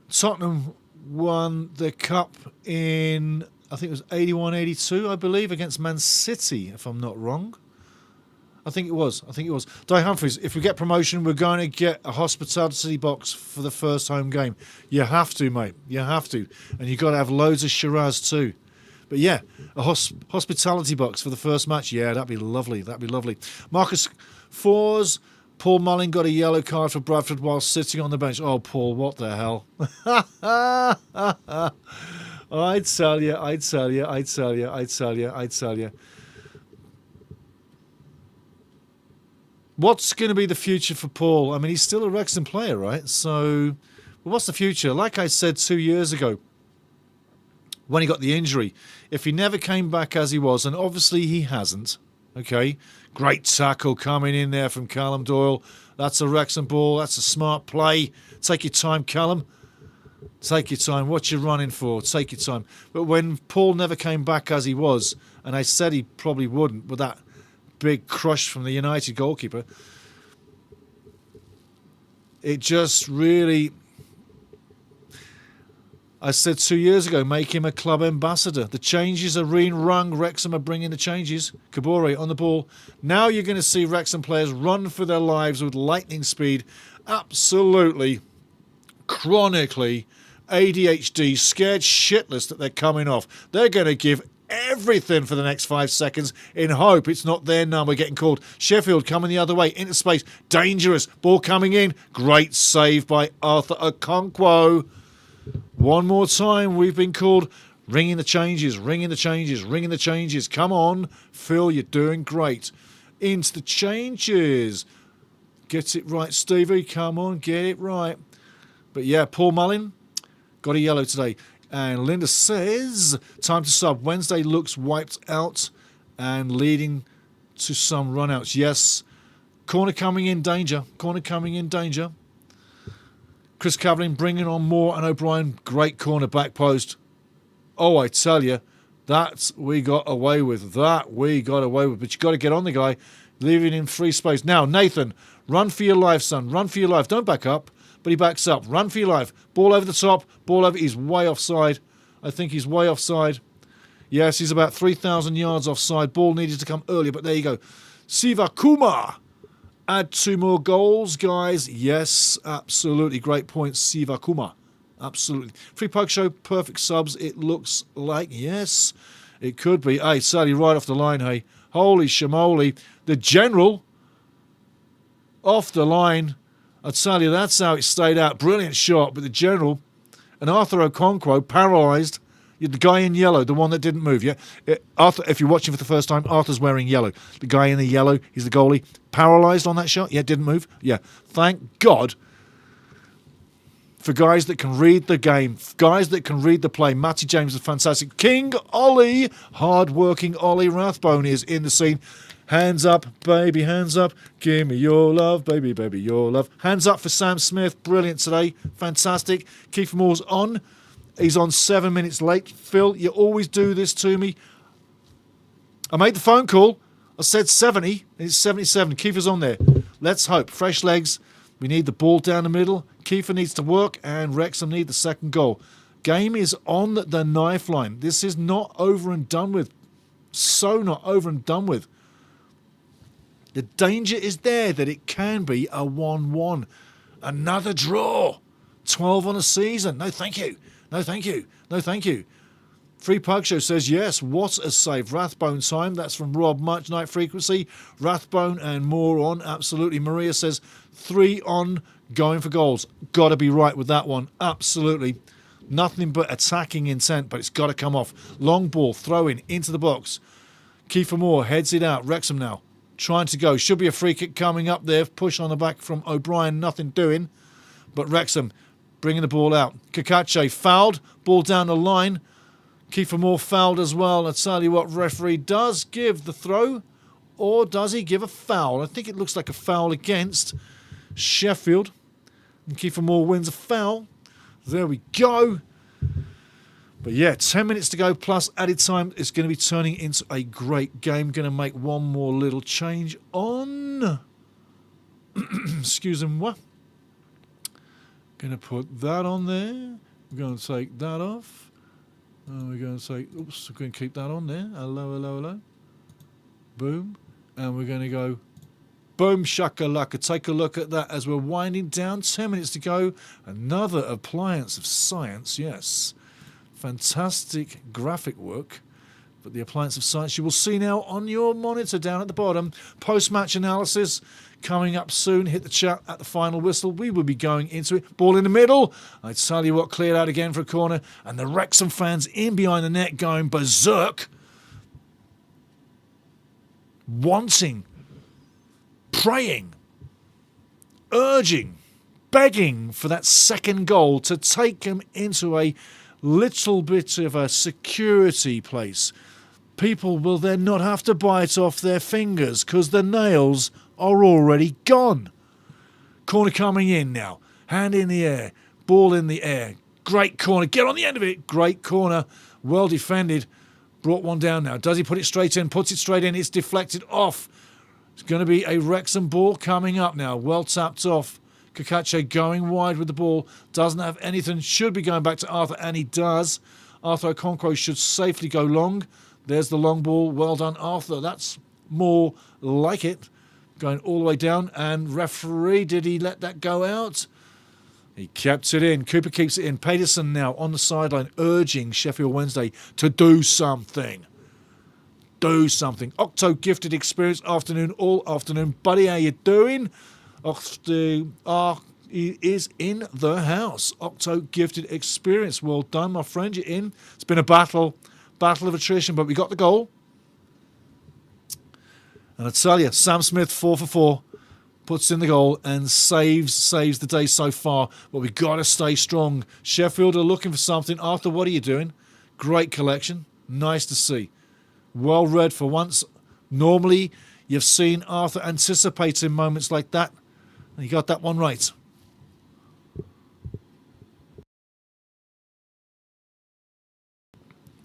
Tottenham won the cup in, I think it was 81-82, I believe, against Man City, if I'm not wrong. I think it was. Di Humphries, if we get promotion, we're going to get a hospitality box for the first home game. You have to, mate. You have to. And you've got to have loads of Shiraz too. But yeah, a hospitality box for the first match. Yeah, that'd be lovely. Marcus Fours, Paul Mullin got a yellow card for Bradford while sitting on the bench. Oh, Paul, what the hell? I'd tell you. What's going to be the future for Paul? I mean, he's still a Wrexham player, right? So, what's the future? Like I said 2 years ago, when he got the injury, if he never came back as he was, and obviously he hasn't, okay? Great tackle coming in there from Callum Doyle. That's a Wrexham ball. That's a smart play. Take your time, Callum. Take your time. What you running for? Take your time. But when Paul never came back as he was, and I said he probably wouldn't with that big crush from the United goalkeeper, it just really, I said 2 years ago, make him a club ambassador. The changes are being rung. Wrexham are bringing the changes. Kabore on the ball. Now you're going to see Wrexham players run for their lives with lightning speed. Absolutely, chronically, ADHD, scared shitless that they're coming off. They're going to give everything for the next 5 seconds in hope it's not their number getting called. Sheffield coming the other way into space. Dangerous. Ball coming in. Great save by Arthur Okonkwo. One more time we've been called. Ringing the changes. Come on, Phil, you're doing great. Into the changes. Get it right, Stevie. Come on, get it right. But yeah, Paul Mullin got a yellow today. And Linda says, time to sub. Wednesday looks wiped out and leading to some run-outs. Yes. Corner coming in danger. Chris Cavallin bringing on Moore and O'Brien. Great corner back post. Oh, I tell you, that we got away with. But you've got to get on the guy, leaving him free space. Now, Nathan, run for your life, son. Run for your life. Don't back up. But he backs up. Run for your life. Ball over the top. He's way offside. I think he's way offside. Yes, he's about 3,000 yards offside. Ball needed to come earlier, but there you go. Siva Kumar. add 2 more goals, guys? Yes, absolutely. Great point, Sivakuma. Absolutely. Free poke show, perfect subs. It looks like, yes, it could be. Hey, Sally, right off the line, hey. Holy shamoly. The general off the line. I tell you, that's how it stayed out. Brilliant shot, but the general and Arthur Okonkwo paralysed. The guy in yellow, the one that didn't move, yeah? Arthur, if you're watching for the first time, Arthur's wearing yellow. The guy in the yellow, he's the goalie. Paralysed on that shot? Yeah, didn't move? Yeah. Thank God for guys that can read the game, guys that can read the play. Matty James is fantastic. King Ollie, hard-working Ollie Rathbone is in the scene. Hands up, baby, hands up. Give me your love, baby, baby, your love. Hands up for Sam Smith. Brilliant today. Fantastic. Keith Moore's on. He's on 7 minutes late. Phil, you always do this to me. I made the phone call. I said 70, and it's 77. Kiefer's on there. Let's hope. Fresh legs. We need the ball down the middle. Kiefer needs to work, and Wrexham need the second goal. Game is on the knife line. This is not over and done with. So not over and done with. The danger is there that it can be a 1-1. Another draw. 12 on a season. No, thank you. No, thank you. No, thank you. Free Pug Show says, yes, what a save. Rathbone time. That's from Rob Much. Night Frequency. Rathbone and more on. Absolutely. Maria says, 3 on, going for goals. Got to be right with that one. Absolutely. Nothing but attacking intent, but it's got to come off. Long ball, throw in, into the box. Kiefer Moore heads it out. Wrexham now. Trying to go. Should be a free kick coming up there. Push on the back from O'Brien. Nothing doing. But Wrexham bringing the ball out. Kakache fouled. Ball down the line. Kiefer Moore fouled as well. I'll tell you what, referee does give the throw. Or does he give a foul? I think it looks like a foul against Sheffield. And Kiefer Moore wins a foul. There we go. But yeah, 10 minutes to go plus added time. It's going to be turning into a great game. Going to make one more little change on. Excuse me, what? Going to put that on there. We're going to take that off. And we're going to say, oops, we're going to keep that on there. Hello, hello, hello. Boom. And we're going to go, boom, shakalaka. Take a look at that as we're winding down. 10 minutes to go. Another appliance of science, yes. Fantastic graphic work. But the appliance of science you will see now on your monitor down at the bottom. Post-match analysis coming up soon. Hit the chat at the final whistle. We will be going into it. Ball in the middle. I tell you what, cleared out again for a corner. And the Wrexham fans in behind the net going berserk. Wanting, praying, urging, begging for that second goal to take them into a little bit of a security place. People will then not have to bite off their fingers because the nails are already gone. Corner coming in now. Hand in the air. Ball in the air. Great corner. Get on the end of it. Great corner. Well defended. Brought one down now. Does he put it straight in? Puts it straight in. It's deflected off. It's going to be a Wrexham ball coming up now. Well tapped off. Kakache going wide with the ball. Doesn't have anything. Should be going back to Arthur, and he does. Arthur Okonkwo should safely go long. There's the long ball. Well done, Arthur. That's more like it. Going all the way down. And referee, did he let that go out? He kept it in. Cooper keeps it in. Pedersen now on the sideline urging Sheffield Wednesday to do something. Do something. Octo Gifted Experience afternoon, all afternoon. Buddy, how you doing? He is in the house. Octo Gifted Experience. Well done, my friend. You're in. It's been a battle of attrition, but we got the goal. And I tell you, Sam Smith, 4 for 4, puts in the goal and saves the day so far. But we've got to stay strong. Sheffield are looking for something. Arthur, what are you doing? Great collection. Nice to see. Well read for once. Normally, you've seen Arthur anticipating moments like that. And he got that one right.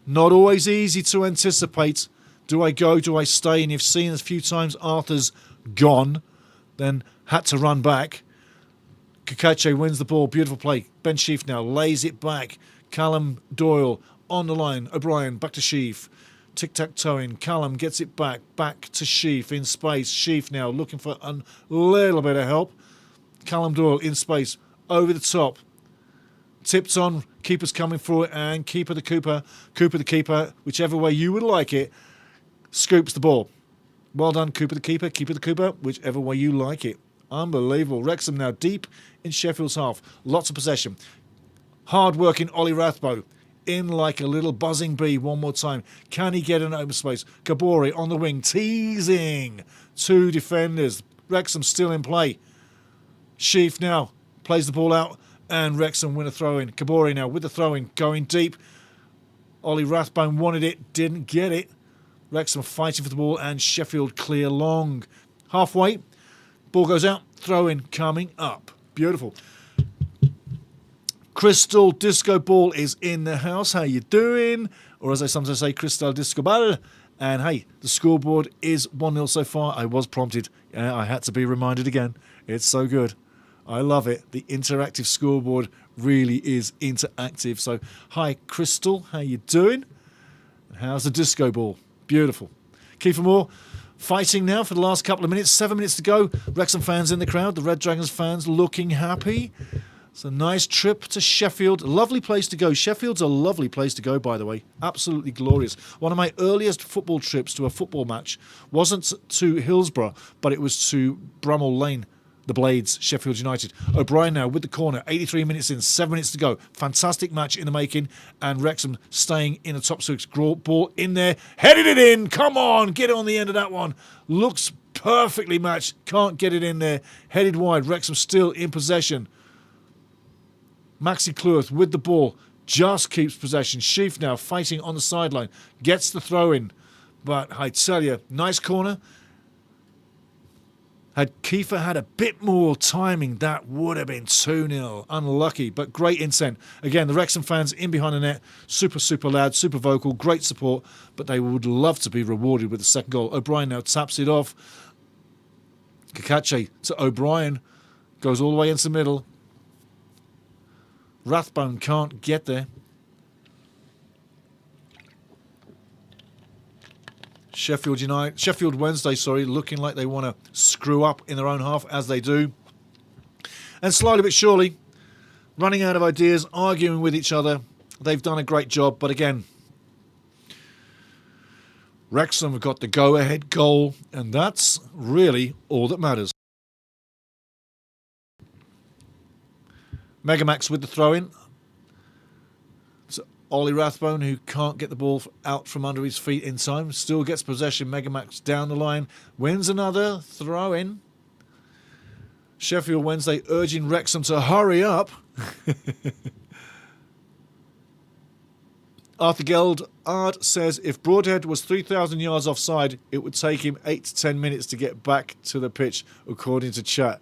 Not always easy to anticipate. Do I go? Do I stay? And you've seen a few times Arthur's gone, then had to run back. Kakache wins the ball. Beautiful play. Ben Sheaf now lays it back. Callum Doyle on the line. O'Brien back to Sheaf. Tic-tac-toeing. Callum gets it back to Sheaf in space. Sheaf now looking for a little bit of help. Callum Doyle in space, over the top. Tipped on, keeper's coming through it, and Cooper the keeper, whichever way you would like it, scoops the ball. Well done, Cooper the keeper, whichever way you like it. Unbelievable. Wrexham now deep in Sheffield's half. Lots of possession. Hard-working Ollie Rathbone. In like a little buzzing bee one more time. Can he get an open space? Kabori on the wing, teasing. 2 defenders. Wrexham still in play. Sheaf now plays the ball out, and Wrexham win a throw-in. Kabori now with the throw-in, going deep. Ollie Rathbone wanted it, didn't get it. Wrexham fighting for the ball, and Sheffield clear long. Halfway, ball goes out, throw-in coming up. Beautiful. Crystal Disco Ball is in the house. How you doing? Or as I sometimes say, Crystal Disco Ball. And hey, the scoreboard is 1-0 so far. I was prompted. I had to be reminded again. It's so good. I love it. The interactive scoreboard really is interactive. So, hi, Crystal. How you doing? How's the disco ball? Beautiful. Kiefer Moore fighting now for the last couple of minutes. 7 minutes to go. Wrexham fans in the crowd. The Red Dragons fans looking happy. It's a nice trip to Sheffield. Lovely place to go. Sheffield's a lovely place to go, by the way. Absolutely glorious. One of my earliest football trips to a football match wasn't to Hillsborough, but it was to Bramall Lane. The Blades, Sheffield United. O'Brien now with the corner, 83 minutes in, 7 minutes to go. Fantastic match in the making, and Wrexham staying in a top 6. Ball in there, headed it in, come on, get on the end of that one. Looks perfectly matched, can't get it in there. Headed wide, Wrexham still in possession. Maxi Cleworth with the ball, just keeps possession. Sheaf now fighting on the sideline, gets the throw in. But I tell you, nice corner. Had Kiefer had a bit more timing, that would have been 2-0. Unlucky, but great intent. Again, the Wrexham fans in behind the net, super loud, super vocal, great support, but they would love to be rewarded with the second goal. O'Brien now taps it off. Kakache to O'Brien, goes all the way into the middle. Rathbone can't get there. Sheffield Wednesday, looking like they want to screw up in their own half, as they do. And slowly but surely, running out of ideas, arguing with each other. They've done a great job, but again, Wrexham have got the go-ahead goal, and that's really all that matters. Megamax with the throw-in. Ollie Rathbone, who can't get the ball out from under his feet in time, still gets possession. Megamax down the line, wins another throw-in. Sheffield Wednesday urging Wrexham to hurry up. Arthur Geldard says if Broadhead was 3,000 yards offside, it would take him 8 to 10 minutes to get back to the pitch, according to chat.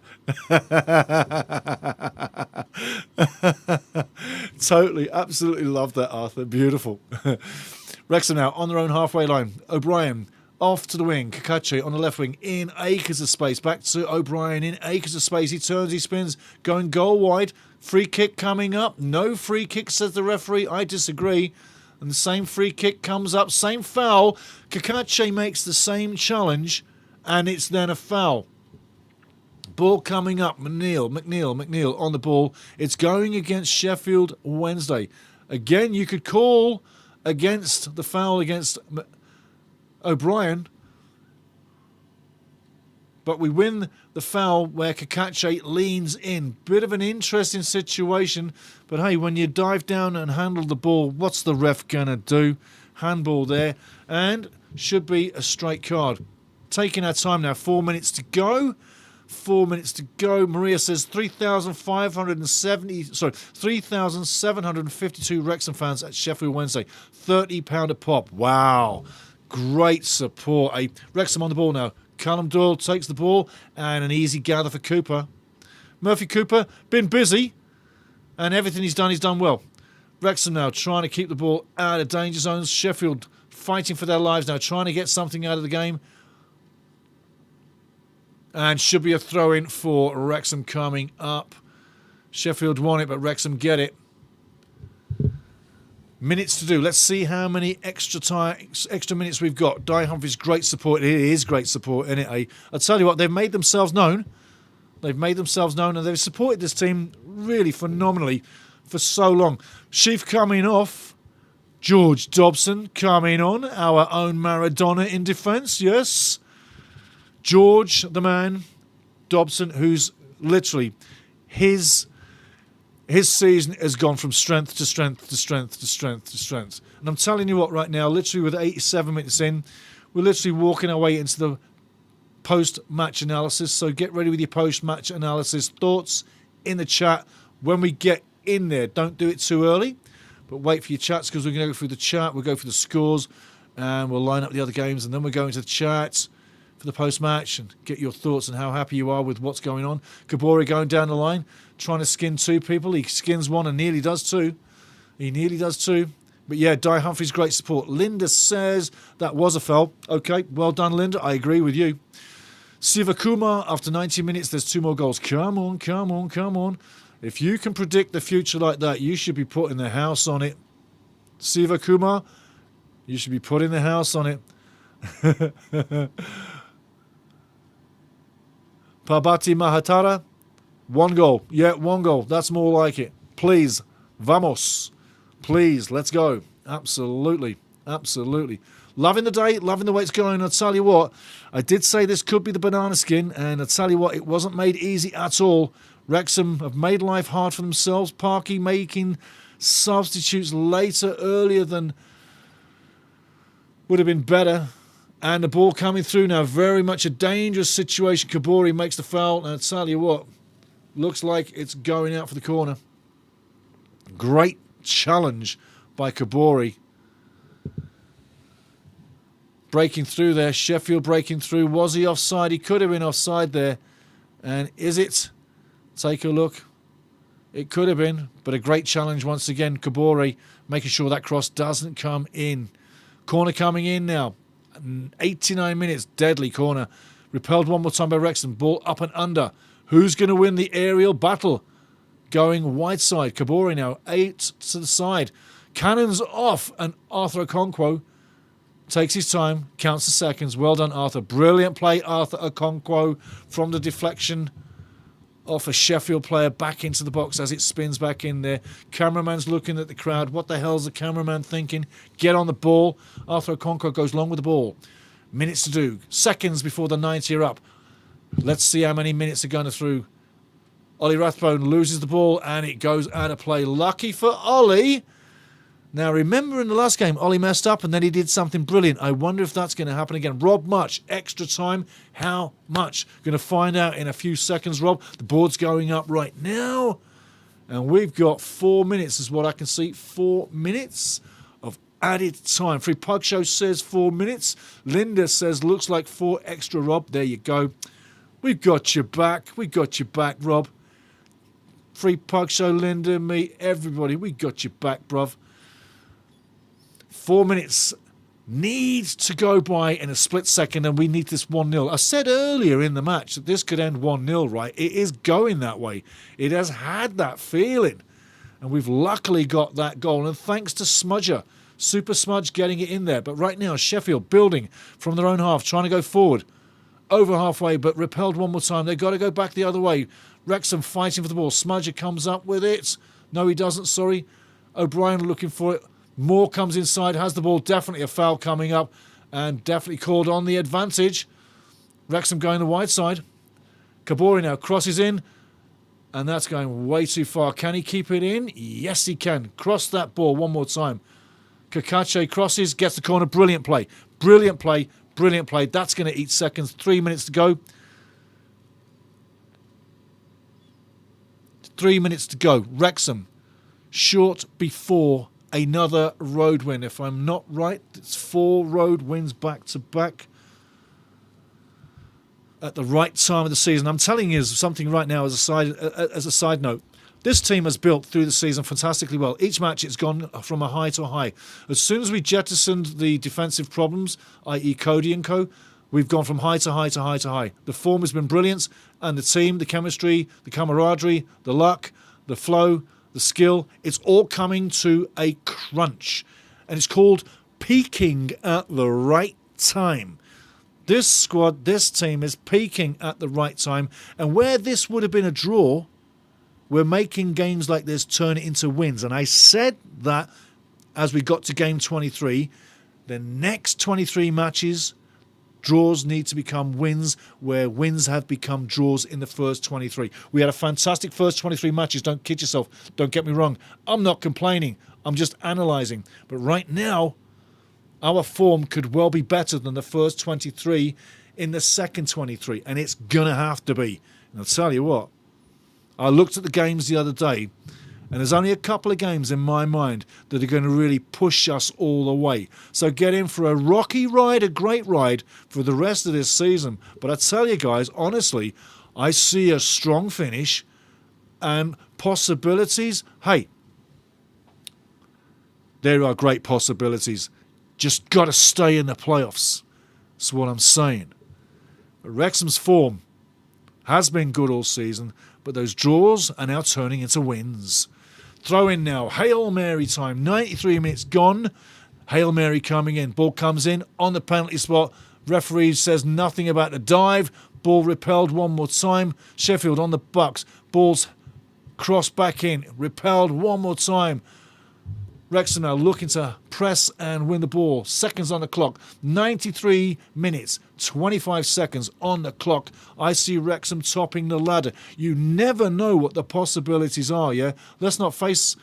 Totally, absolutely love that, Arthur. Beautiful. Wrexham now on their own halfway line. O'Brien off to the wing. Kakache on the left wing in acres of space. Back to O'Brien in acres of space. He turns, he spins, going goal wide. Free kick coming up. No free kick, says the referee. I disagree. And the same free kick comes up. Same foul. Kakache makes the same challenge, and it's then a foul. Ball coming up. McNeil on the ball. It's going against Sheffield Wednesday. Again, you could call against the foul against O'Brien, but we win the foul where Kakache leans in. Bit of an interesting situation, but hey, when you dive down and handle the ball, what's the ref going to do? Handball there, and should be a straight card. Taking our time now, 4 minutes to go. 4 minutes to go. Maria says 3,752 Wrexham fans at Sheffield Wednesday. £30 a pop. Wow. Great support. Wrexham on the ball now. Callum Doyle takes the ball, and an easy gather for Cooper. Murphy Cooper, been busy, and everything he's done well. Wrexham now trying to keep the ball out of danger zones. Sheffield fighting for their lives now, trying to get something out of the game. And should be a throw-in for Wrexham coming up. Sheffield won it, but Wrexham get it. Minutes to do. Let's see how many extra minutes we've got. Di Humphries, great support. It is great support, isn't it? I'll tell you what, they've made themselves known. They've made themselves known, and they've supported this team really phenomenally for so long. Sheaf coming off. George Dobson coming on. Our own Maradona in defence, yes. George, the man. Dobson, who's literally his season has gone from strength to strength to strength to strength to strength. And I'm telling you what, right now, literally with 87 minutes in, we're literally walking our way into the post-match analysis. So get ready with your post-match analysis thoughts in the chat when we get in there. Don't do it too early, but wait for your chats, because we're going to go through the chat. We'll go through the scores, and we'll line up the other games, and then we'll go into the chat for the post-match and get your thoughts on how happy you are with what's going on. Kabori going down the line, trying to skin two people. He skins one and nearly does two. But yeah, Di Humphries, great support. Linda says that was a foul. Okay, well done, Linda. I agree with you. Sivakumar, after 90 minutes, there's 2 more goals. Come on, come on, come on. If you can predict the future like that, you should be putting the house on it. Sivakumar, you should be putting the house on it. Pabati Mahatara, 1 goal. Yeah, 1 goal. That's more like it. Please, vamos. Please, let's go. Absolutely, absolutely. Loving the day, loving the way it's going. I'll tell you what, I did say this could be the banana skin, and I'll tell you what, it wasn't made easy at all. Wrexham have made life hard for themselves. Parky making substitutes earlier than would have been better. And the ball coming through now, very much a dangerous situation. Kabori makes the foul, and I'll tell you what, looks like it's going out for the corner. Great challenge by Kabori. Breaking through there, Sheffield breaking through. Was he offside? He could have been offside there. And is it? Take a look. It could have been, but a great challenge once again. Kabori making sure that cross doesn't come in. Corner coming in now. 89 minutes, deadly corner. Repelled one more time by Wrexham. Ball up and under. Who's going to win the aerial battle? Going wide side. Kabori now, 8 to the side. Cannons off, and Arthur Okonkwo takes his time, counts the seconds. Well done, Arthur. Brilliant play, Arthur Okonkwo, from the deflection off a Sheffield player back into the box as it spins back in there. Cameraman's looking at the crowd. What the hell's the cameraman thinking? Get on the ball. Arthur Okonkwo goes long with the ball. Minutes to do. Seconds before the 90 are up. Let's see how many minutes are going through. Ollie Rathbone loses the ball and it goes out of play. Lucky for Ollie. Now, remember in the last game, Ollie messed up and then he did something brilliant. I wonder if that's going to happen again. Rob Much, extra time. How much? Going to find out in a few seconds, Rob. The board's going up right now. And we've got 4 minutes is what I can see. 4 minutes of added time. Free Pug Show says 4 minutes. Linda says looks like 4 extra, Rob. There you go. We've got your back. We got your back, Rob. Free Pug Show, Linda, me, everybody. We got your back, bruv. 4 minutes needs to go by in a split second, and we need this 1-0. I said earlier in the match that this could end 1-0, right? It is going that way. It has had that feeling, and we've luckily got that goal, and thanks to Smudger, Super Smudge getting it in there. But right now, Sheffield building from their own half, trying to go forward. Over halfway, but repelled one more time. They've got to go back the other way. Wrexham fighting for the ball. Smudger comes up with it. No, he doesn't, sorry. O'Brien looking for it. Moore comes inside, has the ball. Definitely a foul coming up and definitely called on the advantage. Wrexham going the wide side. Kabori now crosses in, and that's going way too far. Can he keep it in? Yes, he can. Cross that ball one more time. Kakache crosses, gets the corner. Brilliant play. Brilliant play. Brilliant play. That's going to eat seconds. 3 minutes to go. 3 minutes to go. Wrexham short before another road win. If I'm not right, it's 4 road wins back to back at the right time of the season. I'm telling you something right now as a side note. This team has built through the season fantastically well. Each match it's gone from a high to a high. As soon as we jettisoned the defensive problems, i.e. Cody and co., we've gone from high to high to high to high. The form has been brilliant, and the team, the chemistry, the camaraderie, the luck, the flow, the skill. It's all coming to a crunch. And it's called peaking at the right time. This squad, this team is peaking at the right time. And where this would have been a draw, we're making games like this turn it into wins. And I said that as we got to game 23, the next 23 matches, draws need to become wins, where wins have become draws in the first 23. We had a fantastic first 23 matches. Don't kid yourself. Don't get me wrong. I'm not complaining. I'm just analysing. But right now, our form could well be better than the first 23 in the second 23. And it's going to have to be. And I'll tell you what. I looked at the games the other day, and there's only a couple of games in my mind that are going to really push us all the way. So get in for a rocky ride, a great ride for the rest of this season. But I tell you guys, honestly, I see a strong finish and possibilities. Hey, there are great possibilities. Just got to stay in the playoffs. That's what I'm saying. But Wrexham's form has been good all season, but those draws are now turning into wins. Throw in now. Hail Mary time. 93 minutes gone. Hail Mary coming in. Ball comes in on the penalty spot. Referee says nothing about the dive. Ball repelled one more time. Sheffield on the bucks. Ball's crossed back in. Repelled one more time. Wrexham now looking to press and win the ball. Seconds on the clock. 93 minutes, 25 seconds on the clock. I see Wrexham topping the ladder. You never know what the possibilities are, yeah? Let's not face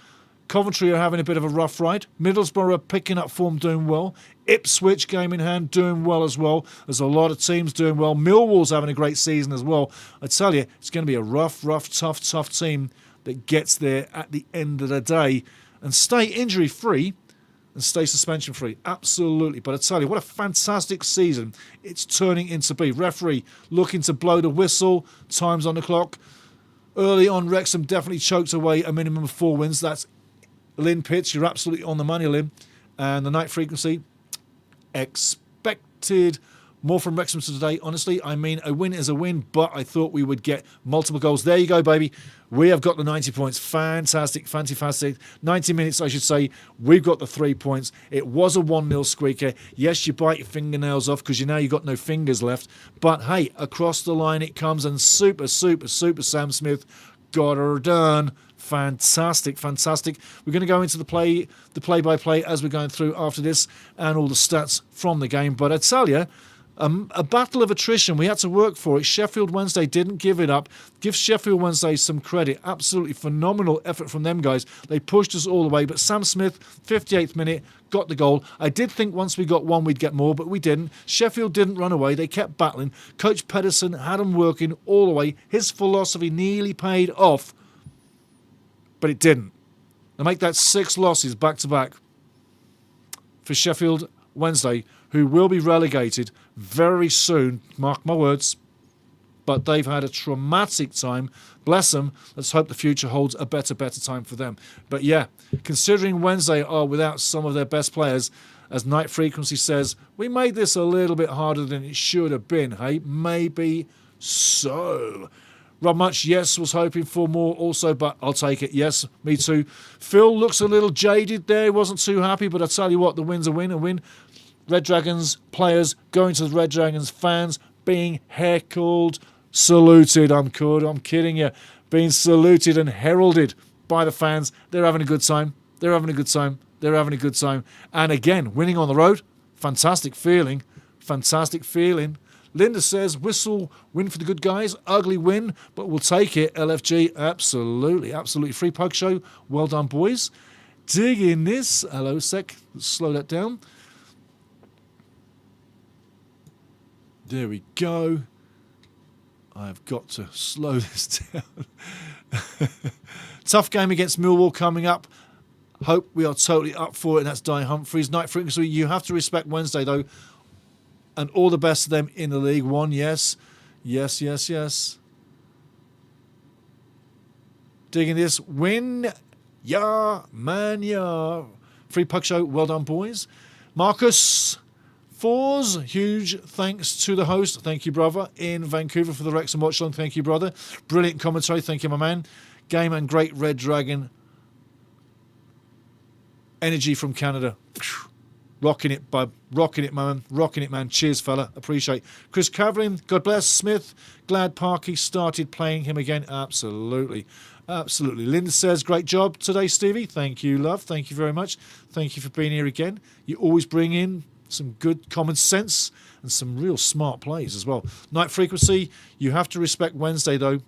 Coventry are having a bit of a rough ride. Middlesbrough picking up form, doing well. Ipswich, game in hand, doing well as well. There's a lot of teams doing well. Millwall's having a great season as well. I tell you, it's going to be a rough, tough team that gets there at the end of the day and stay injury-free and stay suspension-free. Absolutely. But I tell you, what a fantastic season it's turning into be. Referee looking to blow the whistle. Time's on the clock. Early on, Wrexham definitely choked away a minimum of 4 wins. That's Lynn Pitts. You're absolutely on the money, Lynn. And the night frequency, expected more from Wrexham today. Honestly, I mean, a win is a win, but I thought we would get multiple goals. There you go, baby. We have got the 90 points. Fantastic. 90 minutes, I should say. We've got the 3 points. It was a 1-0 squeaker. Yes, you bite your fingernails off because you know you've got no fingers left. But, hey, across the line it comes, and super Sam Smith got her done. Fantastic. We're going to go into the play-by-play as we're going through after this and all the stats from the game. But I tell you, a battle of attrition. We had to work for it. Sheffield Wednesday didn't give it up. Give Sheffield Wednesday some credit. Absolutely phenomenal effort from them guys. They pushed us all the way. But Sam Smith, 58th minute, got the goal. I did think once we got one we'd get more, but we didn't. Sheffield didn't run away. They kept battling. Coach Pedersen had them working all the way. His philosophy nearly paid off, but it didn't. They make that 6 losses back-to-back for Sheffield Wednesday, who will be relegated very soon, mark my words. But they've had a traumatic time. Bless them. Let's hope the future holds a better time for them. But yeah, considering Wednesday are without some of their best players, as Night Frequency says, we made this a little bit harder than it should have been, hey? Maybe so. Rob Much, yes, was hoping for more also, but I'll take it. Yes, me too. Phil looks a little jaded there. He wasn't too happy, but I tell you what, the win's a win. Red Dragons players going to the Red Dragons fans, being heckled, saluted. I'm kidding you. Being saluted and heralded by the fans. They're having a good time. And again, winning on the road, fantastic feeling. Linda says, whistle, win for the good guys. Ugly win, but we'll take it. LFG, absolutely. Free Pug Show, well done, boys. Dig in this. Hello, sec. Let's slow that down. There we go. I've got to slow this down. Tough game against Millwall coming up. Hope we are totally up for it. And that's Di Humphries. Night Frequency, you have to respect Wednesday, though. And all the best to them in the League One. Yes. Digging this. Win. Ya, man, ya. Free Puck Show. Well done, boys. Marcus Fours, huge thanks to the host. Thank you, brother. In Vancouver for the Wrexham watch along. Thank you, brother. Brilliant commentary. Thank you, my man. Game and great Red Dragon Energy from Canada. Rocking it, bud. Rocking it, man. Cheers, fella. Appreciate. Chris Cavlin, God bless. Smith, glad Parky started playing him again. Absolutely. Lynn says, great job today, Stevie. Thank you, love. Thank you very much. Thank you for being here again. You always bring in some good common sense and some real smart plays as well. Night Frequency, you have to respect Wednesday, though.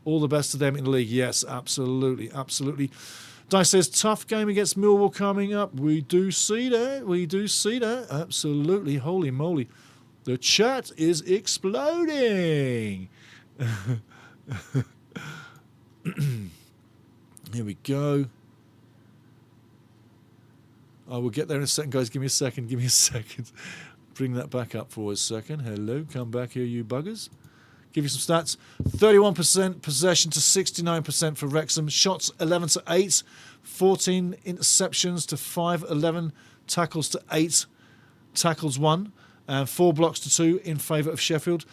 All the best to them in the league. Yes, absolutely. Dice says, tough game against Millwall coming up. We do see that. Absolutely. Holy moly. The chat is exploding. Here we go. I will get there in a second, guys. Give me a second. Bring that back up for a second. Hello. Come back here, you buggers. Give you some stats. 31% possession to 69% for Wrexham. Shots 11 to 8. 14 interceptions to 5. 11 tackles to 8. Tackles 1. And 4 blocks to 2 in favour of Sheffield.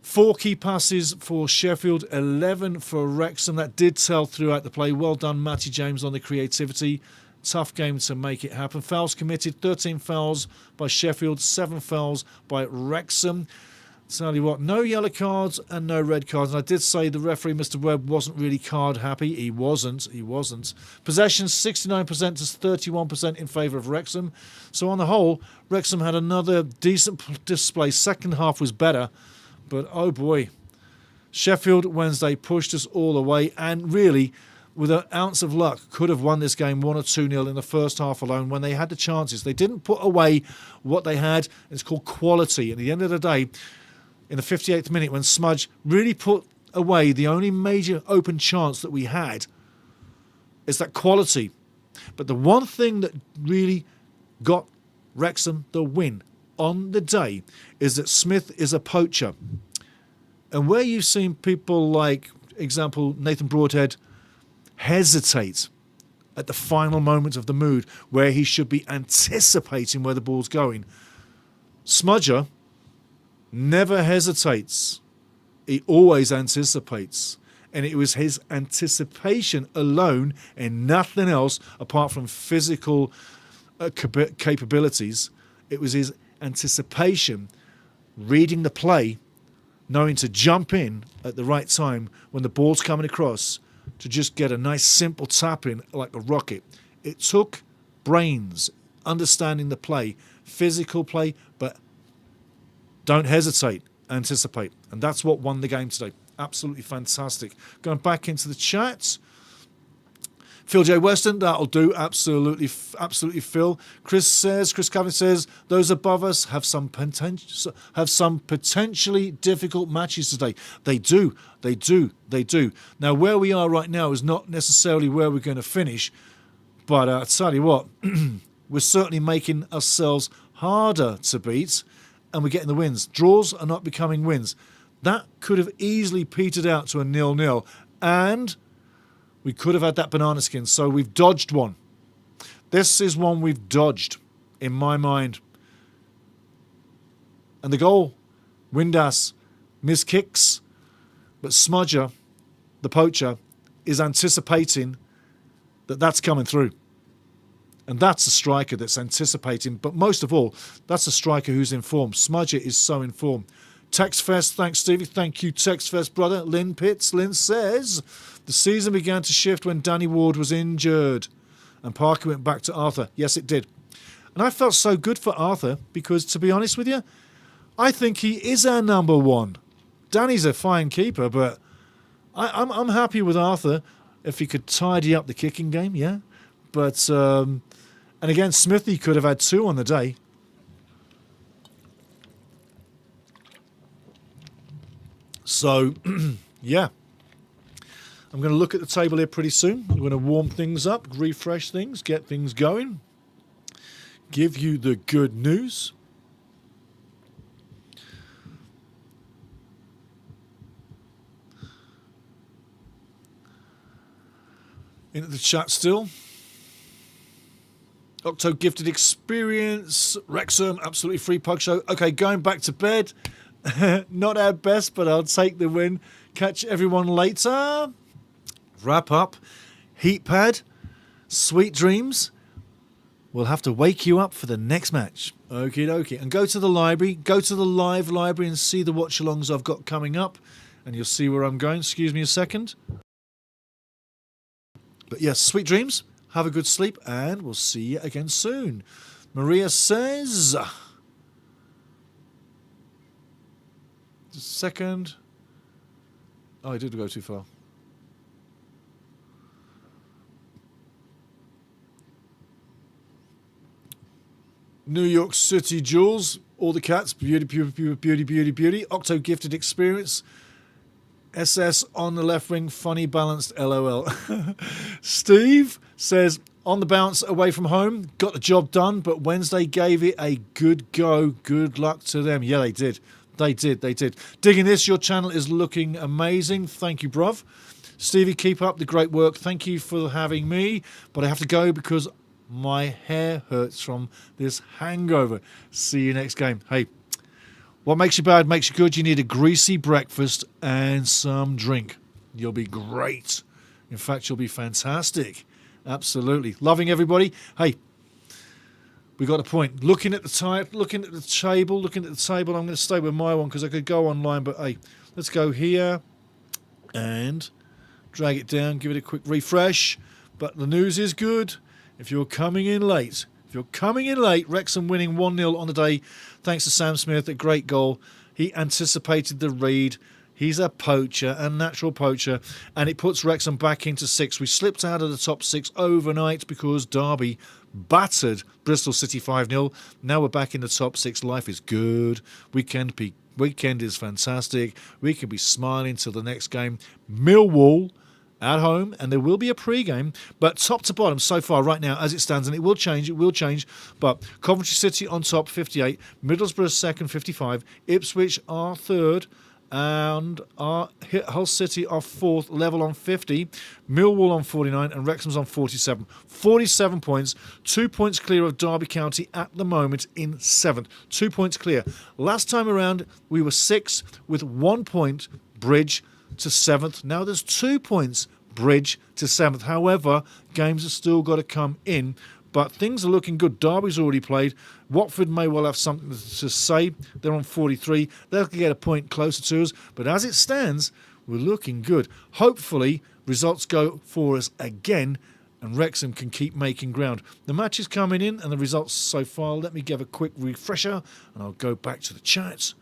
4 key passes for Sheffield. 11 for Wrexham. That did tell throughout the play. Well done, Matty James, on the creativity. Tough game to make it happen. Fouls committed. 13 fouls by Sheffield. 7 fouls by Wrexham. Tell you what, no yellow cards and no red cards. And I did say the referee, Mr. Webb, wasn't really card happy. He wasn't. Possession 69% to 31% in favour of Wrexham. So on the whole, Wrexham had another decent display. Second half was better. But oh boy, Sheffield Wednesday pushed us all away. And really, with an ounce of luck, could have won this game 1 or 2-0 in the first half alone when they had the chances. They didn't put away what they had. It's called quality. At the end of the day, in the 58th minute, when Smudge really put away the only major open chance that we had, is that quality. But the one thing that really got Wrexham the win on the day is that Smith is a poacher. And where you've seen people like, example, Nathan Broadhead, hesitate at the final moment of the mood where he should be anticipating where the ball's going, Smudger never hesitates. He always anticipates. And it was his anticipation alone and nothing else apart from physical capabilities. It was his anticipation, reading the play, knowing to jump in at the right time when the ball's coming across to just get a nice simple tap in like a rocket. It took brains, understanding the play, physical play, but don't hesitate, anticipate. And that's what won the game today. Absolutely fantastic. Going back into the chat. Phil J. Weston, that'll do. Absolutely, Phil. Chris Cavin says, those above us have some potentially difficult matches today. They do. Now, where we are right now is not necessarily where we're going to finish. But I'll tell you what, we're certainly making ourselves harder to beat. And we're getting the wins. Draws are not becoming wins. That could have easily petered out to a 0-0. And we could have had that banana skin. So we've dodged one. This is one we've dodged, in my mind. And the goal, Windass, missed kicks. But Smudger, the poacher, is anticipating that that's coming through. And that's a striker that's anticipating. But most of all, that's a striker who's informed. Smudger is so informed. Textfest, thanks, Stevie. Thank you, Textfest, brother. Lynn Pitts. Lynn says, the season began to shift when Danny Ward was injured. And Parker went back to Arthur. Yes, it did. And I felt so good for Arthur because, to be honest with you, I think he is our number one. Danny's a fine keeper, but I'm happy with Arthur if he could tidy up the kicking game, yeah. But... and again, Smithy could have had 2 on the day. So, yeah. I'm going to look at the table here pretty soon. I'm going to warm things up, refresh things, get things going. Give you the good news. Into the chat still. Octo Gifted Experience, Wrexham, absolutely free pug show. Okay, going back to bed. Not our best, but I'll take the win. Catch everyone later. Wrap up. Heat pad. Sweet dreams. we'll have to wake you up for the next match. Okie dokie. And go to the library, go to the live library and see the watch-alongs I've got coming up. And you'll see where I'm going. Excuse me a second. But yes, sweet dreams. Have a good sleep and we'll see you again soon. Maria says... Just a second. Oh, I did go too far. New York City Jules, all the cats, beauty, beauty, beauty, beauty, beauty, beauty. Octo gifted experience. SS on the left wing, funny balanced LOL. Steve says, on the bounce away from home, got the job done, but Wednesday gave it a good go. Good luck to them. Yeah, they did. They did. Digging this, your channel is looking amazing. Thank you, bruv. Stevie, keep up the great work. Thank you for having me, but I have to go because my hair hurts from this hangover. See you next game. Hey, what makes you bad makes you good. You need a greasy breakfast and some drink. You'll be great. In fact, you'll be fantastic. Absolutely. Loving everybody. Hey, we got a point. Looking at the table, I'm going to stay with my one because I could go online, but hey, let's go here and drag it down, give it a quick refresh. But the news is good. If you're coming in late, Wrexham winning 1-0 on the day, thanks to Sam Smith, a great goal. He anticipated the read. He's a poacher, a natural poacher, and it puts Wrexham back into 6. We slipped out of the top 6 overnight because Derby battered Bristol City 5-0. Now we're back in the top 6. Life is good. Weekend is fantastic. We can be smiling till the next game. Millwall at home, and there will be a pre-game, but top to bottom so far right now as it stands, and it will change, but Coventry City on top 58, Middlesbrough second 55, Ipswich are third, and our Hull City are fourth, level on 50, Millwall on 49, and Wrexham's on 47. 47 points, 2 points clear of Derby County at the moment in 7th. 2 points clear. Last time around, we were 6th with 1 point bridge to 7th. Now there's 2 points bridge to 7th. However, games have still got to come in, but things are looking good. Derby's already played. Watford may well have something to say. They're on 43. They'll get a point closer to us, but as it stands, we're looking good. Hopefully, results go for us again, and Wrexham can keep making ground. The match is coming in, and the results so far. Let me give a quick refresher, and I'll go back to the chat.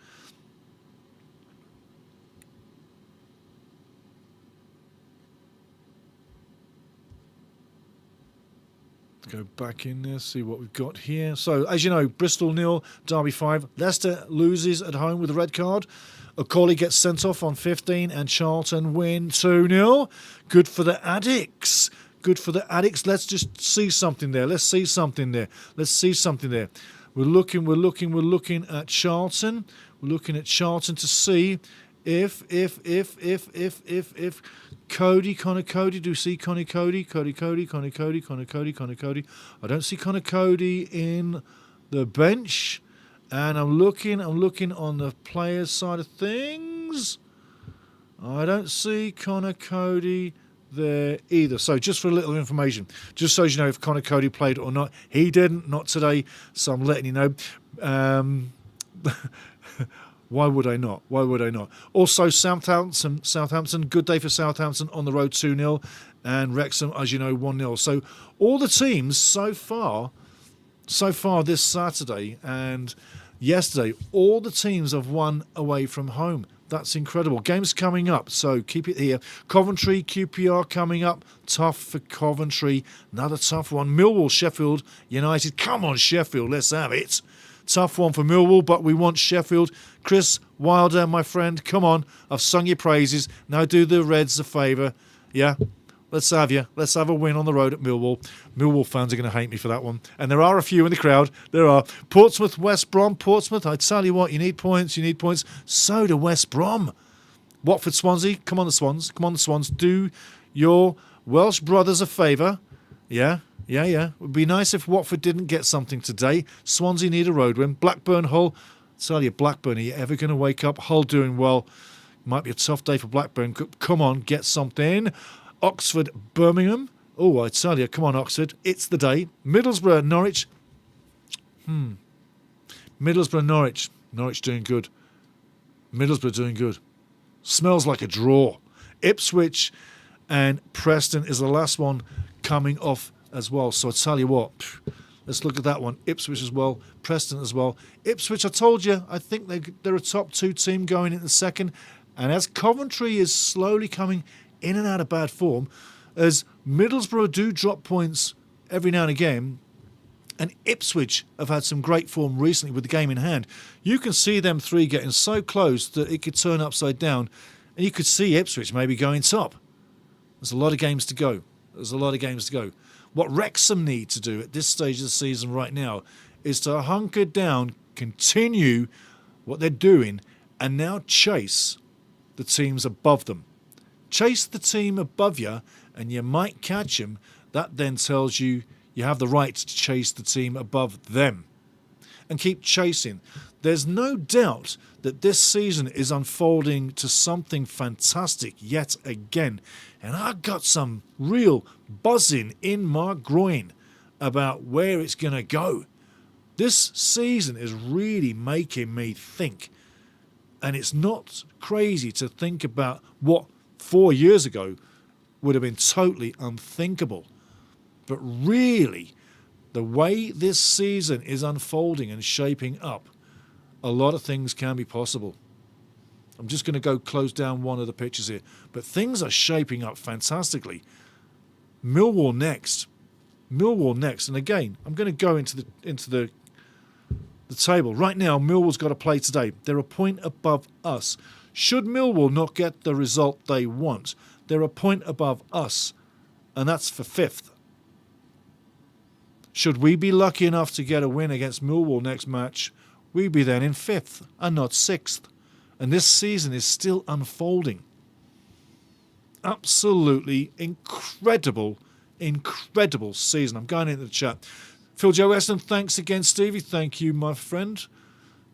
Go back in there, see what we've got here. So, as you know, Bristol 0, Derby 5. Leicester loses at home with a red card. O'Cauley gets sent off on 15, and Charlton win 2-0. Good for the Addicts. Let's just see something there. We're looking at Charlton. We're looking at Charlton to see if Cody, Connor Cody, do you see Connor Cody? Cody. I don't see Connor Cody in the bench, and I'm looking on the players' side of things. I don't see Connor Cody there either. So just for a little information, just so you know if Connor Cody played or not, he didn't, not today. So I'm letting you know. Why would I not? Also, Southampton, good day for Southampton on the road 2-0, and Wrexham, as you know, 1-0. So all the teams so far this Saturday and yesterday, all the teams have won away from home. That's incredible. Games coming up, so keep it here. Coventry, QPR coming up. Tough for Coventry. Another tough one. Millwall, Sheffield United. Come on, Sheffield, let's have it. Tough one for Millwall, but we want Sheffield. Chris Wilder, my friend, come on. I've sung your praises. Now do the Reds a favour. Yeah, let's have you. Let's have a win on the road at Millwall. Millwall fans are going to hate me for that one. And there are a few in the crowd. There are. Portsmouth, West Brom. Portsmouth, I tell you what, you need points. So do West Brom. Watford, Swansea. Come on, the Swans. Do your Welsh brothers a favour. Yeah. It would be nice if Watford didn't get something today. Swansea need a road win. Blackburn, Hull. Tell you, Blackburn, are you ever going to wake up? Hull doing well. Might be a tough day for Blackburn. Come on, get something. Oxford, Birmingham. Oh, I tell you, come on, Oxford. It's the day. Middlesbrough, Norwich. Middlesbrough, Norwich. Norwich doing good. Middlesbrough doing good. Smells like a draw. Ipswich and Preston is the last one coming off as well. So I tell you what, let's look at that one. Ipswich as well, Preston as well. Ipswich, I told you, I think they're a top 2 team going into the second. And as Coventry is slowly coming in and out of bad form, as Middlesbrough do drop points every now and again, and Ipswich have had some great form recently with the game in hand, you can see them 3 getting so close that it could turn upside down, and you could see Ipswich maybe going top. There's a lot of games to go. What Wrexham need to do at this stage of the season right now is to hunker down, continue what they're doing, and now chase the teams above them. Chase the team above you, and you might catch them. That then tells you you have the right to chase the team above them. And keep chasing. There's no doubt that this season is unfolding to something fantastic yet again. And I've got some real buzzing in my groin about where it's going to go. This season is really making me think. And it's not crazy to think about what 4 years ago would have been totally unthinkable. But really, the way this season is unfolding and shaping up, a lot of things can be possible. I'm just going to go close down one of the pictures here. But things are shaping up fantastically. Millwall next. And again, I'm going to go into the table. Right now, Millwall's got to play today. They're a point above us. Should Millwall not get the result they want, they're a point above us, and that's for 5th. Should we be lucky enough to get a win against Millwall next match, we'd be then in 5th and not 6th. And this season is still unfolding. Absolutely incredible season. I'm going into the chat. Phil Joe Weston, thanks again, Stevie. Thank you, my friend.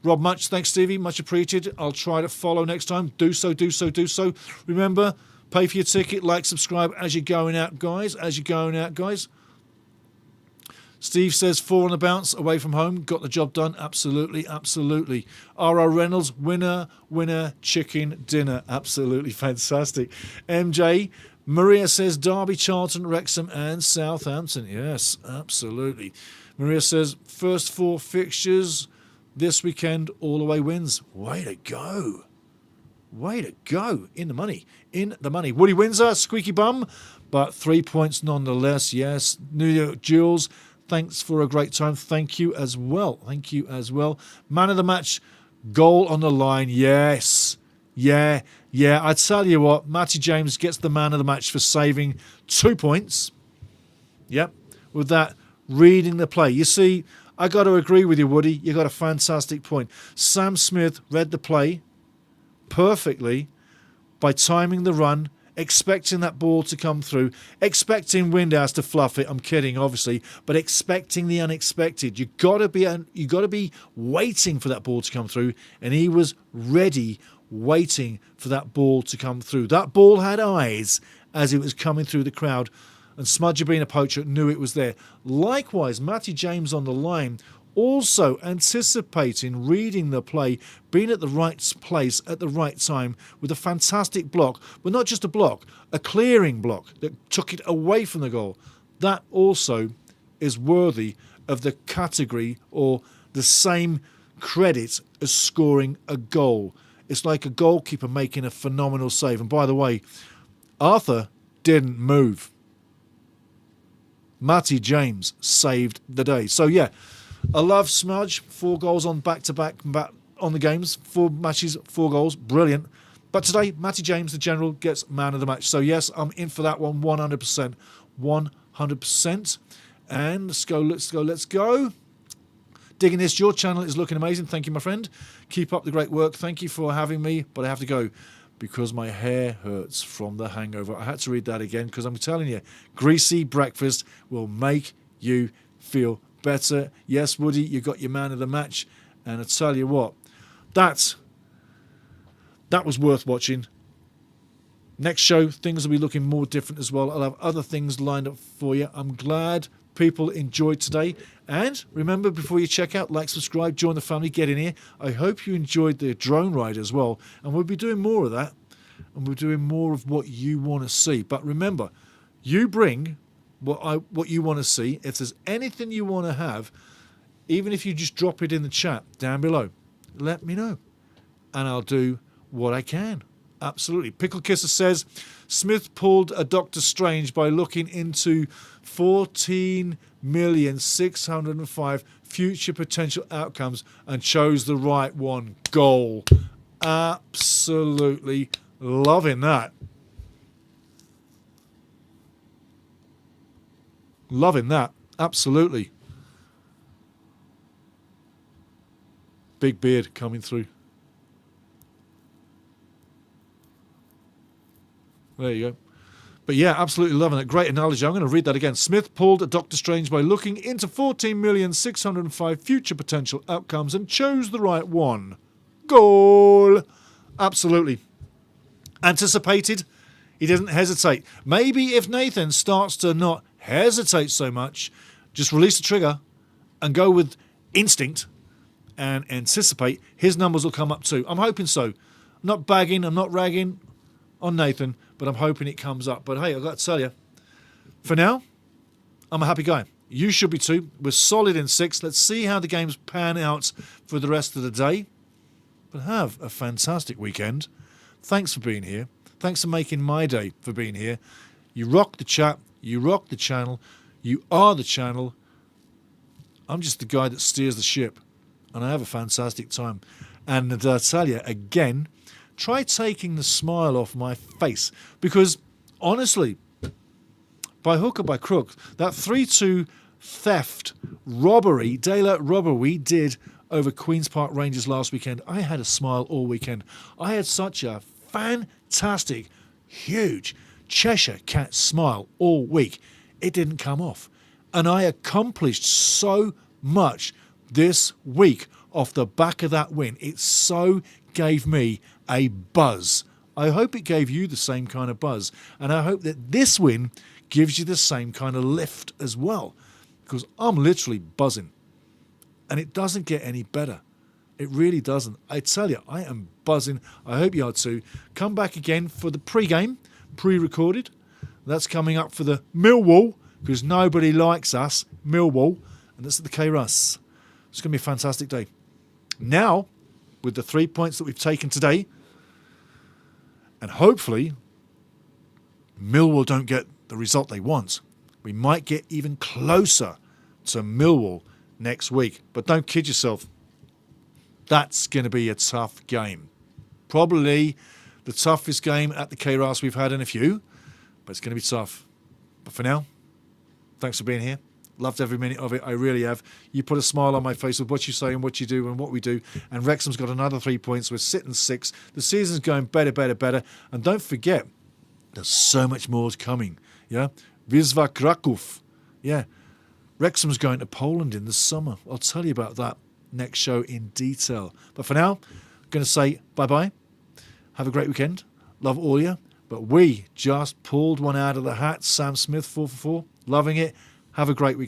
Rob Much, thanks, Stevie. Much appreciated. I'll try to follow next time. Do so. Remember, pay for your ticket, like, subscribe as you're going out, guys. Steve says 4 on the bounce, away from home. Got the job done. Absolutely. R.R. Reynolds, winner, chicken dinner. Absolutely fantastic. MJ, Maria says Derby, Charlton, Wrexham and Southampton. Yes, absolutely. Maria says first 4 fixtures this weekend, all away wins. Way to go. In the money. Woody Windsor, squeaky bum, but 3 points nonetheless. Yes. New York Jules, thanks for a great time. Thank you as well. Man of the match, goal on the line. Yes. Yeah. I tell you what, Matty James gets the man of the match for saving 2 points. Yep. With that, reading the play. You see, I got to agree with you, Woody. You got a fantastic point. Sam Smith read the play perfectly by timing the run, expecting that ball to come through, expecting Windhouse to fluff it. I'm kidding, obviously, but expecting the unexpected. You got to be waiting for that ball to come through, and he was ready, waiting for that ball to come through. That ball had eyes as it was coming through the crowd, and Smudger, being a poacher, knew it was there. Likewise, Matty James on the line, also anticipating, reading the play, being at the right place at the right time with a fantastic block, but not just a block, a clearing block that took it away from the goal. That also is worthy of the category or the same credit as scoring a goal. It's like a goalkeeper making a phenomenal save. And by the way, Arthur didn't move. Matty James saved the day. So yeah, I love Smudge. 4 goals on back-to-back on the games. 4 matches, 4 goals. Brilliant. But today, Matty James, the general, gets man of the match. So yes, I'm in for that one 100%. 100%. And let's go. Digging this. Your channel is looking amazing. Thank you, my friend. Keep up the great work. Thank you for having me. But I have to go because my hair hurts from the hangover. I had to read that again because I'm telling you, greasy breakfast will make you feel better. Yes, Woody, you got your man of the match. And I tell you what, that was worth watching. Next show, things will be looking more different as well. I'll have other things lined up for you. I'm glad people enjoyed today. And remember, before you check out, like, subscribe, join the family, get in here. I hope you enjoyed the drone ride as well. And we'll be doing more of that. And we're doing more of what you want to see. But remember, you bring what you want to see. If there's anything you want to have, even if you just drop it in the chat down below, let me know. And I'll do what I can. Absolutely. Pickle Kisser says, Smith pulled a Doctor Strange by looking into 14,605 future potential outcomes and chose the right one. Goal. Absolutely loving that. Loving that. Absolutely. Big beard coming through. There you go. But yeah, absolutely loving it. Great analogy. I'm going to read that again. Smith pulled a Doctor Strange by looking into 14,605 future potential outcomes and chose the right one. Goal. Absolutely. Anticipated. He doesn't hesitate. Maybe if Nathan starts to not hesitate so much, just release the trigger and go with instinct and anticipate, his numbers will come up too. I'm hoping so. I'm not bagging, I'm not ragging on Nathan, but I'm hoping it comes up. But hey, I've got to tell you, for now, I'm a happy guy. You should be too. We're solid in 6. Let's see how the games pan out for the rest of the day. But have a fantastic weekend. Thanks for being here. Thanks for making my day for being here. You rock the chat. You rock the channel. You are the channel. I'm just the guy that steers the ship. And I have a fantastic time. And I tell you, again, try taking the smile off my face. Because, honestly, by hook or by crook, that 3-2 theft robbery, daylight robbery we did over Queen's Park Rangers last weekend, I had a smile all weekend. I had such a fantastic, huge Cheshire Cat smile all week. It didn't come off. And I accomplished so much this week off the back of that win. It so gave me a buzz. I hope it gave you the same kind of buzz. And I hope that this win gives you the same kind of lift as well. Because I'm literally buzzing. And it doesn't get any better. It really doesn't. I tell you, I am buzzing. I hope you are too. Come back again for the pre-game, pre-recorded. That's coming up for the Millwall, because nobody likes us, Millwall. And that's at the K-Russ. It's going to be a fantastic day. Now, with the 3 points that we've taken today, and hopefully Millwall don't get the result they want, we might get even closer to Millwall next week. But don't kid yourself. That's going to be a tough game. Probably the toughest game at the K-Russ we've had in a few, but it's going to be tough. But for now, thanks for being here. Loved every minute of it. I really have. You put a smile on my face with what you say and what you do and what we do. And Wrexham's got another 3 points. We're sitting 6. The season's going better, better, better. And don't forget, there's so much more coming. Yeah? Wisła Kraków. Yeah. Wrexham's going to Poland in the summer. I'll tell you about that next show in detail. But for now, I'm going to say bye-bye. Have a great weekend. Love all you. But we just pulled one out of the hat. Sam Smith, 4 for 4. Loving it. Have a great weekend.